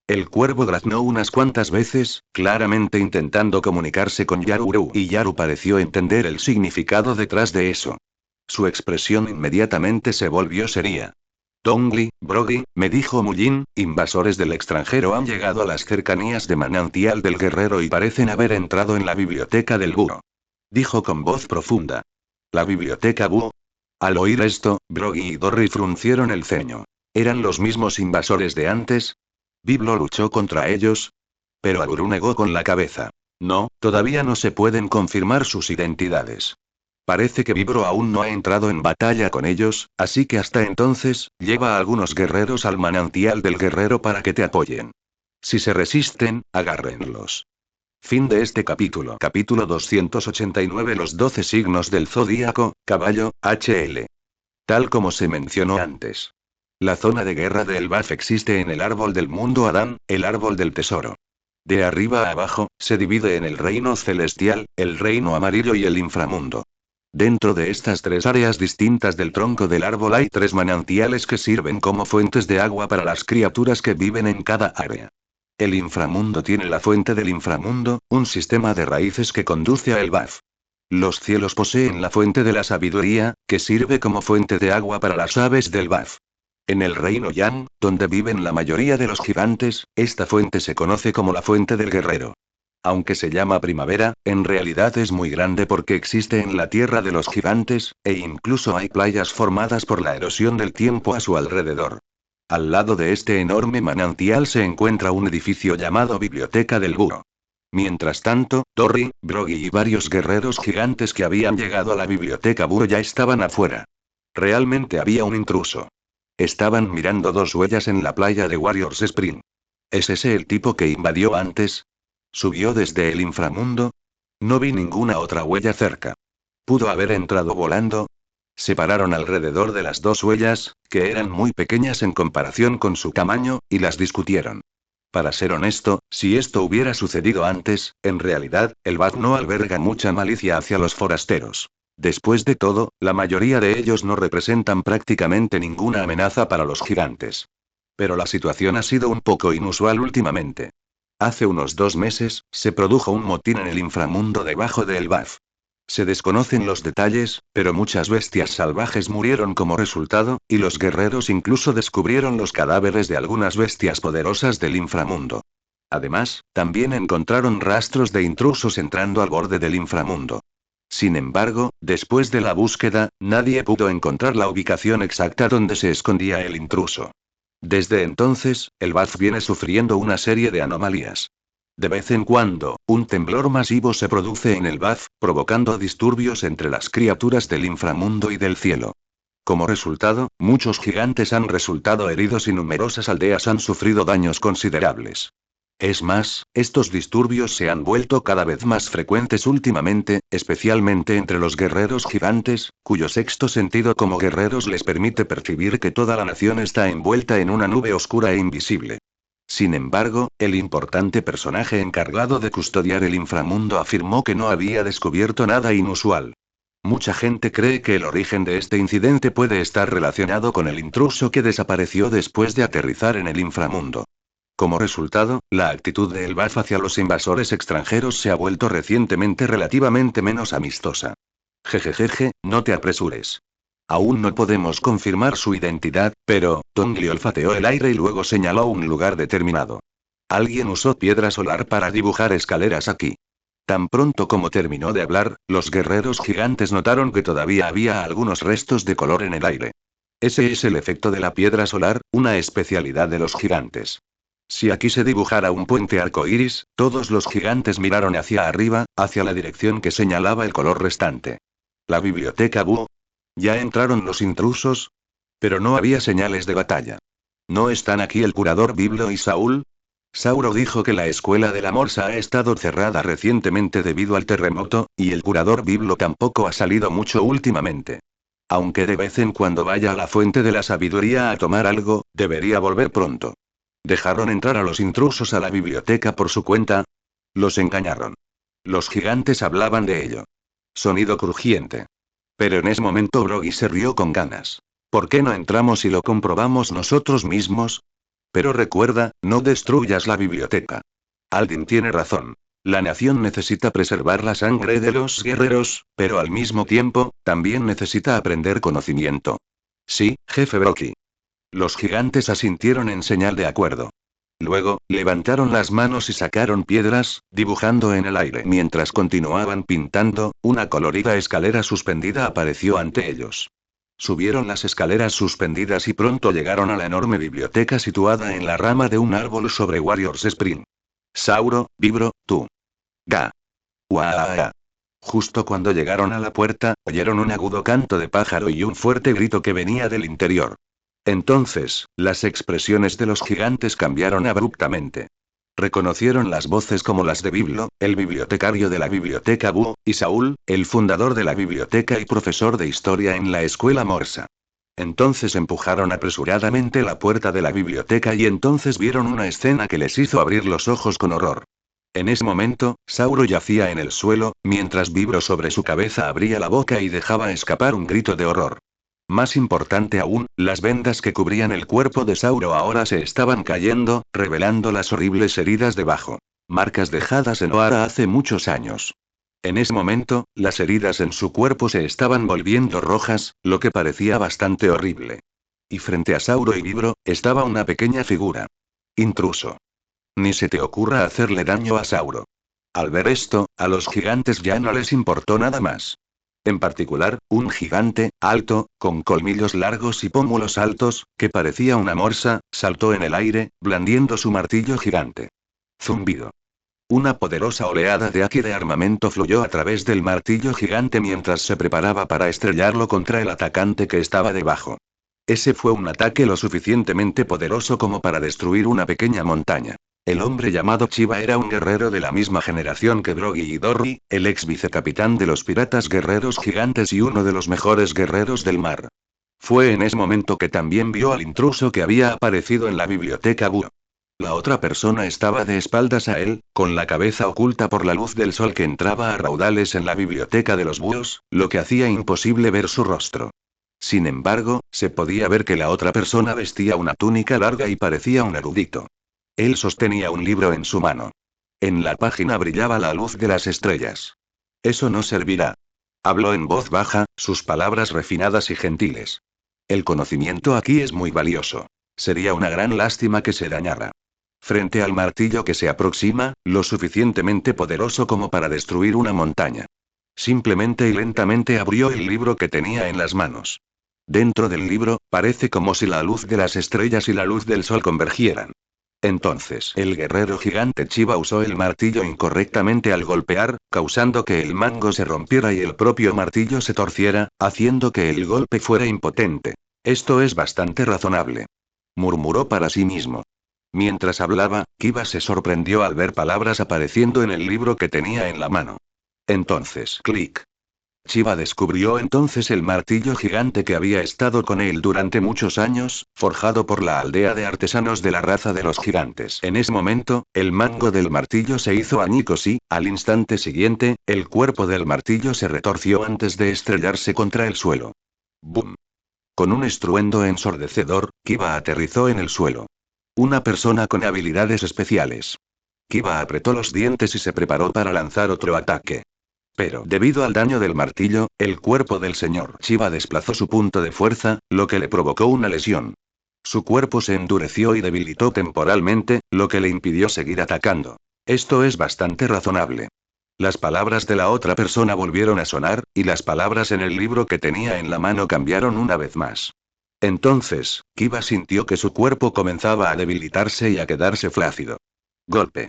El cuervo graznó unas cuantas veces, claramente intentando comunicarse con Yaru, y Yaru pareció entender el significado detrás de eso. Su expresión inmediatamente se volvió seria. Tongli, Brody, me dijo Mullin, invasores del extranjero han llegado a las cercanías de Manantial del Guerrero y parecen haber entrado en la biblioteca del búho. Dijo con voz profunda. ¿La biblioteca búho? Al oír esto, Brody y Dory fruncieron el ceño. ¿Eran los mismos invasores de antes? ¿Biblo luchó contra ellos? Pero Aruru negó con la cabeza. No, todavía no se pueden confirmar sus identidades. Parece que Vibro aún no ha entrado en batalla con ellos, así que hasta entonces, lleva a algunos guerreros al manantial del guerrero para que te apoyen. Si se resisten, agárrenlos. Fin de este capítulo. Capítulo 289. Los 12 signos del zodíaco, caballo, HL. Tal como se mencionó antes. La zona de guerra de Elbaf existe en el árbol del mundo Adán, el árbol del tesoro. De arriba a abajo, se divide en el reino celestial, el reino amarillo y el inframundo. Dentro de estas 3 áreas distintas del tronco del árbol hay 3 manantiales que sirven como fuentes de agua para las criaturas que viven en cada área. El inframundo tiene la fuente del inframundo, un sistema de raíces que conduce a Elbaf. Los cielos poseen la fuente de la sabiduría, que sirve como fuente de agua para las aves del Baf. En el reino Yang, donde viven la mayoría de los gigantes, esta fuente se conoce como la fuente del guerrero. Aunque se llama primavera, en realidad es muy grande porque existe en la tierra de los gigantes, e incluso hay playas formadas por la erosión del tiempo a su alrededor. Al lado de este enorme manantial se encuentra un edificio llamado Biblioteca del Búho. Mientras tanto, Torri, Broggy y varios guerreros gigantes que habían llegado a la biblioteca Búho ya estaban afuera. Realmente había un intruso. Estaban mirando dos huellas en la playa de Warriors Spring. ¿Es ese el tipo que invadió antes? ¿Subió desde el inframundo? No vi ninguna otra huella cerca. ¿Pudo haber entrado volando? Se pararon alrededor de las dos huellas, que eran muy pequeñas en comparación con su tamaño, y las discutieron. Para ser honesto, si esto hubiera sucedido antes, en realidad, el Baf no alberga mucha malicia hacia los forasteros. Después de todo, la mayoría de ellos no representan prácticamente ninguna amenaza para los gigantes. Pero la situación ha sido un poco inusual últimamente. Hace unos 2 meses, se produjo un motín en el inframundo debajo de Elbaf. Se desconocen los detalles, pero muchas bestias salvajes murieron como resultado, y los guerreros incluso descubrieron los cadáveres de algunas bestias poderosas del inframundo. Además, también encontraron rastros de intrusos entrando al borde del inframundo. Sin embargo, después de la búsqueda, nadie pudo encontrar la ubicación exacta donde se escondía el intruso. Desde entonces, el Baf viene sufriendo una serie de anomalías. De vez en cuando, un temblor masivo se produce en el Baf, provocando disturbios entre las criaturas del inframundo y del cielo. Como resultado, muchos gigantes han resultado heridos y numerosas aldeas han sufrido daños considerables. Es más, estos disturbios se han vuelto cada vez más frecuentes últimamente, especialmente entre los guerreros gigantes, cuyo sexto sentido como guerreros les permite percibir que toda la nación está envuelta en una nube oscura e invisible. Sin embargo, el importante personaje encargado de custodiar el inframundo afirmó que no había descubierto nada inusual. Mucha gente cree que el origen de este incidente puede estar relacionado con el intruso que desapareció después de aterrizar en el inframundo. Como resultado, la actitud de Elbaf hacia los invasores extranjeros se ha vuelto recientemente relativamente menos amistosa. Jejejeje, no te apresures. Aún no podemos confirmar su identidad, pero, Tongli olfateó el aire y luego señaló un lugar determinado. Alguien usó piedra solar para dibujar escaleras aquí. Tan pronto como terminó de hablar, los guerreros gigantes notaron que todavía había algunos restos de color en el aire. Ese es el efecto de la piedra solar, una especialidad de los gigantes. Si aquí se dibujara un puente arcoíris, todos los gigantes miraron hacia arriba, hacia la dirección que señalaba el color restante. La biblioteca Búho. ¿Ya entraron los intrusos? Pero no había señales de batalla. ¿No están aquí el curador Biblo y Saúl? Sauro dijo que la escuela de la Morsa ha estado cerrada recientemente debido al terremoto, y el curador Biblo tampoco ha salido mucho últimamente. Aunque de vez en cuando vaya a la fuente de la sabiduría a tomar algo, debería volver pronto. ¿Dejaron entrar a los intrusos a la biblioteca por su cuenta? Los engañaron. Los gigantes hablaban de ello. Sonido crujiente. Pero en ese momento Broggy se rió con ganas. ¿Por qué no entramos y lo comprobamos nosotros mismos? Pero recuerda, no destruyas la biblioteca. Aldin tiene razón. La nación necesita preservar la sangre de los guerreros, pero al mismo tiempo, también necesita aprender conocimiento. Sí, jefe Broggy. Los gigantes asintieron en señal de acuerdo. Luego, levantaron las manos y sacaron piedras, dibujando en el aire. Mientras continuaban pintando, una colorida escalera suspendida apareció ante ellos. Subieron las escaleras suspendidas y pronto llegaron a la enorme biblioteca situada en la rama de un árbol sobre Warriors Spring. Sauro, Vibro, tú. Ga. Uaa. Justo cuando llegaron a la puerta, oyeron un agudo canto de pájaro y un fuerte grito que venía del interior. Entonces, las expresiones de los gigantes cambiaron abruptamente. Reconocieron las voces como las de Biblo, el bibliotecario de la biblioteca Búho, y Saúl, el fundador de la biblioteca y profesor de historia en la escuela Morsa. Entonces empujaron apresuradamente la puerta de la biblioteca y entonces vieron una escena que les hizo abrir los ojos con horror. En ese momento, Sauro yacía en el suelo, mientras Vibro sobre su cabeza abría la boca y dejaba escapar un grito de horror. Más importante aún, las vendas que cubrían el cuerpo de Sauro ahora se estaban cayendo, revelando las horribles heridas debajo. Marcas dejadas en Oara hace muchos años. En ese momento, las heridas en su cuerpo se estaban volviendo rojas, lo que parecía bastante horrible. Y frente a Sauro y Vibro, estaba una pequeña figura. Intruso. Ni se te ocurra hacerle daño a Sauro. Al ver esto, a los gigantes ya no les importó nada más. En particular, un gigante, alto, con colmillos largos y pómulos altos, que parecía una morsa, saltó en el aire, blandiendo su martillo gigante. Zumbido. Una poderosa oleada de Aki de armamento fluyó a través del martillo gigante mientras se preparaba para estrellarlo contra el atacante que estaba debajo. Ese fue un ataque lo suficientemente poderoso como para destruir una pequeña montaña. El hombre llamado Chiba era un guerrero de la misma generación que Brogy y Dory, el ex vicecapitán de los piratas guerreros gigantes y uno de los mejores guerreros del mar. Fue en ese momento que también vio al intruso que había aparecido en la biblioteca Búho. La otra persona estaba de espaldas a él, con la cabeza oculta por la luz del sol que entraba a raudales en la biblioteca de los búhos, lo que hacía imposible ver su rostro. Sin embargo, se podía ver que la otra persona vestía una túnica larga y parecía un erudito. Él sostenía un libro en su mano. En la página brillaba la luz de las estrellas. Eso no servirá. Habló en voz baja, sus palabras refinadas y gentiles. El conocimiento aquí es muy valioso. Sería una gran lástima que se dañara. Frente al martillo que se aproxima, lo suficientemente poderoso como para destruir una montaña. Simplemente y lentamente abrió el libro que tenía en las manos. Dentro del libro, parece como si la luz de las estrellas y la luz del sol convergieran. Entonces, el guerrero gigante Chiba usó el martillo incorrectamente al golpear, causando que el mango se rompiera y el propio martillo se torciera, haciendo que el golpe fuera impotente. Esto es bastante razonable. Murmuró para sí mismo. Mientras hablaba, Kiba se sorprendió al ver palabras apareciendo en el libro que tenía en la mano. Entonces, clic. Chiba descubrió entonces el martillo gigante que había estado con él durante muchos años, forjado por la aldea de artesanos de la raza de los gigantes. En ese momento, el mango del martillo se hizo añicos y, al instante siguiente, el cuerpo del martillo se retorció antes de estrellarse contra el suelo. ¡Bum! Con un estruendo ensordecedor, Kiba aterrizó en el suelo. Una persona con habilidades especiales. Kiba apretó los dientes y se preparó para lanzar otro ataque. Pero, debido al daño del martillo, el cuerpo del señor Chiba desplazó su punto de fuerza, lo que le provocó una lesión. Su cuerpo se endureció y debilitó temporalmente, lo que le impidió seguir atacando. Esto es bastante razonable. Las palabras de la otra persona volvieron a sonar, y las palabras en el libro que tenía en la mano cambiaron una vez más. Entonces, Kiba sintió que su cuerpo comenzaba a debilitarse y a quedarse flácido. Golpe.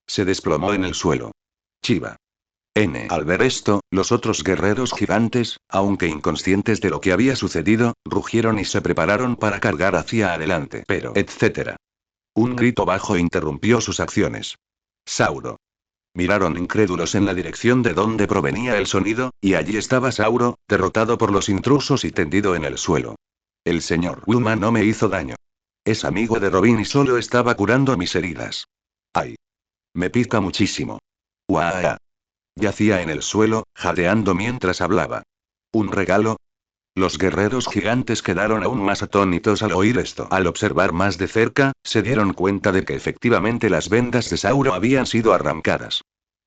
Se desplomó en el suelo. Chiba. Al ver esto, los otros guerreros gigantes, aunque inconscientes de lo que había sucedido, rugieron y se prepararon para cargar hacia adelante. Pero, etc. Un grito bajo interrumpió sus acciones. Sauro. Miraron incrédulos en la dirección de donde provenía el sonido, y allí estaba Sauro, derrotado por los intrusos y tendido en el suelo. El señor Wilma no me hizo daño. Es amigo de Robin y solo estaba curando mis heridas. ¡Ay! Me pica muchísimo. ¡Uah! Yacía en el suelo, jadeando mientras hablaba. ¿Un regalo? Los guerreros gigantes quedaron aún más atónitos al oír esto. Al observar más de cerca, se dieron cuenta de que efectivamente las vendas de Sauro habían sido arrancadas.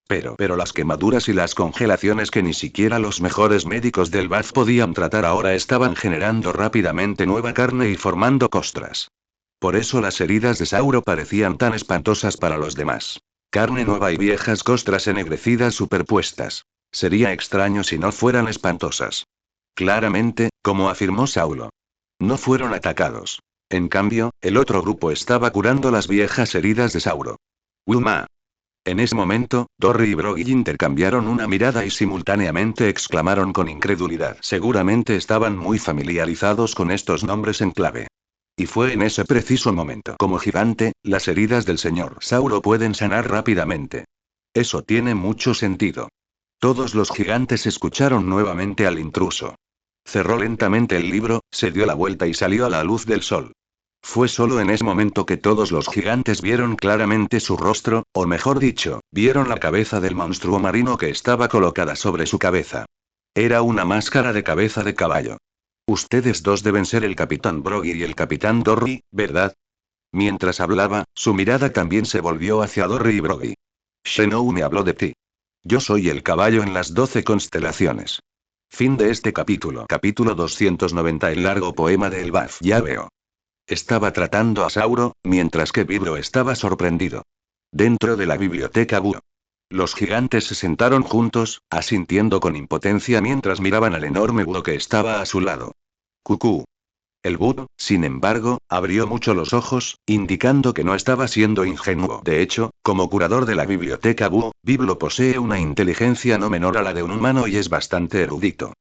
Pero las quemaduras y las congelaciones que ni siquiera los mejores médicos del BAF podían tratar ahora estaban generando rápidamente nueva carne y formando costras. Por eso las heridas de Sauro parecían tan espantosas para los demás. Carne nueva y viejas costras ennegrecidas superpuestas. Sería extraño si no fueran espantosas. Claramente, como afirmó Saulo. No fueron atacados. En cambio, el otro grupo estaba curando las viejas heridas de Sauro. Wilma. En ese momento, Dory y Brogy intercambiaron una mirada y simultáneamente exclamaron con incredulidad. Seguramente estaban muy familiarizados con estos nombres en clave. Y fue en ese preciso momento. Como gigante, las heridas del señor Sauro pueden sanar rápidamente. Eso tiene mucho sentido. Todos los gigantes escucharon nuevamente al intruso. Cerró lentamente el libro, se dio la vuelta y salió a la luz del sol. Fue solo en ese momento que todos los gigantes vieron claramente su rostro, o mejor dicho, vieron la cabeza del monstruo marino que estaba colocada sobre su cabeza. Era una máscara de cabeza de caballo. Ustedes dos deben ser el Capitán Broggy y el Capitán Dorry, ¿verdad? Mientras hablaba, su mirada también se volvió hacia Dorry y Broggy. Shenou me habló de ti. Yo soy el caballo en las 12 constelaciones. Fin de este capítulo. Capítulo 290. El largo poema de Elbaf. Ya veo. Estaba tratando a Sauro, mientras que Vibro estaba sorprendido. Dentro de la biblioteca Búho. Los gigantes se sentaron juntos, asintiendo con impotencia mientras miraban al enorme búho que estaba a su lado. Cucú. El búho, sin embargo, abrió mucho los ojos, indicando que no estaba siendo ingenuo. De hecho, como curador de la biblioteca Búho, Biblo posee una inteligencia no menor a la de un humano y es bastante erudito.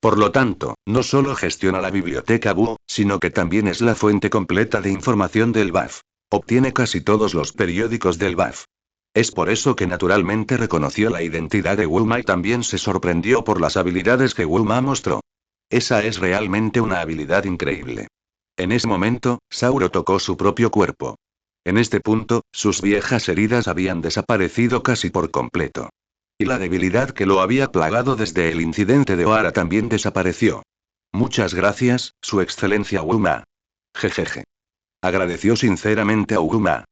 Por lo tanto, no solo gestiona la biblioteca Búho, sino que también es la fuente completa de información del BAF. Obtiene casi todos los periódicos del BAF. Es por eso que naturalmente reconoció la identidad de Wilma y también se sorprendió por las habilidades que Wilma mostró. Esa es realmente una habilidad increíble. En ese momento, Sauro tocó su propio cuerpo. En este punto, sus viejas heridas habían desaparecido casi por completo. Y la debilidad que lo había plagado desde el incidente de Oara también desapareció. Muchas gracias, Su Excelencia Wilma. Jejeje. Agradeció sinceramente a Wilma.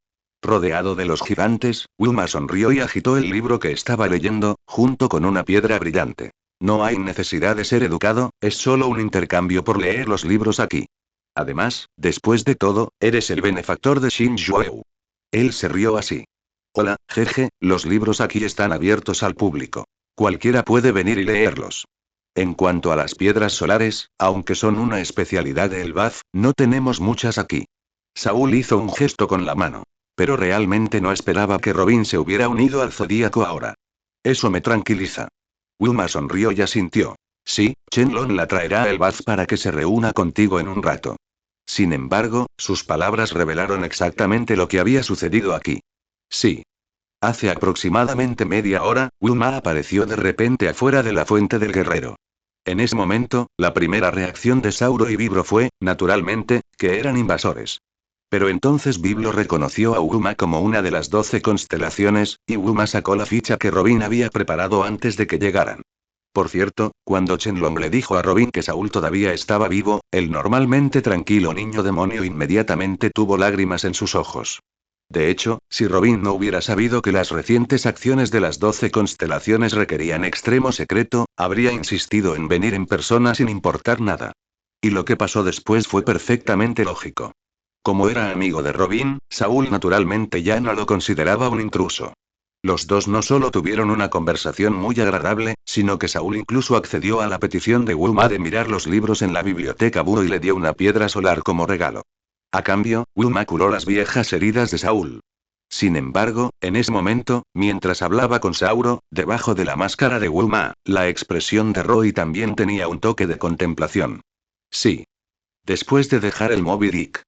Rodeado de los gigantes, Wilma sonrió y agitó el libro que estaba leyendo, junto con una piedra brillante. No hay necesidad de ser educado, es solo un intercambio por leer los libros aquí. Además, después de todo, eres el benefactor de Xin Zhuo. Él se rió así. Hola, jeje, los libros aquí están abiertos al público. Cualquiera puede venir y leerlos. En cuanto a las piedras solares, aunque son una especialidad de Elbaf, no tenemos muchas aquí. Saúl hizo un gesto con la mano. Pero realmente no esperaba que Robin se hubiera unido al zodíaco ahora. Eso me tranquiliza. Wilma sonrió y asintió. Sí, Shenlong la traerá a Elbaf para que se reúna contigo en un rato. Sin embargo, sus palabras revelaron exactamente lo que había sucedido aquí. Sí. Hace aproximadamente media hora, Wilma apareció de repente afuera de la fuente del guerrero. En ese momento, la primera reacción de Sauro y Vibro fue, naturalmente, que eran invasores. Pero entonces Biblo reconoció a Wuma como una de las 12 constelaciones, y Wuma sacó la ficha que Robin había preparado antes de que llegaran. Por cierto, cuando Shenlong le dijo a Robin que Saúl todavía estaba vivo, el normalmente tranquilo niño demonio inmediatamente tuvo lágrimas en sus ojos. De hecho, si Robin no hubiera sabido que las recientes acciones de las 12 constelaciones requerían extremo secreto, habría insistido en venir en persona sin importar nada. Y lo que pasó después fue perfectamente lógico. Como era amigo de Robin, Saúl naturalmente ya no lo consideraba un intruso. Los dos no solo tuvieron una conversación muy agradable, sino que Saúl incluso accedió a la petición de Wilma de mirar los libros en la biblioteca Búho y le dio una piedra solar como regalo. A cambio, Wilma curó las viejas heridas de Saúl. Sin embargo, en ese momento, mientras hablaba con Sauro, debajo de la máscara de Wilma, la expresión de Roy también tenía un toque de contemplación. Sí. Después de dejar el Moby Dick,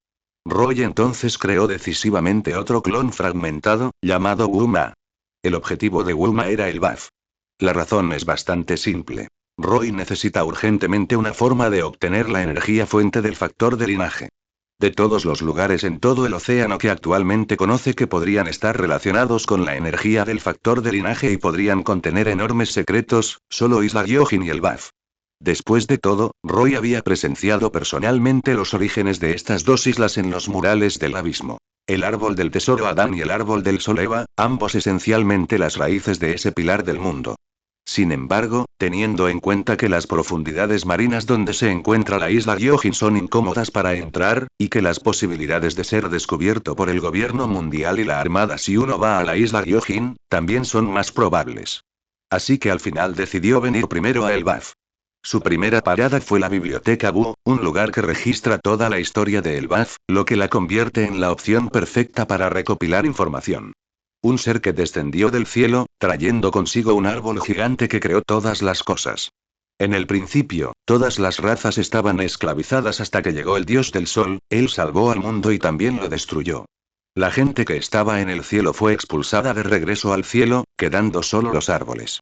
Roy entonces creó decisivamente otro clon fragmentado, llamado Wuma. El objetivo de Wuma era el BAF. La razón es bastante simple. Roy necesita urgentemente una forma de obtener la energía fuente del factor de linaje. De todos los lugares en todo el océano que actualmente conoce que podrían estar relacionados con la energía del factor de linaje y podrían contener enormes secretos, solo Isla Gyojin y el BAF. Después de todo, Roy había presenciado personalmente los orígenes de estas dos islas en los murales del abismo. El árbol del tesoro Adán y el árbol del sol Eva, ambos esencialmente las raíces de ese pilar del mundo. Sin embargo, teniendo en cuenta que las profundidades marinas donde se encuentra la isla Gyojin son incómodas para entrar, y que las posibilidades de ser descubierto por el gobierno mundial y la armada si uno va a la isla Gyojin, también son más probables. Así que al final decidió venir primero a Elbaf. Su primera parada fue la biblioteca Búho, un lugar que registra toda la historia de Elbaf, lo que la convierte en la opción perfecta para recopilar información. Un ser que descendió del cielo, trayendo consigo un árbol gigante que creó todas las cosas. En el principio, todas las razas estaban esclavizadas hasta que llegó el dios del sol, él salvó al mundo y también lo destruyó. La gente que estaba en el cielo fue expulsada de regreso al cielo, quedando solo los árboles.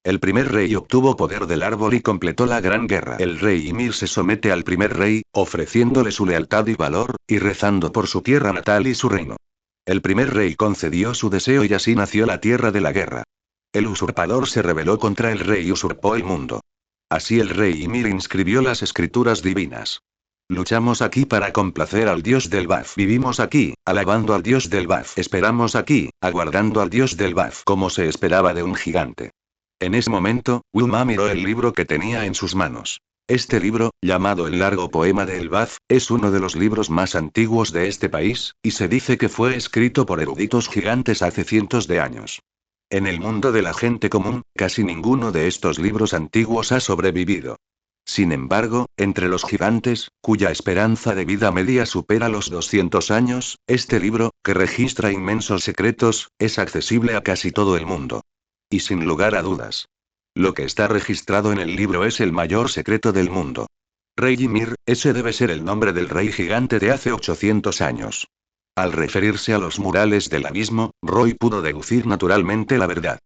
El primer rey obtuvo poder del árbol y completó la gran guerra. El rey Ymir se somete al primer rey, ofreciéndole su lealtad y valor, y rezando por su tierra natal y su reino. El primer rey concedió su deseo y así nació la tierra de la guerra. El usurpador se rebeló contra el rey y usurpó el mundo. Así el rey Ymir inscribió las escrituras divinas. Luchamos aquí para complacer al dios del Baf. Vivimos aquí, alabando al dios del Baf. Esperamos aquí, aguardando al dios del Baf. Como se esperaba de un gigante. En ese momento, Wilma miró el libro que tenía en sus manos. Este libro, llamado El largo poema de Elbaf, es uno de los libros más antiguos de este país, y se dice que fue escrito por eruditos gigantes hace cientos de años. En el mundo de la gente común, casi ninguno de estos libros antiguos ha sobrevivido. Sin embargo, entre los gigantes, cuya esperanza de vida media supera los 200 años, este libro, que registra inmensos secretos, es accesible a casi todo el mundo. Y sin lugar a dudas. Lo que está registrado en el libro es el mayor secreto del mundo. Rey Ymir, ese debe ser el nombre del rey gigante de hace 800 años. Al referirse a los murales del abismo, Roy pudo deducir naturalmente la verdad.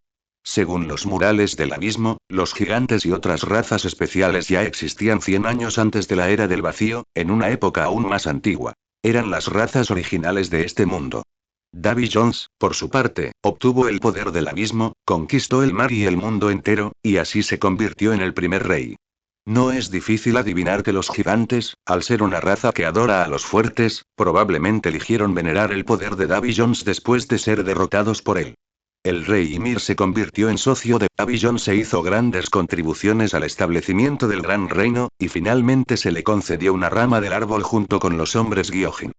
Según los murales del abismo, los gigantes y otras razas especiales ya existían 100 años antes de la era del vacío, en una época aún más antigua. Eran las razas originales de este mundo. Davy Jones, por su parte, obtuvo el poder del abismo, conquistó el mar y el mundo entero, y así se convirtió en el primer rey. No es difícil adivinar que los gigantes, al ser una raza que adora a los fuertes, probablemente eligieron venerar el poder de Davy Jones después de ser derrotados por él. El rey Ymir se convirtió en socio de Davy Jones e hizo grandes contribuciones al establecimiento del Gran Reino, y finalmente se le concedió una rama del árbol junto con los hombres Gyojin.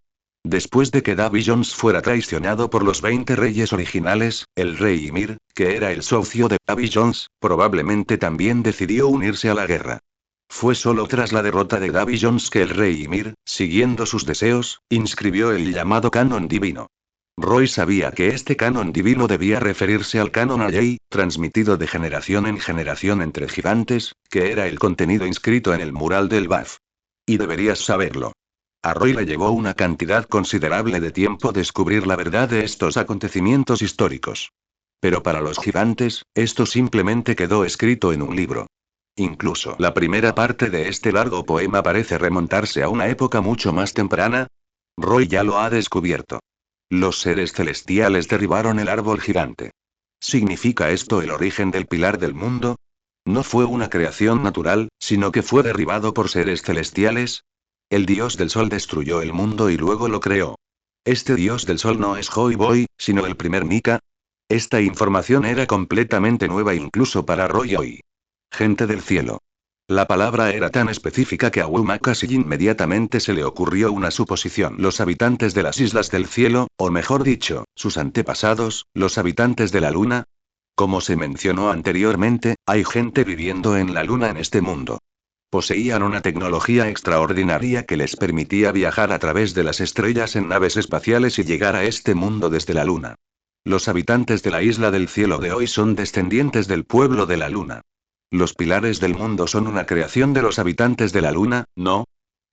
Después de que Davy Jones fuera traicionado por los 20 reyes originales, el rey Ymir, que era el socio de Davy Jones, probablemente también decidió unirse a la guerra. Fue solo tras la derrota de Davy Jones que el rey Ymir, siguiendo sus deseos, inscribió el llamado canon divino. Roy sabía que este canon divino debía referirse al canon Alley, transmitido de generación en generación entre gigantes, que era el contenido inscrito en el mural del Baf. Y deberías saberlo. A Roy le llevó una cantidad considerable de tiempo descubrir la verdad de estos acontecimientos históricos. Pero para los gigantes, esto simplemente quedó escrito en un libro. Incluso la primera parte de este largo poema parece remontarse a una época mucho más temprana. Roy ya lo ha descubierto. Los seres celestiales derribaron el árbol gigante. ¿Significa esto el origen del pilar del mundo? ¿No fue una creación natural, sino que fue derribado por seres celestiales? El dios del sol destruyó el mundo y luego lo creó. Este dios del sol no es Joy Boy, sino el primer Nika. Esta información era completamente nueva incluso para Roy hoy. Gente del cielo. La palabra era tan específica que a Wuma casi inmediatamente se le ocurrió una suposición. Los habitantes de las islas del cielo, o mejor dicho, sus antepasados, los habitantes de la luna. Como se mencionó anteriormente, hay gente viviendo en la luna en este mundo. Poseían una tecnología extraordinaria que les permitía viajar a través de las estrellas en naves espaciales y llegar a este mundo desde la luna. Los habitantes de la isla del cielo de hoy son descendientes del pueblo de la luna. Los pilares del mundo son una creación de los habitantes de la luna, ¿no?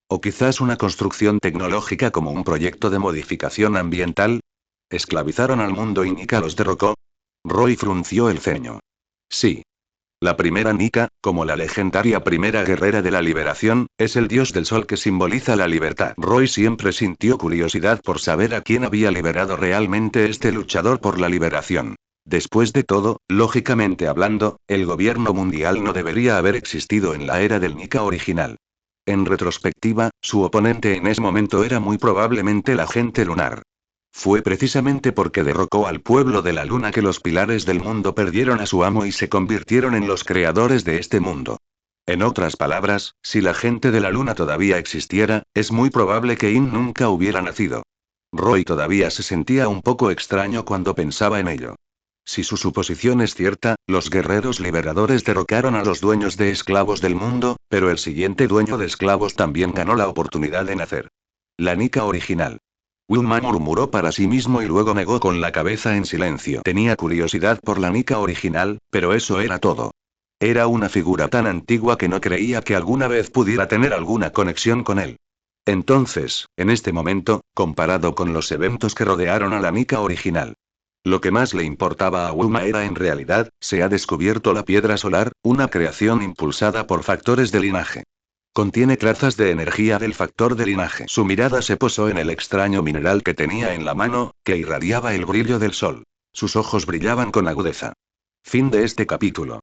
¿O quizás una construcción tecnológica como un proyecto de modificación ambiental? ¿Esclavizaron al mundo y Nika los derrocó? Roy frunció el ceño. Sí. La primera Nika, como la legendaria primera guerrera de la liberación, es el dios del sol que simboliza la libertad. Roy siempre sintió curiosidad por saber a quién había liberado realmente este luchador por la liberación. Después de todo, lógicamente hablando, el gobierno mundial no debería haber existido en la era del Nika original. En retrospectiva, su oponente en ese momento era muy probablemente la gente lunar. Fue precisamente porque derrocó al pueblo de la luna que los pilares del mundo perdieron a su amo y se convirtieron en los creadores de este mundo. En otras palabras, si la gente de la luna todavía existiera, es muy probable que In nunca hubiera nacido. Roy todavía se sentía un poco extraño cuando pensaba en ello. Si su suposición es cierta, los guerreros liberadores derrocaron a los dueños de esclavos del mundo, pero el siguiente dueño de esclavos también ganó la oportunidad de nacer. La Nika original. Wilma murmuró para sí mismo y luego negó con la cabeza en silencio. Tenía curiosidad por la Nika original, pero eso era todo. Era una figura tan antigua que no creía que alguna vez pudiera tener alguna conexión con él. Entonces, en este momento, comparado con los eventos que rodearon a la Nika original, lo que más le importaba a Wilma era en realidad, se ha descubierto la piedra solar, una creación impulsada por factores de linaje. Contiene trazas de energía del factor de linaje. Su mirada se posó en el extraño mineral que tenía en la mano, que irradiaba el brillo del sol. Sus ojos brillaban con agudeza. Fin de este capítulo.